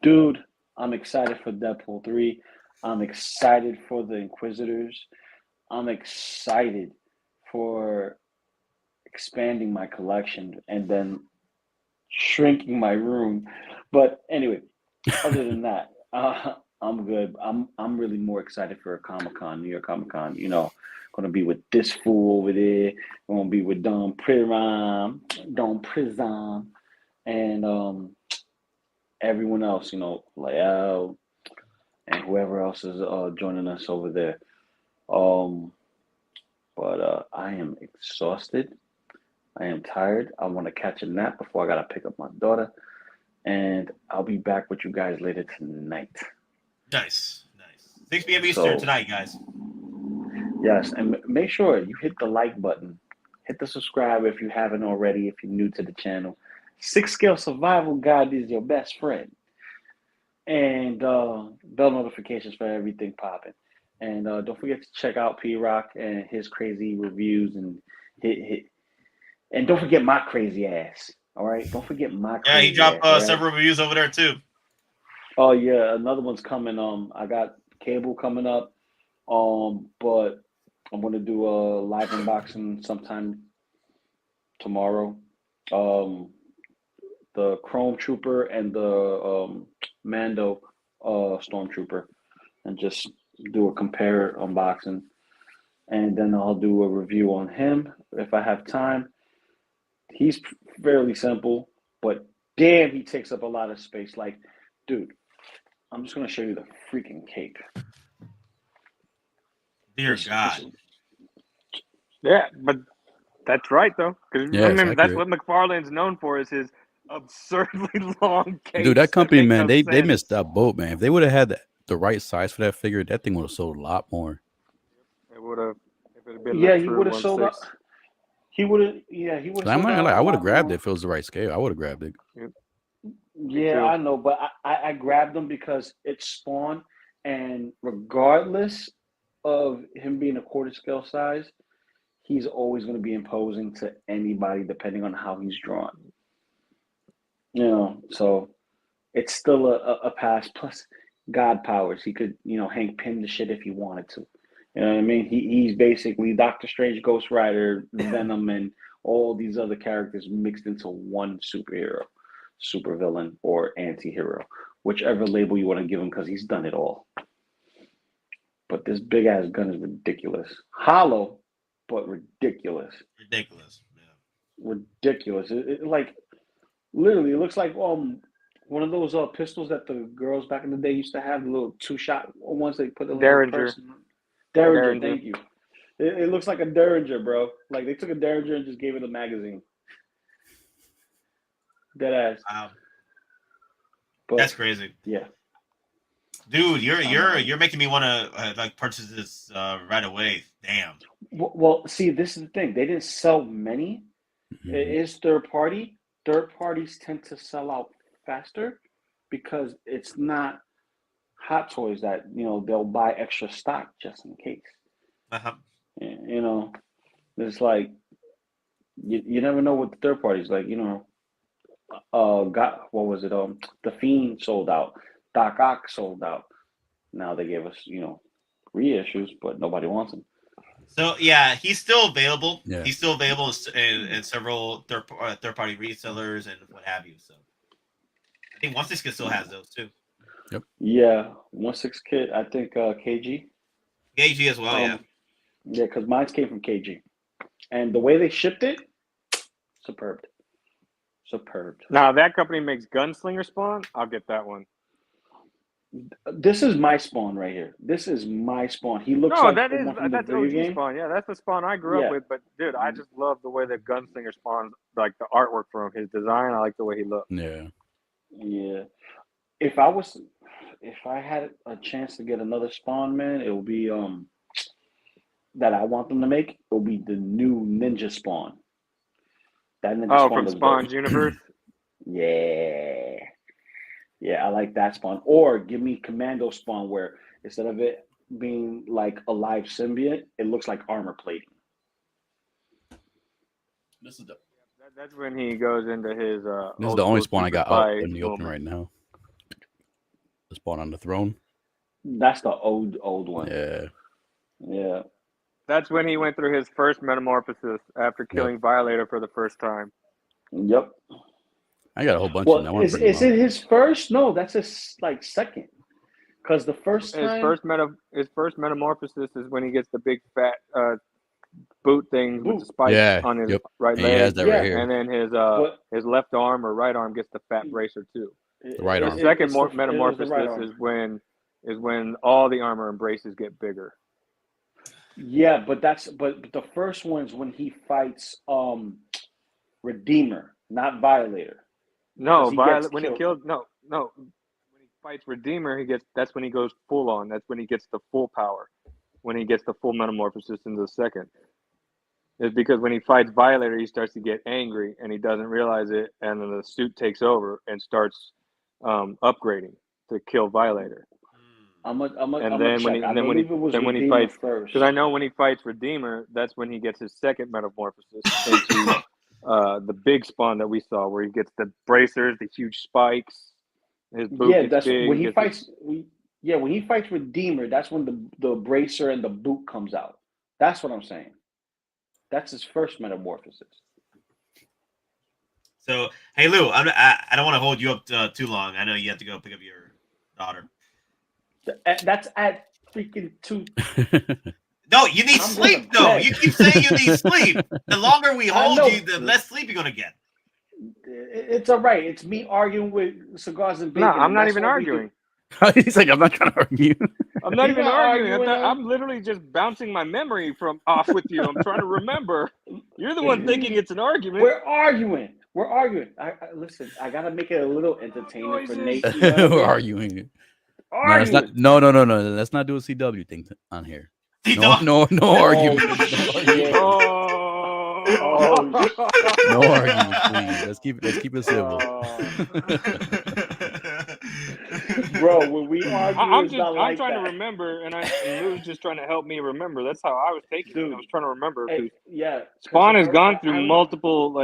Dude, I'm excited for Deadpool 3. I'm excited for the Inquisitors. I'm excited for expanding my collection and then shrinking my room. But anyway, other than that, I'm good. I'm really more excited for a Comic-Con, New York Comic-Con. You know, gonna be with this fool over there. Gonna be with DonPrime, and everyone else. You know, Lael and whoever else is joining us over there. But I am exhausted. I am tired. I want to catch a nap before I gotta pick up my daughter, and I'll be back with you guys later tonight. Nice. 6 p.m. Eastern tonight, guys. Yes, and make sure you hit the like button. Hit the subscribe if you haven't already, if you're new to the channel. 6-Scale Survival Guide is your best friend. And bell notifications for everything popping. And don't forget to check out P-Rock and his crazy reviews. And don't forget my crazy ass. All right? Don't forget my crazy Yeah, he dropped ass, several reviews over there, too. Oh, yeah, another one's coming. I got Cable coming up. But I'm gonna do a live unboxing sometime tomorrow. The Chrome Trooper and the Mando Stormtrooper, and just do a compare unboxing, and then I'll do a review on him if I have time. He's fairly simple, but damn, he takes up a lot of space. Like, dude, I'm just gonna show you the freaking cape. Dear God. Yeah, but that's right though, because Yeah, remember that's accurate. what McFarlane's known for, is his absurdly long capes. Dude, that company, make man, no they sense. missed that boat, man. If they would have had the right size for that figure, that thing would have sold a lot more. It would have. If it had been Yeah, he would have sold out. 1/6. He would have. Yeah, he would have. I'm not gonna lie, I would have grabbed it if it was the right scale. I would have grabbed it. Yeah, too. I know, but I grabbed him because it's Spawn, and regardless of him being a quarter scale size, he's always going to be imposing to anybody depending on how he's drawn. You know, so it's still a pass. Plus, God powers. He could, Hank Pym the shit if he wanted to. You know what I mean? He's basically Doctor Strange, Ghost Rider, Venom, and all these other characters mixed into one superhero, supervillain, or anti-hero, whichever label you want to give him, because he's done it all. But this big ass gun is ridiculous. Hollow, but ridiculous. Ridiculous. Yeah. Ridiculous. It like literally, it looks like one of those pistols that the girls back in the day used to have, the little 2-shot ones they put the Derringer. Derringer, thank you. It looks like a Derringer, bro. Like they took a Derringer and just gave it a magazine. Dead ass. Wow. But, that's crazy. Yeah. Dude, you're making me want to purchase this right away. Damn. Well, see, this is the thing. They didn't sell many. Mm-hmm. It is third party. Third parties tend to sell out faster because it's not Hot Toys that they'll buy extra stock just in case. Uh-huh. It's like you never know what the third parties like. Got what was it? The Fiend sold out. Doc Ock sold out. Now they gave us reissues, but nobody wants them. So yeah, he's still available. Yeah. He's still available in several third party resellers and what have you. So I think 1/6 still has those too. Yep. Yeah, 1/6 kit. I think KG. KG as well. Yeah. Yeah, because mine came from KG, and the way they shipped it, superb. Now if that company makes Gunslinger Spawn, I'll get that one. This is my Spawn right here. This is my Spawn. He looks like that's the OG game. Spawn. Yeah, that's the Spawn I grew up with. But dude, I just love the way the Gunslinger Spawn, like the artwork from his design. I like the way he looked. Yeah. Yeah. If I had a chance to get another Spawn, man, it will be that I want them to make. It will be the new Ninja Spawn. That Ninja Spawn from Spawn's universe. Yeah, I like that Spawn. Or give me Commando Spawn, where instead of it being like a live symbiote, it looks like armor plating. This is That's when he goes into his. This is the only Spawn I got out in the open right now. The Spawn on the throne. That's the old one. Yeah. Yeah. That's when he went through his first metamorphosis after killing Violator for the first time. Yep. I got a whole bunch of them. I Well, wanna is bring 'em it out. his first? No, that's his like second. Because the first His time, first metamorphosis is when he gets the big fat boot things with the Boot. spikes Yeah, on his yep. right And he has leg, that Yeah. right here. and then What- his left arm or right arm gets the fat bracer too. The right The arm. second it's the metamorphosis right arm. is when all the armor and braces get bigger. Yeah, but the first one's when he fights Redeemer, not Violator. No, 'Cause he gets when he killed. kills no. When he fights Redeemer, that's when he goes full on. That's when he gets the full power. When he gets the full metamorphosis in the second. It's because when he fights Violator, he starts to get angry and he doesn't realize it, and then the suit takes over and starts upgrading to kill Violator. I'm a And check. then when he Redeemer fights, first. because I know when he fights Redeemer, that's when he gets his second metamorphosis into the big spawn that we saw, where he gets the bracers, the huge spikes. His boot Yeah, gets that's big. when he gets fights. When he fights Redeemer, that's when the bracer and the boot comes out. That's what I'm saying. That's his first metamorphosis. So, hey Lou, I don't want to hold you up too long. I know you have to go pick up your daughter. That's at freaking 2. No, you need I'm sleep gonna though. bed. You keep saying you need sleep. The longer we I hold know. you, the less sleep you're gonna get. It's all right. It's me arguing with cigars and no, bacon. I'm and not that's even what we do. arguing. He's like, I'm not trying to argue. I'm not He's even not arguing. arguing, I'm literally just bouncing my memory off with you. I'm trying to remember. You're the one thinking it's an argument. We're arguing. Listen. I gotta make it a little entertaining for Nate. You know what I mean? We're arguing. No, Arguing. that's not. No. Let's not do a CW thing on here. No argument. No argument. shit. Oh. No argument, please. Let's keep it civil. Bro, when we argue, I'm it's not like trying that. to remember, and Lou's just trying to help me remember. That's how I was taking it. I was trying to remember. Hey, yeah. Spawn has gone through multiple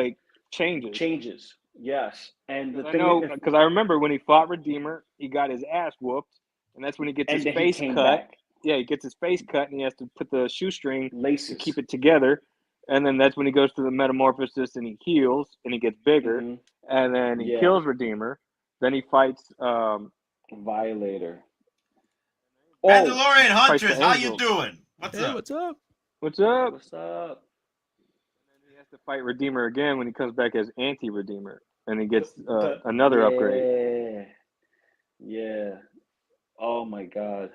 changes. Yes, and the I thing know is, because I remember when he fought Redeemer, he got his ass whooped, and that's when he gets his then face he came cut. back. Yeah, he gets his face cut, and he has to put the shoestring Laces. to keep it together. And then that's when he goes to the metamorphosis and he heals and he gets bigger. Mm-hmm. And then he kills Redeemer. Then he fights Violator. Mandalorian Huntress, how you doing? What's up? What's up? What's up? And then he has to fight Redeemer again when he comes back as anti-Redeemer. And he gets another upgrade. Yeah. Oh my god.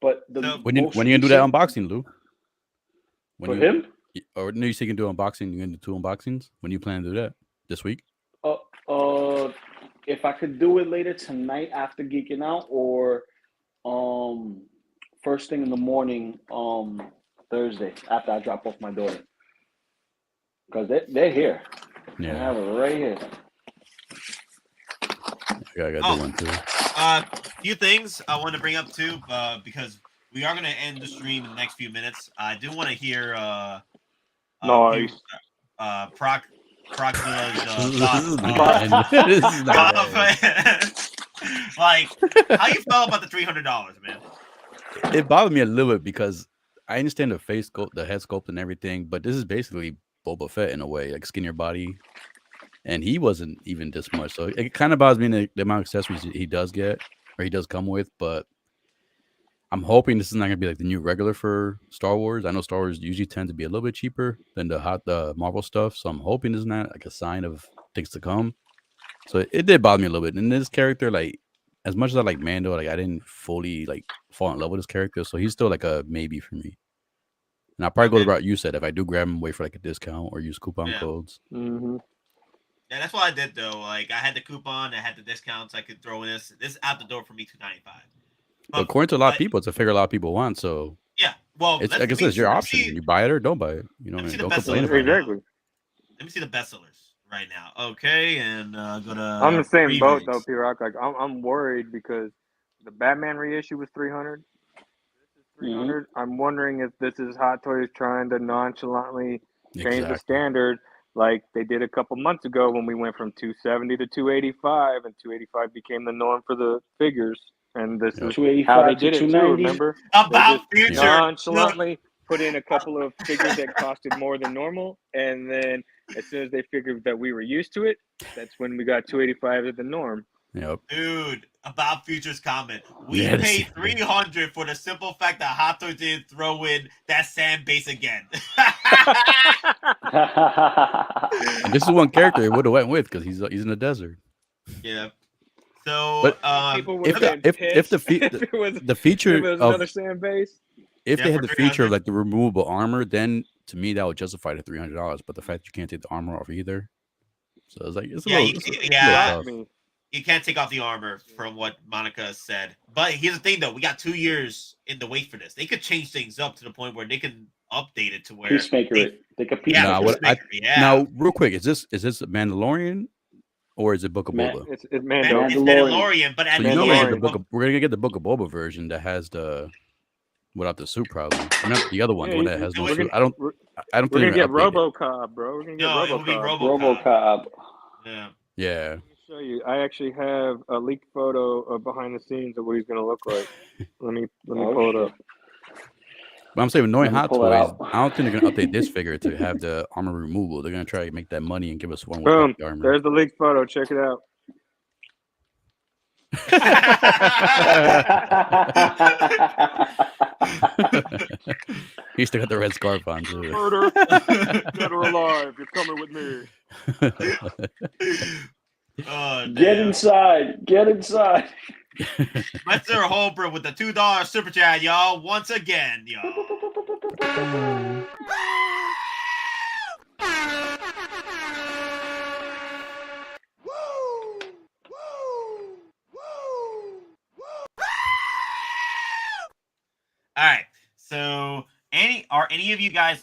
But when you gonna do that unboxing, Lou? Him? Or no, you say you can do unboxing. You're gonna do 2 unboxings. When do you plan to do that? This week? If I could do it later tonight after Geeking Out, or first thing in the morning Thursday after I drop off my daughter, because they're here. Yeah, I have it right here. I gotta do one too. Few things I want to bring up too, because we are going to end the stream in the next few minutes. I do want to hear Nice. Prockzilla's This is not thoughts. Like, how you felt about the $300, man? It bothered me a little bit because I understand the face sculpt, the head sculpt, and everything, but this is basically Boba Fett in a way, like skinnier body, and he wasn't even this much. So it kind of bothers me the amount of accessories he does get, or he does come with. But I'm hoping this is not gonna be like the new regular for Star Wars. I know Star Wars usually tend to be a little bit cheaper than the Marvel stuff, so I'm hoping this is not like a sign of things to come. So it did bother me a little bit. And this character, like, as much as I like Mando, like I didn't fully like fall in love with this character, so he's still like a maybe for me. And I'll probably go the route you said. If I do grab him, wait for like a discount or use coupon codes. Mm-hmm. Yeah, that's what I did though. Like I had the coupon, I had the discounts. I could throw in this. This is out the door for me, $2.95. But according to a lot of people, it's a figure a lot of people want. So yeah, well, it's like I said, it's your option. You buy it or don't buy it. You know, don't complain about it. Exactly. Let me see the bestsellers right now. Okay, and go to. I'm the same boat though, P-Rock. Like I'm worried because the Batman reissue was $300. This is $300. I'm wondering if this is Hot Toys trying to nonchalantly change the standard, like they did a couple months ago when we went from $270 to $285, and $285 became the norm for the figures. And this is how they did it too. Remember? About future nonchalantly put in a couple of figures that costed more than normal, and then as soon as they figured that we were used to it, that's when we got 285 as the norm. Yep. Dude, about Future's comment. We Yeah, paid 300 for the simple fact that Hot Toys didn't throw in that sand base again. And this is one character it would have went with because he's in the desert. Yeah. So, But People if would the have been if the pissed fe- if it was, the feature if it was of another sand base. if Yeah, they had for the feature 300. of like the removable armor, then to me that would justify the $300. But the fact that you can't take the armor off either, so it's like it's a Yeah, little, you- it's a yeah. little Shocked tough. me. you can't take off the armor from what Monica said. But here's the thing, though. We got 2 years in the wait for this. They could change things up to the point where they can update it to where Peacemaker it. They could peacemaker Yeah, Nah, what I- yeah. Now, real quick, is this Mandalorian or is it Book of Man- Boba? It's Man, Mando. it's Mandalorian. Mandalorian, but at So the you know Mandalorian. end, we're gonna get the Book of Boba version that has the without the suit probably. Not the other one, the Yeah, one that has no we're suit. I don't We're think gonna they're get gonna update it. RoboCop, bro. We're gonna get no, it will be RoboCop. RoboCop. RoboCop. Yeah. Yeah, Let me show you. I actually have a leaked photo of behind the scenes of what he's gonna look like. Let me pull it up. but I'm saying knowing Let me Hot pull it Toys, out. I don't think they're gonna update this figure to have the armor removal. They're gonna try to make that money and give us one Boom. with the armor. There's the leaked photo. Check it out. He still got the red scarf on too. Murder, dead or alive. You're coming with me. Oh, Get damn. inside. Get inside. Spencer Holbrook with the $2 super chat, y'all. Once again, y'all. All right. So, are any of you guys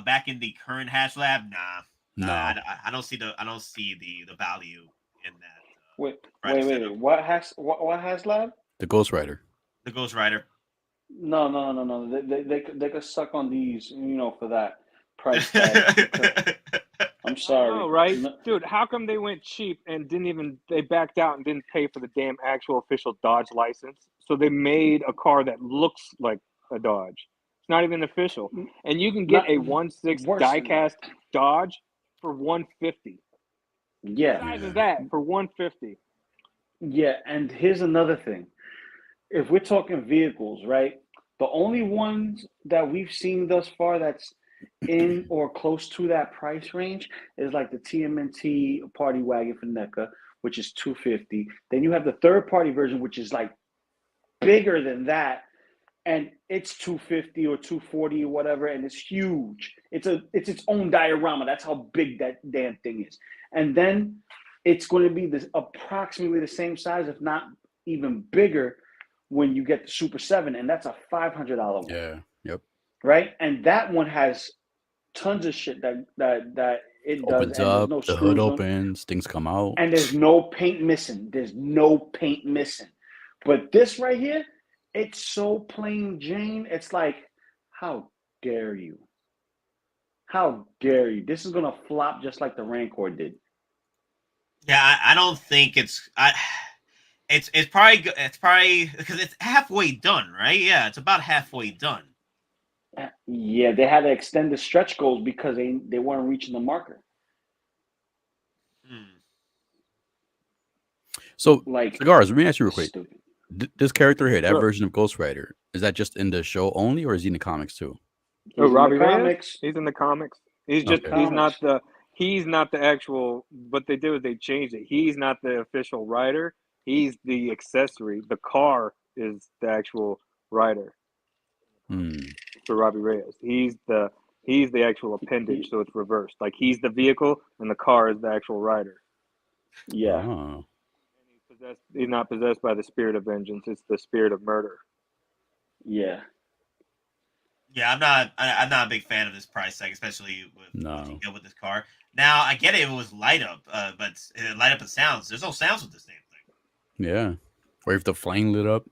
back in the current hash lab? Nah. No. I don't see the value in that. Wait. Right, so- What has lab? The Ghost Rider. The Ghost Rider. No. They could suck on these, for that price tag. I'm sorry. Oh, right, No- dude. How come they went cheap and they backed out and didn't pay for the damn actual official Dodge license? So they made a car that looks like a Dodge. It's not even official, and you can get Not- a 1/6 worse than diecast Dodge for $150. Yeah. What size is that for $150? Yeah, and here's another thing. If we're talking vehicles, right? The only ones that we've seen thus far that's in or close to that price range is like the TMNT Party Wagon for NECA, which is $250. Then you have the third-party version, which is like bigger than that, and it's $250 or $240 or whatever, and it's huge. It's its own diorama. That's how big that damn thing is. And then it's going to be approximately the same size, if not even bigger, when you get the Super 7, and that's a $500 one. Yeah. Yep. Right? And that one has tons of shit that it does. Opens and up, there's no the hood screws on- opens, things come out. and there's no paint missing. There's no paint missing. But this right here, it's so plain Jane. It's like, how dare you? How dare you? This is gonna flop just like the Rancor did. Yeah, I don't think it's probably because it's halfway done, right? Yeah, it's about halfway done. Yeah, they had to extend the stretch goals because they weren't reaching the marker. So, Like Cigars, let me ask you real quick. stupid. This character here, that Sure. version of Ghost Rider, is that just in the show only, or is he in the comics too? He's Oh, in the Robbie Reyes? comics. He's in the comics. He's just Okay. he's not the actual. What they did was they changed it. He's not the official rider. He's the accessory. The car is the actual rider for Robbie Reyes. He's the actual appendage, so it's reversed. Like he's the vehicle and the car is the actual rider. Yeah. Oh. He's not possessed by the spirit of vengeance. It's the spirit of murder. Yeah. Yeah, I'm not a big fan of this price tag, especially with what you get with this car. Now I get it; it was light up, but light up and sounds. There's no sounds with this damn thing. Yeah. Or if the flame lit up,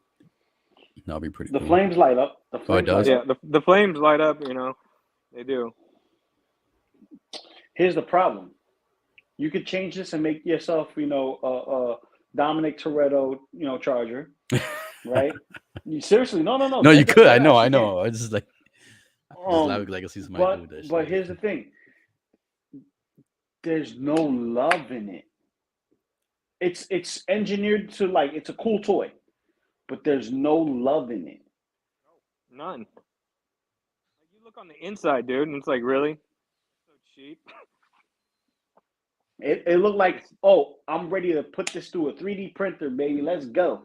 that'll be pretty The cool. flames light up. The Oh, it flames does? light Yeah, up. the flames light up. You know, they do. Here's the problem. You could change this and make yourself, Dominic Toretto, Charger, right? Seriously, no. No, you Take could. that I know. out. I You know. I just like, Slavic Legacies might do that. But shit. here's the thing: there's no love in it. It's engineered to like it's a cool toy, but there's no love in it. None. Like, you look on the inside, dude, and it's like, really? So cheap. It looked like, oh, I'm ready to put this through a 3D printer, baby. Let's go.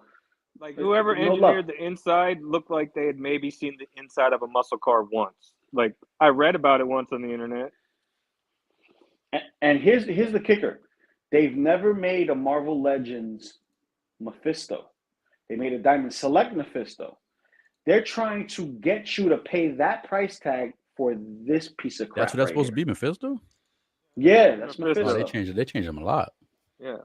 Like whoever No engineered love. the inside looked like they had maybe seen the inside of a muscle car once. Like I read about it once on the internet. And here's the kicker: they've never made a Marvel Legends Mephisto. They made a Diamond Select Mephisto. They're trying to get you to pay that price tag for this piece of crap. That's what that's supposed to be, Mephisto. Yeah, that's Mephisto. Oh, Mephisto. they changed him a lot. Yeah.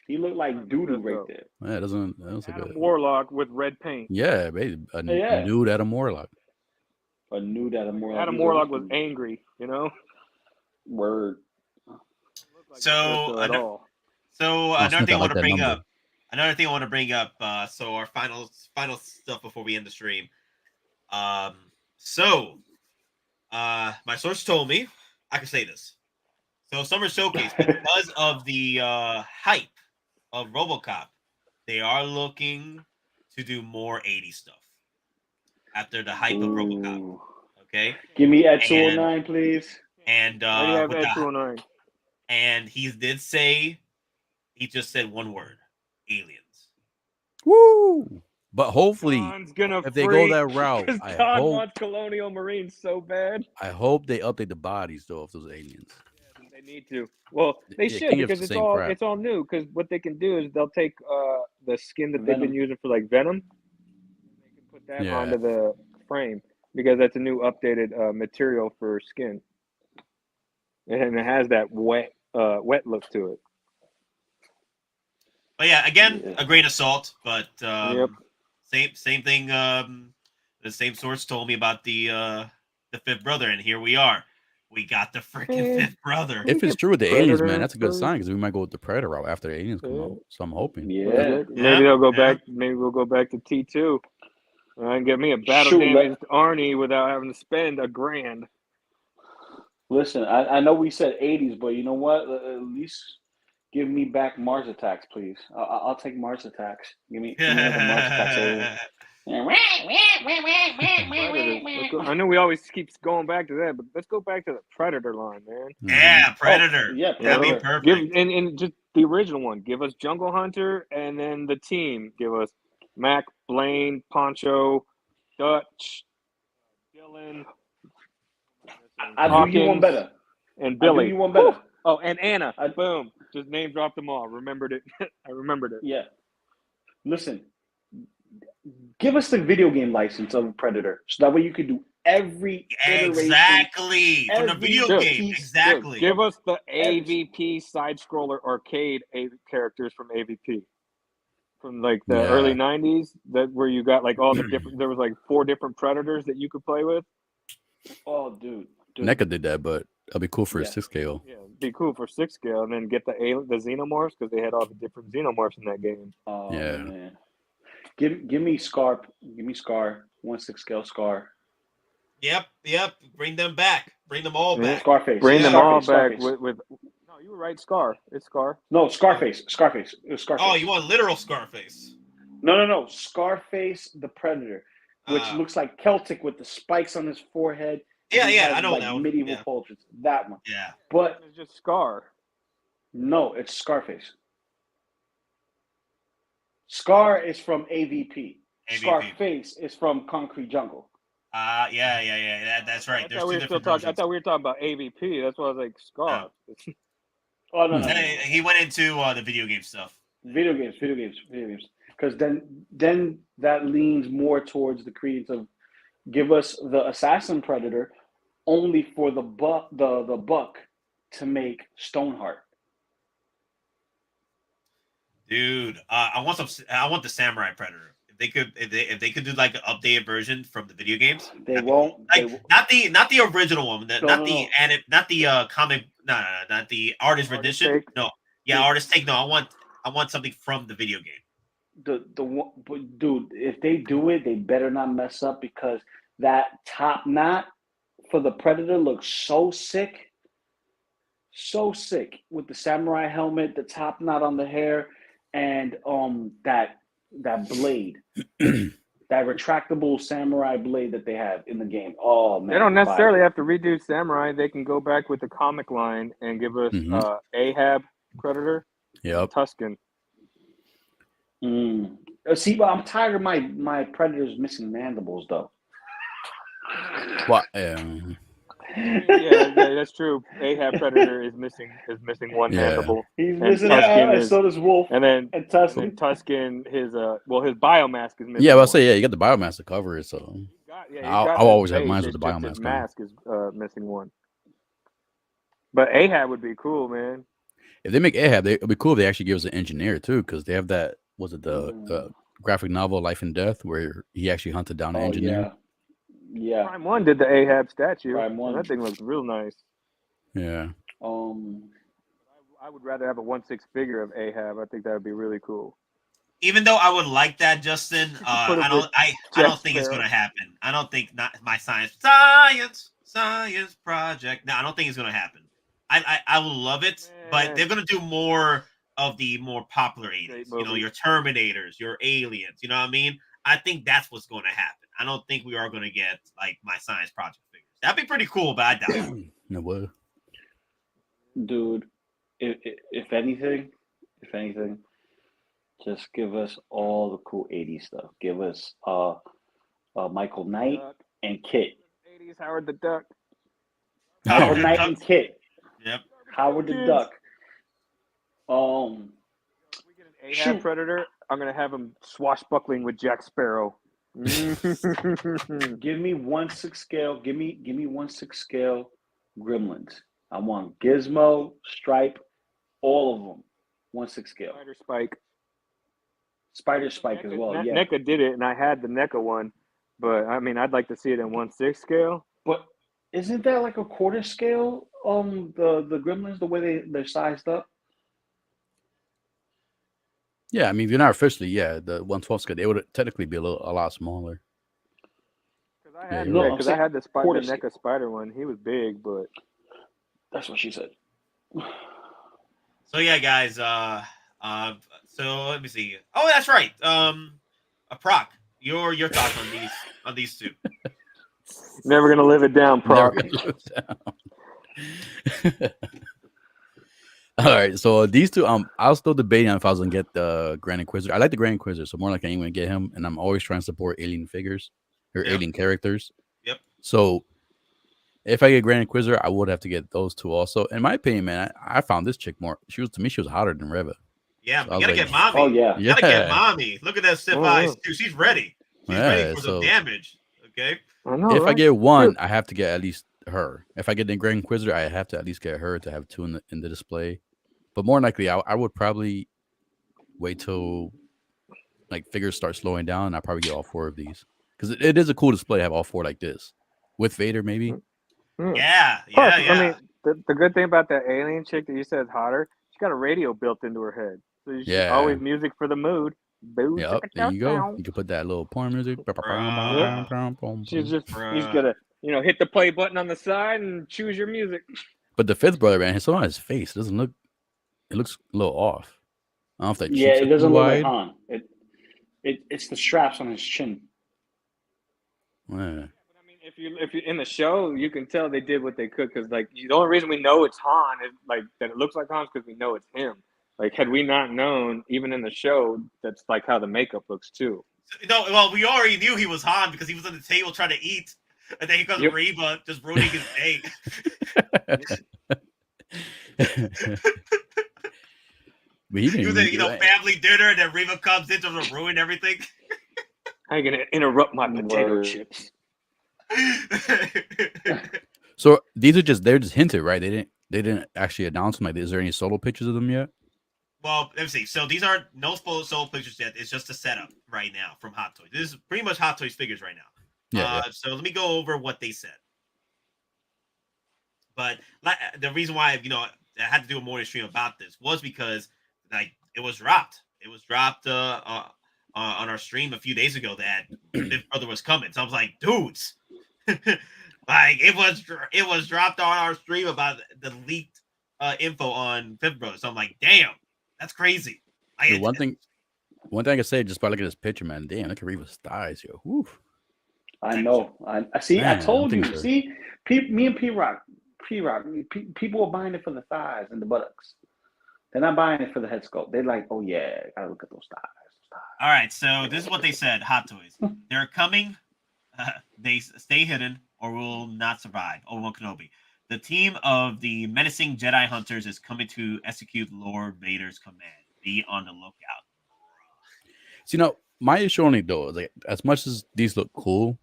He looked like doo-doo right there. Yeah, it doesn't. That was like Adam a, Warlock with red paint. yeah, baby, a Yeah. nude Adam Warlock. A nude Adam Warlock. Adam Warlock was angry, you know? Word. Like So, Mephisto at all. Another thing I like want to that bring number. up. Another thing I want to bring up. So our final stuff before we end the stream. My source told me I could say this. So Summer Showcase, because of the hype of RoboCop, they are looking to do more 80s stuff after the hype of RoboCop. Ooh. Okay, Give me at 209, please. and Why do you have with Ed the- 209? and he did say, he just said one word: aliens. Woo! But hopefully, Don's gonna if they go freak, that route, 'cause I Don hope wants Colonial Marines so bad. they update the bodies though of those aliens. They need to. Well, they Yeah, should King of because the it's same all crap. it's all new. Because what they can do is they'll take the skin that they've Venom. been using for like Venom, and they can put that Yeah. onto the frame because that's a new updated material for skin, and it has that wet look to it. But yeah, again, Yeah. a grain of salt. But Yep. same thing. The same source told me about the fifth brother, and here we are. We got the freaking fifth brother. If it's true with the aliens, man, Predator that's a good first. sign because we might go with the Predator route after the aliens come out. So I'm hoping. Yeah. Maybe they'll go back. Maybe we'll go back to T2 and get me a battle Shoot, damaged Arnie without having to spend $1,000. Listen, I know we said 80s, but you know what? At least give me back Mars Attacks, please. I'll take Mars Attacks. Give me another Mars Attacks alien. Predator. I know we always keep going back to that, but let's go back to the Predator line, man. Yeah, Predator. yeah, That'd be Predator. perfect. And just the original one. Give us Jungle Hunter, and then the team. Give us Mac, Blaine, Poncho, Dutch, Dylan. I do you one better. And I Billy. do you one better. Woo! Oh, and Anna. I- Boom. Just name dropped them all. Remembered it. I remembered it. Yeah. Listen, give us the video game license of Predator, so that way you could do every iteration. Exactly. From the every video Dude, game. piece- Exactly. Give us the AVP side scroller arcade characters from AVP. From like the Yeah. early 90s, that where you got like all the different, there was like 4 different Predators that you could play with. Oh, dude. NECA did that, but it'll be cool for a Yeah. 6KO. Yeah, it'd be cool for 6 scale, and then get the Xenomorphs because they had all the different Xenomorphs in that game. Oh, Yeah. man. Give me Scar. Give me Scar. 1/6 scale Scar. Yep. Bring them back. Bring them all Yeah. back. Scarface. Bring them all back Scarface. with. No, you were right. Scar. It's Scar. No, Scarface. Scarface. It was Scarface. Oh, you want literal Scarface? No. Scarface the Predator, which Ah. looks like Celtic with the spikes on his forehead. Yeah, He yeah, has, I know like, that one. medieval Yeah. portraits. That one. Yeah. But It's just Scar. no, it's Scarface. Scar is from AVP. AVP. Scarface is from Concrete Jungle. Yeah. That's right. I There's thought, we two were still different talking, I versions. thought we were talking about AVP. That's why I was like, Scar. Oh no, He went into the video game stuff. video games. Because then that leans more towards the credence of give us the Assassin Predator only for the buck to make Stoneheart. Dude, I want the Samurai Predator. If they could do like an updated version from the video games. They won't. Like not the original one, not the comic, not the artist rendition. take? No, yeah, artist take. No, I want something from the video game. The one, but dude, if they do it, they better not mess up because that top knot for the Predator looks so sick with the samurai helmet, the top knot on the hair, and that blade, that retractable samurai blade that they have in the game. Oh man, They don't necessarily have to redo Samurai. They can go back with the comic line and give us Ahab Predator, Tuscan. See, but I'm tired of my Predators missing mandibles though. What? Yeah, that's true. Ahab Predator is missing one mandible. He's missing that. So does Wolf. And then Tuscan. Tuscan, his biomask is missing. Yeah, I'll say you got the biomask to cover it, so I'll always have mine with the biomask. His mask is missing one. But Ahab would be cool, man. If they make Ahab, it'd be cool if they actually give us an engineer too, because they have that. Was it the graphic novel Life and Death, where he actually hunted down an engineer? Yeah. Prime 1 did the Ahab statue. Prime 1. That thing looks real nice. Yeah. I would rather have a 1/6 figure of Ahab. I think that would be really cool. Even though I would like that, Justin, I don't think it's going to happen. I don't think not my science project. No, I don't think it's going to happen. I will love it, but they're going to do more of the more popular aliens. You know, your Terminators, your aliens. You know what I mean? I think that's what's going to happen. I don't think we are going to get like my science project figures. That'd be pretty cool, but I doubt it. No way. Dude, if anything, just give us all the cool 80s stuff. Give us Michael Knight and Kit. 80s Howard the Duck. Howard Knight and Kit. Yep. Howard the Duck. If we get an Ahab Predator, I'm gonna have him swashbuckling with Jack Sparrow. Give me 1/6 scale. Give me 1/6 scale Gremlins. I want Gizmo, Stripe, all of them. 1/6 scale. Spider Spike as well. Yeah. NECA did it, and I had the NECA one, but I mean, I'd like to see it in 1/6 scale. But isn't that like a quarter scale? The Gremlins, the way they're sized up. Yeah, I mean, if you're not officially, the 1/12 scale, they would technically be a lot smaller. Because I had the NECA Spider one. He was big, but that's what she said. So yeah, guys. So let me see. Oh, that's right. Proc, your thoughts on these two? Never gonna live it down, Proc. All right, so these two, I was still debating if I was gonna get the Grand Inquisitor. I like the Grand Inquisitor, so more like I ain't gonna get him. And I'm always trying to support alien figures or alien characters. Yep. So if I get Grand Inquisitor, I would have to get those two also. In my opinion, man, I found this chick more. She was hotter than Reva. Yeah, so you gotta get mommy. Oh yeah, you gotta get mommy. Look at that stiff eyes. Dude, she's ready. She's ready for some damage. Okay. If I get one, I have to get at least her. If I get the Grand Inquisitor, I have to at least get her to have two in the display. But more likely, I would probably wait till like figures start slowing down. And I'll probably get all four of these because it is a cool display to have all four like this with Vader, maybe. Yeah. I mean, the good thing about that alien chick that you said is hotter, she got a radio built into her head, so she's always music for the mood. Yep, there you go. You can put that little porn music. She's gonna hit the play button on the side and choose your music. But the fifth brother, man, on his face doesn't look. It looks a little off. I don't know if that. Yeah, it doesn't look like Han. It's the straps on his chin. Yeah. But I mean, if you're in the show, you can tell they did what they could because like the only reason we know it's Han is like that it looks like Han because we know it's him. Like had we not known, even in the show, that's like how the makeup looks too. No, well, we already knew he was Han because he was on the table trying to eat, and then he comes Reva just ruining his day. He was at, family dinner, and then Reva comes in to ruin everything. How you gonna interrupt my potato chips? So they're just hinted, right? They didn't actually announce them. Like, is there any solo pictures of them yet? Well, let's see. So these are no solo pictures yet. It's just a setup right now from Hot Toys. This is pretty much Hot Toys figures right now. Yeah. So let me go over what they said. But the reason why I had to do a morning stream about this was because it was dropped. It was dropped on our stream a few days ago that Fifth Brother was coming. So I was like, dudes, Like it was dropped on our stream about the leaked info on Fifth Bro. So I'm like, damn, that's crazy. Dude, one thing I can say just by looking at this picture, man. Damn, look at Reva's thighs, yo. Woo. I know. I see. Man, I told I you. think so. See, me and P-Rock, people are buying it for the thighs and the buttocks. They're not buying it for the head sculpt. They're like, oh yeah, gotta look at those thighs. All right, so this is what they said. Hot Toys. They're coming. They stay hidden or will not survive. Obi-Wan Kenobi. The team of the menacing Jedi hunters is coming to execute Lord Vader's command. Be on the lookout. So, my issue only though is like as much as these look cool,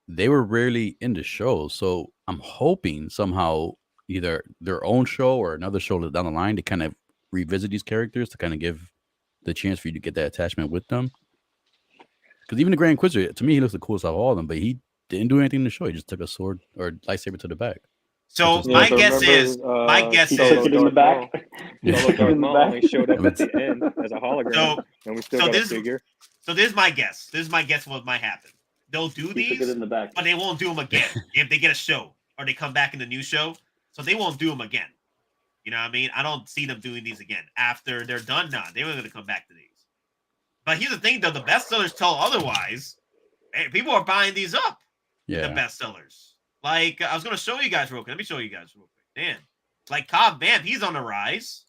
they were rarely in the show. So I'm hoping somehow either their own show or another show down the line to kind of revisit these characters to kind of give the chance for you to get that attachment with them. Because even the Grand Inquisitor, to me, he looks the coolest out of all of them, but he didn't do anything in the show. He just took a sword or lightsaber to the back. So my guess is He took it in the back. Solo Darth Maul only showed up at the end as a hologram, and we still got a figure. So this is my guess. This is my guess what might happen. They'll do He took these, it in the back. but they won't do them again if they get a show or they come back in the new show. So they won't do them again. You know what I mean? I don't see them doing these again after they're done. Now they were going to come back to these. But here's the thing, though: the bestsellers tell otherwise. Hey, people are buying these up. Yeah, the bestsellers. Like I was going to show you guys real quick. Let me show you guys real quick. Damn, like Cobb Vanth, he's on the rise.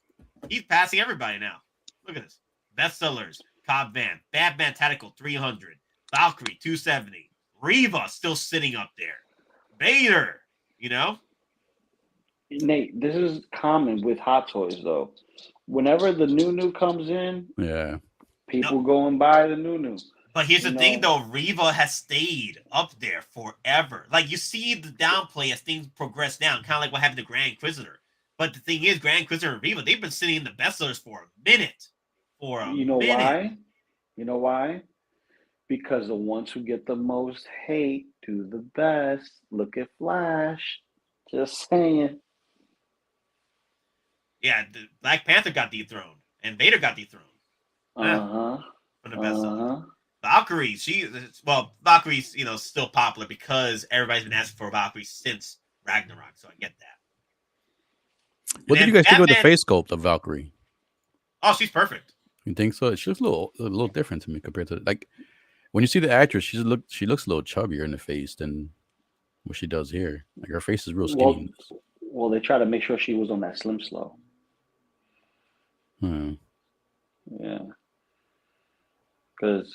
He's passing everybody now. Look at this. Bestsellers: Cobb Vanth, Batman Tactical 300, Valkyrie 270, Reva still sitting up there, Vader. You know. Nate, this is common with Hot Toys though. Whenever the new comes in, yeah, people go and buy the new. But here's the thing, though. Reva has stayed up there forever. Like, you see the downplay as things progress down, kind of like what happened to Grand Inquisitor. But the thing is, Grand Inquisitor and Reva, they've been sitting in the bestsellers for a minute. Why? You know why? Because the ones who get the most hate do the best. Look at Flash. Just saying. Yeah, the Black Panther got dethroned, and Vader got dethroned. From the bestsellers. Valkyrie, Valkyrie's still popular because everybody's been asking for Valkyrie since Ragnarok, so I get that. What did you guys think of the face sculpt of Valkyrie? Oh, she's perfect. You think so? She looks a little different to me compared to like when you see the actress. She looks a little chubbier in the face than what she does here. Like her face is real skinny. Well, they try to make sure she was on that slim slow. Yeah, because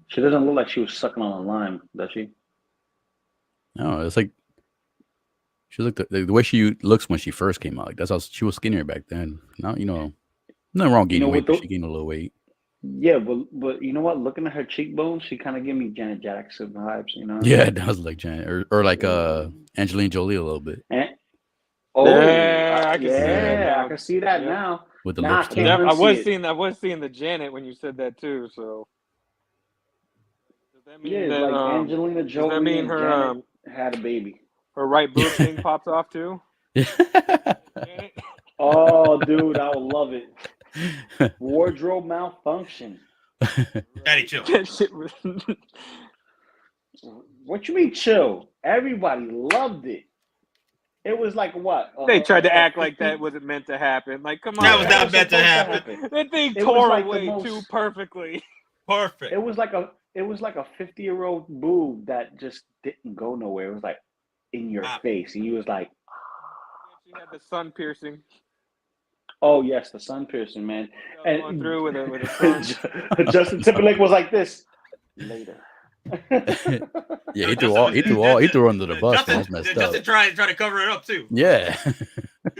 she doesn't look like she was sucking on a lime, does she? No, it's like she looked the way she looks when she first came out. Like that's how she was skinnier back then. Now nothing wrong gaining weight. But she gained a little weight. Yeah, but you know what? Looking at her cheekbones, she kind of gave me Janet Jackson vibes. Yeah, it does like Janet or like Angelina Jolie a little bit. I can see that now. With the lipstick. I was seeing the Janet when you said that too. So does that mean that like Angelina Jolie? Does that mean her had a baby? Her right boob thing pops off too? Oh, dude, I would love it. Wardrobe malfunction. Daddy, chill. What you mean chill? Everybody loved it. It was like what? They tried to act like that wasn't meant to happen. Like, come on. That was not meant to happen. That thing tore away too perfectly. Perfect. It was like a 50-year-old boob that just didn't go nowhere. It was like in your face. And you was like, she had the sun piercing. Oh yes, the sun piercing, man. And going through with a sun. Justin Timberlake was like this later. Yeah, he threw under the bus. That's messed up. Justin tried to cover it up too. Yeah.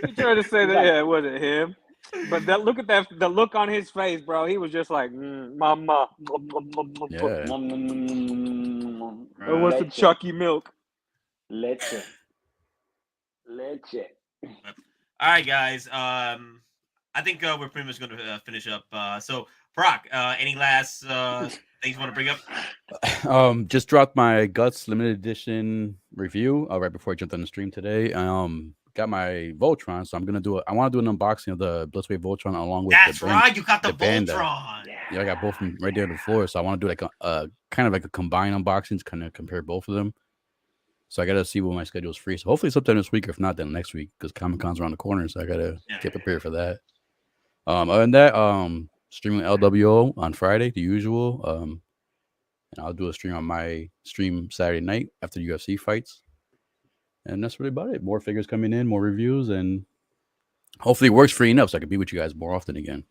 He tried to say that it wasn't him. But the look on his face, bro. He was just like, mama. Yeah. Or what's the Chucky milk? Leche. All right, guys. I think we're pretty much going to finish up. So, Proc, any last things you want to bring up? Just dropped my Guts limited edition review right before I jumped on the stream today. Got my Voltron, so I want to do an unboxing of the Blitzwave Voltron along with. That's right, you got the Voltron. Yeah, I got both of them right there on the floor, so I want to do like a kind of like a combined unboxing, kind of compare both of them. So I gotta see when my schedule is free. So hopefully sometime this week. If not, then next week, because Comic-Con's around the corner. So I gotta get prepared for that. Other than that, streaming LWO on Friday, the usual. And I'll do a stream on my stream Saturday night after the UFC fights. And that's really about it. More figures coming in, more reviews, and hopefully it works free enough so I can be with you guys more often again.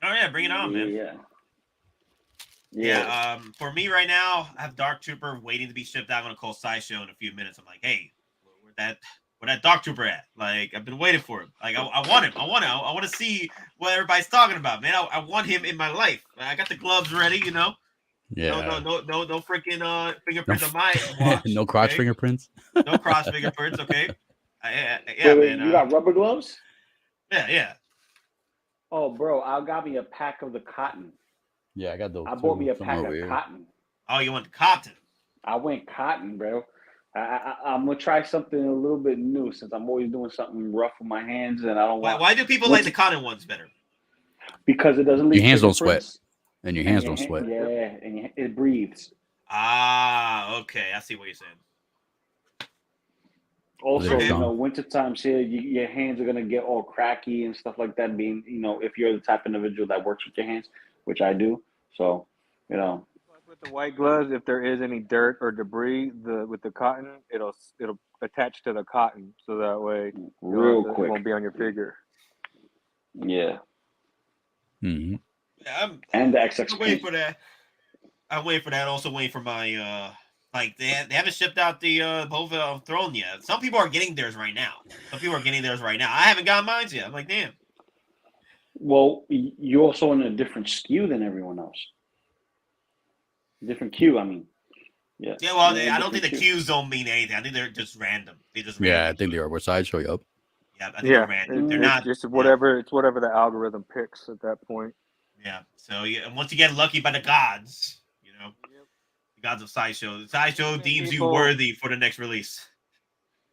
Oh yeah, bring it on, man. Yeah. For me right now, I have Dark Trooper waiting to be shipped out. I'm gonna call Sideshow in a few minutes. I'm like, hey, where that Dark Trooper at? Like, I've been waiting for him. Like, I want him. I want to see what everybody's talking about, man. I want him in my life. I got the gloves ready, you know. Yeah. No freaking fingerprints on my watch. No crotch fingerprints. No cross fingerprints. Okay. Wait, you got rubber gloves? Yeah. Oh, bro, I got me a pack of the cotton. Yeah, I got those. I bought me a pack of cotton. Oh, you want the cotton? I went cotton, bro. I'm gonna try something a little bit new since I'm always doing something rough with my hands, and I don't want. Why do people like the cotton ones better? Because it doesn't leave your hands don't sweat, and your hands don't sweat. Yeah, and it breathes. Ah, okay, I see what you're saying. Also, wintertime here, your hands are gonna get all cracky and stuff like that. Being, if you're the type of individual that works with your hands, which I do, so with the white gloves, if there is any dirt or debris, with the cotton, it'll attach to the cotton, so that way it won't be on your figure. Yeah. Mm-hmm. Yeah, and the XX. I'm waiting for that. I'm waiting for that. Also waiting for my they haven't shipped out the Boba Throne yet. Some people are getting theirs right now. I haven't got mine yet. I'm like, damn. Well, you're also in a different SKU than everyone else. Different queue, I mean. Yeah. Yeah, well, I don't think the queues don't mean anything. I think they're just random. I think they are. We're Sideshow up. Yeah, I think they're random. They're not just whatever. It's whatever the algorithm picks at that point. Yeah. So once you get lucky by the gods, the gods of Sideshow. Sideshow deems you worthy for the next release.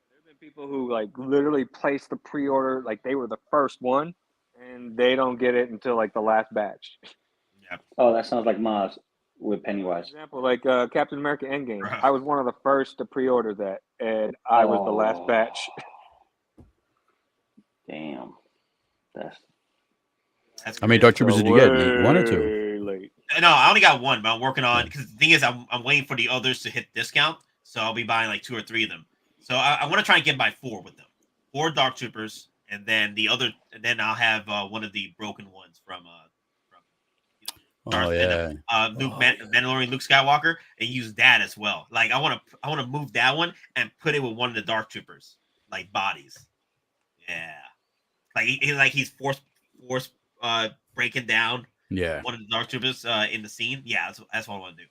There's been people who literally placed the pre-order like they were the first one, and they don't get it until the last batch. Yeah. Oh, that sounds like Maz with Pennywise. For example, Captain America Endgame. Bruh. I was one of the first to pre-order that, and I was the last batch. Damn. That's how many Dark Troopers did you get? One or two? Late. No, I only got one, but I'm working on because the thing is, I'm waiting for the others to hit discount, so I'll be buying 2 or 3 of them. So I want to try and get by 4 with them, 4 Dark Troopers, and then I'll have one of the broken ones from Mandalorian Luke Skywalker, and use that as well. I want to move that one and put it with one of the Dark Troopers, bodies. Yeah, he's force breaking down. Yeah, one of the Dark Troopers in the scene. Yeah, that's what I want to do.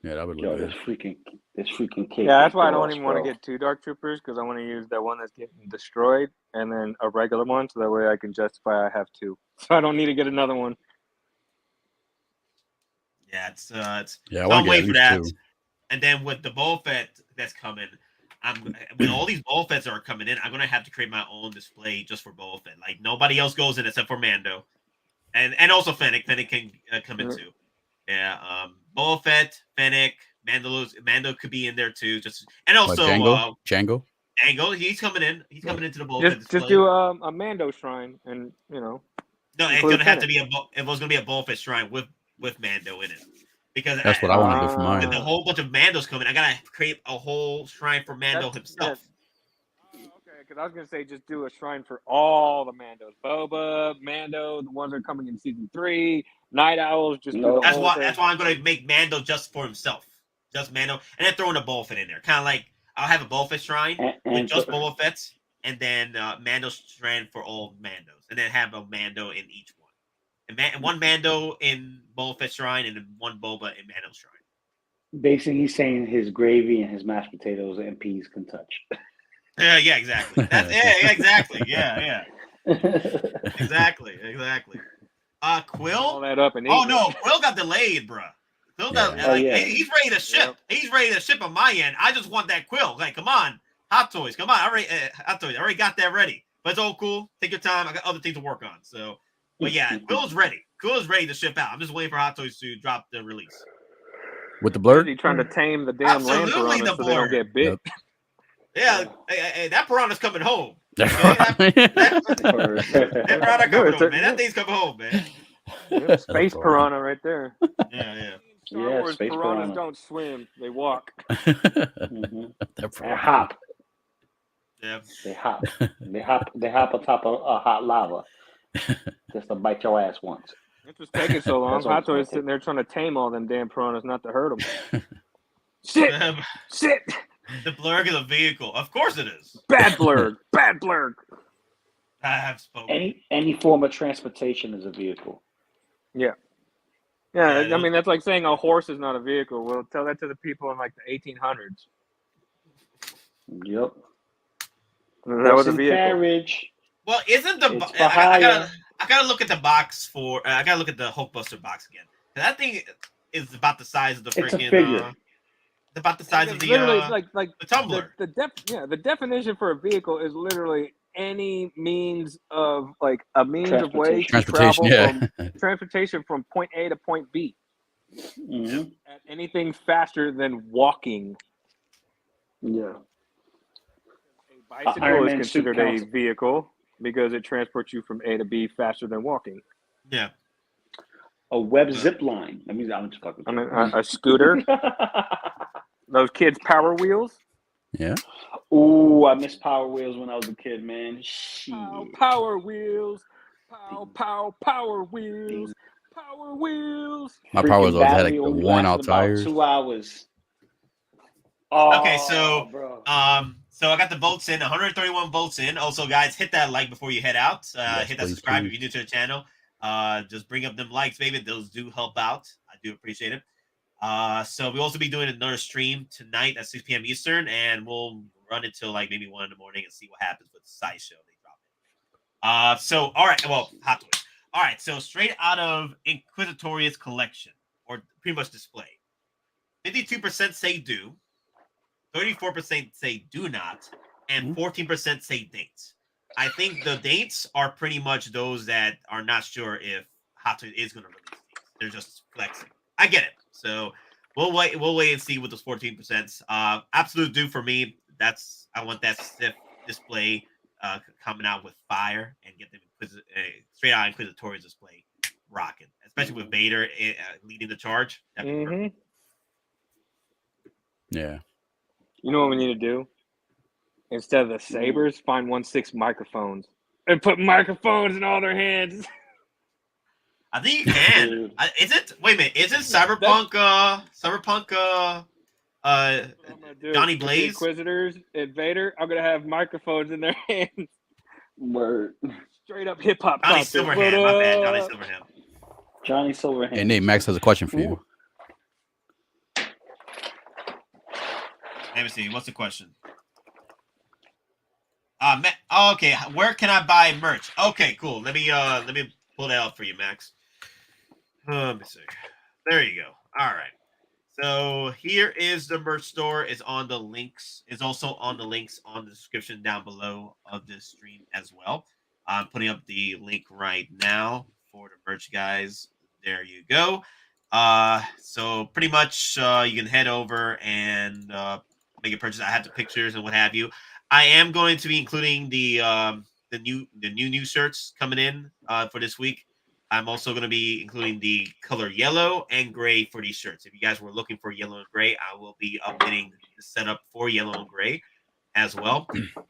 Yeah, that would look good. This freaking cake. Yeah, that's why I don't even want to get 2 Dark Troopers, because I want to use that one that's getting destroyed and then a regular one, so that way I can justify I have 2. So I don't need to get another one. Yeah, it's yeah. I'm waiting for that. 2. And then with the Boba Fett that's coming, when all these Boba Fetts are coming in, I'm gonna have to create my own display just for Boba Fett. Nobody else goes in except for Mando, and also Fennec. Fennec can come in too. Yeah, Boba Fett, Fennec, Mando could be in there too. And also Django. He's coming in. He's coming into the Boba Fett display. Just do a Mando shrine, and No, it's gonna have to be it was gonna be a Boba Fett shrine with Mando in it. Because that's what I want to do for mine. With a whole bunch of Mandos coming, I gotta create a whole shrine for Mando himself. Okay, because I was gonna say just do a shrine for all the Mandos, Boba, Mando, the ones that are coming in season 3, Night Owls. That's why I'm gonna make Mando just for himself, just Mando, and then throw in a Boba Fett in there. Kind of like I'll have a Boba Fett shrine with just Boba Fett's, and then Mando's shrine for all Mandos, and then have a Mando in each one. And one Mando in Boba Fett shrine, and then one Boba in Mando's shrine. Basically, he's saying his gravy and his mashed potatoes and peas can touch. Yeah, exactly. Exactly. Yeah. Exactly. Quill. All that up and Quill got delayed, bro. Quill got he's ready to ship. Yep. He's ready to ship on my end. I just want that Quill. Come on, Hot Toys. Come on, Hot Toys. I already got that ready. But it's all cool. Take your time. I got other things to work on. So. But yeah, Quill's ready. Quill's ready to ship out. I'm just waiting for Hot Toys to drop the release. With the blur? Busy trying to tame the damn land Absolutely piranhas the so they don't blur. get bit. Yep. Yeah, hey, that piranha's coming home. That's Okay? right. That piranha No, coming it's home, a- man. That thing's coming home, man. Yep, space That's piranha right there. Yeah. Star Yeah, Wars space piranhas piranha. don't swim; they walk. Mhm. That And hop. Yeah. They hop. They hop on top of hot lava just to bite your ass once. It's just taking so long. That's what Hot it's gonna Toys take. sitting there trying to tame all them damn piranhas, not to hurt them. Sit, sit. The blurg is a vehicle. Of course it is. Bad blurg, bad blurg. I have spoken. Any form of transportation is a vehicle. Yeah, Yeah, I mean that's like saying a horse is not a vehicle. Well, tell that to the people in like the 1800s. Yep. That was Horse a and vehicle. carriage. Well, isn't the It's for I gotta look at the box for I gotta look at the Hulkbuster box again. That thing is about the size of the It's a freaking figure. it's about the size of It's the literally like the tumbler. the definition for a vehicle is literally any means of like a means of way to Transportation, travel yeah. from transportation from point A to point B. Mhm. At anything faster than walking. Yeah. A bicycle Iron is Man suit considered a counts. vehicle because it transports you from A to B faster than walking. Yeah. A web zip line. I mean, I'm just fucking. I mean, a scooter. Those kids' Power Wheels. Yeah. Ooh, I miss Power Wheels when I was a kid, man. Shit. Power Wheels. Power Wheels. Power Wheels. My power was Freaking always had battery like the only worn out lasted about tires. 2 hours. Oh, Okay, so bro. so I got the votes in, 131 votes in. Also, guys, hit that like before you head out. Yes, Hit that please, subscribe please. if you're new to the channel. Just bring up them likes, baby. Those do help out. I do appreciate it. So we'll also be doing another stream tonight at 6 p.m. Eastern, and we'll run it till like maybe 1 in the morning and see what happens with the Sideshow they drop it. So all right, well, Hot Toys. All right, so straight out of Inquisitorious collection, or pretty much display. 52% say do, 34% say do not, and 14% say dates. I think the dates are pretty much those that are not sure if Hot Toys is going to release these. They're just flexing. I get it. So we'll wait and see with those 14%. Absolute do for me. I want that stiff display coming out with fire and get them straight out Inquisitorious display rocking, especially with Vader leading the charge. That'd be perfect. Yeah. You know what we need to do? Instead of the sabers, find 1/6 microphones and put microphones in all their hands. I think you can. Is it? Wait a minute. Is it Cyberpunk? Johnny Blaze? Inquisitors, Invader. I'm gonna have microphones in their hands. Word. Straight up hip hop. Johnny Silverhand. My bad. Johnny Silverhand. Johnny Silverhand. Hey, Nate, Max has a question for you. Let me see. What's the question? Okay. Where can I buy merch? Okay, cool. Let me pull that up for you, Max. Let me see. There you go. All right. So here is the merch store. It's on the links. It's also on the links on the description down below of this stream as well. I'm putting up the link right now for the merch, guys. There you go. So pretty much you can head over and make a purchase. I have the pictures and what have you. I am going to be including the new shirts coming in for this week. I'm also going to be including the color yellow and gray for these shirts. If you guys were looking for yellow and gray, I will be updating the setup for yellow and gray as well.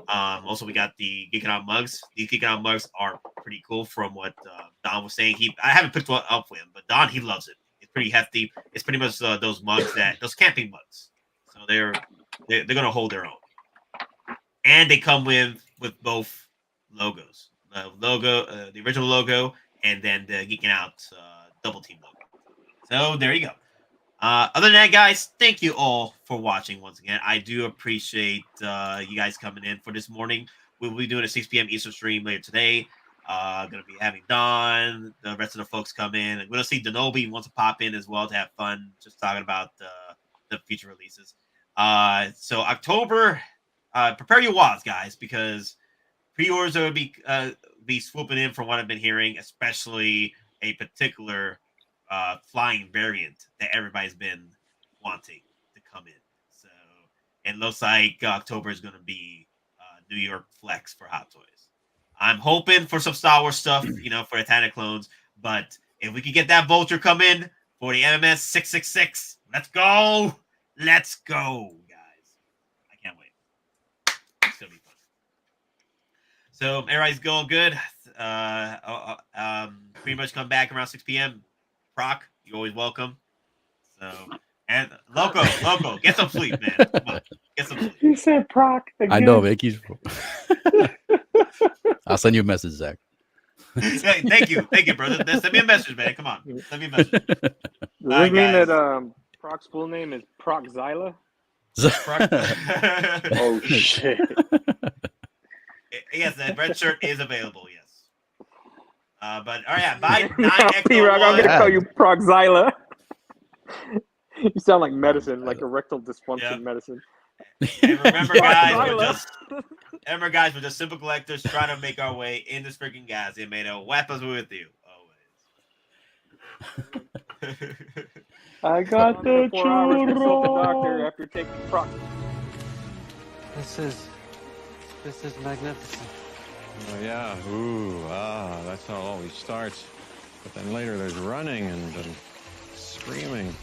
Also, we got the Geekin Out mugs. These Geekin Out mugs are pretty cool from what Don was saying. I haven't picked one up with him, but Don, he loves it. It's pretty hefty. It's pretty much those mugs those camping mugs. So they're going to hold their own. And they come with both logos. The original logo, and then the Geekin Out double team logo. So there you go. Other than that, guys, thank you all for watching once again. I do appreciate you guys coming in for this morning. We'll be doing a 6 p.m. Eastern stream later today. Going to be having Don, the rest of the folks come in. And we're going to see Denobi wants to pop in as well to have fun, just talking about the future releases. So October, prepare your wallets, guys, because pre-orders will be swooping in from what I've been hearing, especially a particular flying variant that everybody's been wanting to come in. So it looks like October is going to be New York flex for Hot Toys. I'm hoping for some Star Wars stuff, for the Tana clones. But if we could get that Vulture come in for the MMS 666, let's go. Let's go, guys. I can't wait. It's going to be fun. So everybody's going good. Pretty much come back around 6 p.m. Proc, you're always welcome. So, and Loco, get some sleep, man. Come on, get some sleep. You said Proc again. I know, man. I'll send you a message, Zach. Hey, thank you, brother. Send me a message, man. Come on, send me a message. Does this mean that Proc's full name is Prockzilla? Oh shit! Yes, that red shirt is available. Yes. But all right, buy 9 P-Rock, I'm gonna call you Prockzilla. You sound like medicine, like erectile dysfunction medicine. And remember, guys, we're just simple collectors trying to make our way in this freaking gas. It made a weapons with you always. I got the 4 hours to consult the doctor after taking Proc. This is magnificent. Oh, yeah. Ooh, that's how it always starts. But then later there's running and screaming.